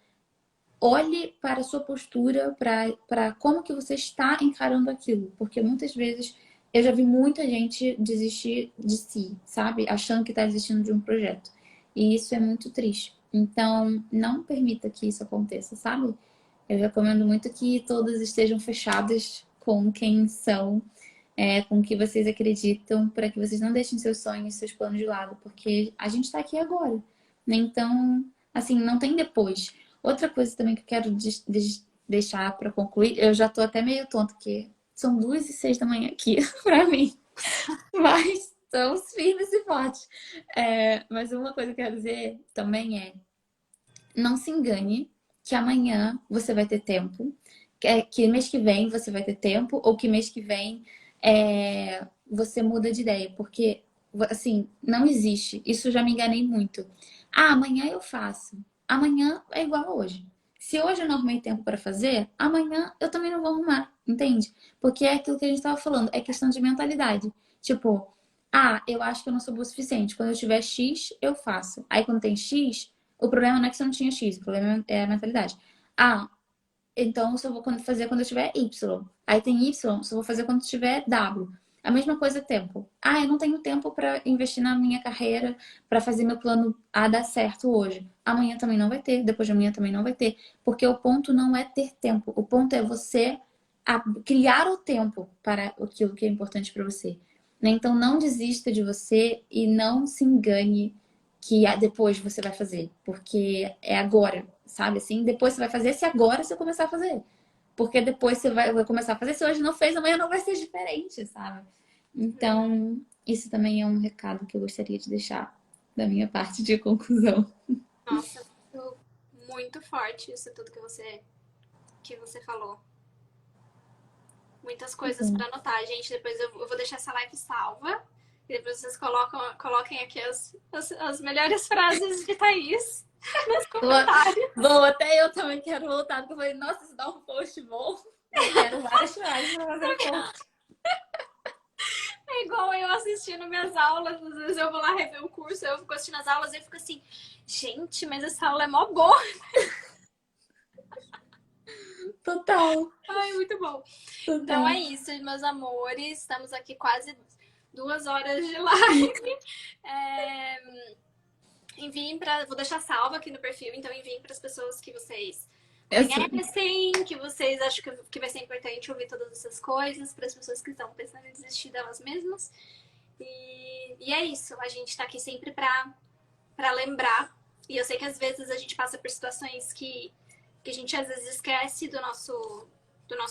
olhe para a sua postura, para como que você está encarando aquilo. Porque muitas vezes eu já vi muita gente desistir de si, sabe? Achando que está desistindo de um projeto. E isso é muito triste. Então, não permita que isso aconteça, sabe? Eu recomendo muito que todas estejam fechadas com quem são, com o que vocês acreditam, para que vocês não deixem seus sonhos, seus planos de lado, porque a gente está aqui agora, né? Então, assim, não tem depois. Outra coisa também que eu quero deixar para concluir, eu já tô até meio tonta, porque são 2h06 da manhã aqui para mim, mas estamos firmes e fortes. Mas uma coisa que eu quero dizer também não se engane que amanhã você vai ter tempo, que mês que vem você vai ter tempo, ou que mês que vem você muda de ideia, porque assim, não existe. Isso eu já me enganei muito. Ah, amanhã eu faço. Amanhã é igual a hoje. Se hoje eu não arrumei tempo para fazer, amanhã eu também não vou arrumar, entende? Porque é aquilo que a gente estava falando, é questão de mentalidade. Tipo, eu acho que eu não sou boa o suficiente. Quando eu tiver X, eu faço. Aí quando tem X, o problema não é que você não tinha X, o problema é a mentalidade. Então eu só vou fazer quando eu tiver Y. Aí tem Y, só vou fazer quando tiver W. A mesma coisa é tempo. Eu não tenho tempo para investir na minha carreira, para fazer meu plano A dar certo hoje. Amanhã também não vai ter, depois de amanhã também não vai ter. Porque o ponto não é ter tempo. O ponto é você criar o tempo para aquilo que é importante para você. Né? Então não desista de você e não se engane que depois você vai fazer. Porque é agora, sabe? Assim, depois você vai fazer se agora você começar a fazer. Porque depois você vai começar a fazer. Se hoje não fez, amanhã não vai ser diferente, sabe? Então, isso também é um recado que eu gostaria de deixar da minha parte de conclusão. Nossa, muito forte isso tudo que você falou. Muitas coisas para anotar, gente. Depois eu vou deixar essa live salva. E depois vocês coloquem aqui as melhores frases de Thaís nos comentários. Bom, até eu também quero voltar, porque eu falei, nossa, isso dá um post bom. Eu quero várias frases para fazer post. É igual eu assistindo minhas aulas. Às vezes eu vou lá rever o curso, eu fico assistindo as aulas e fico assim, gente, mas essa aula é mó boa. Total. Ai, muito bom. Total. Então é isso, meus amores. Estamos aqui quase 2 horas de live. Vou deixar salva aqui no perfil, então enviem para as pessoas que vocês conhecem, que vocês acham que vai ser importante ouvir todas essas coisas, para as pessoas que estão pensando em desistir delas mesmas. E é isso, a gente tá aqui sempre para lembrar. E eu sei que às vezes a gente passa por situações que a gente às vezes esquece do nosso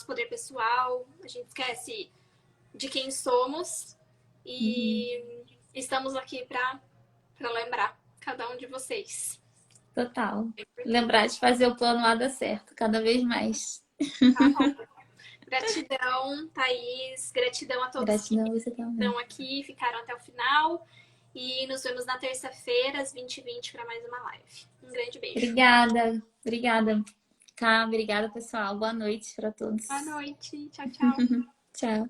poder pessoal, a gente esquece de quem somos e estamos aqui para lembrar cada um de vocês. Total. Lembrar de fazer o plano A dar certo, cada vez mais. Tá bom. Gratidão, Thaís. Gratidão a todos que estão aqui, ficaram até o final. E nos vemos na terça-feira, às 20h20, para mais uma live. Um grande beijo. Obrigada, Cá. Obrigada, pessoal. Boa noite para todos. Boa noite. Tchau, tchau. Tchau.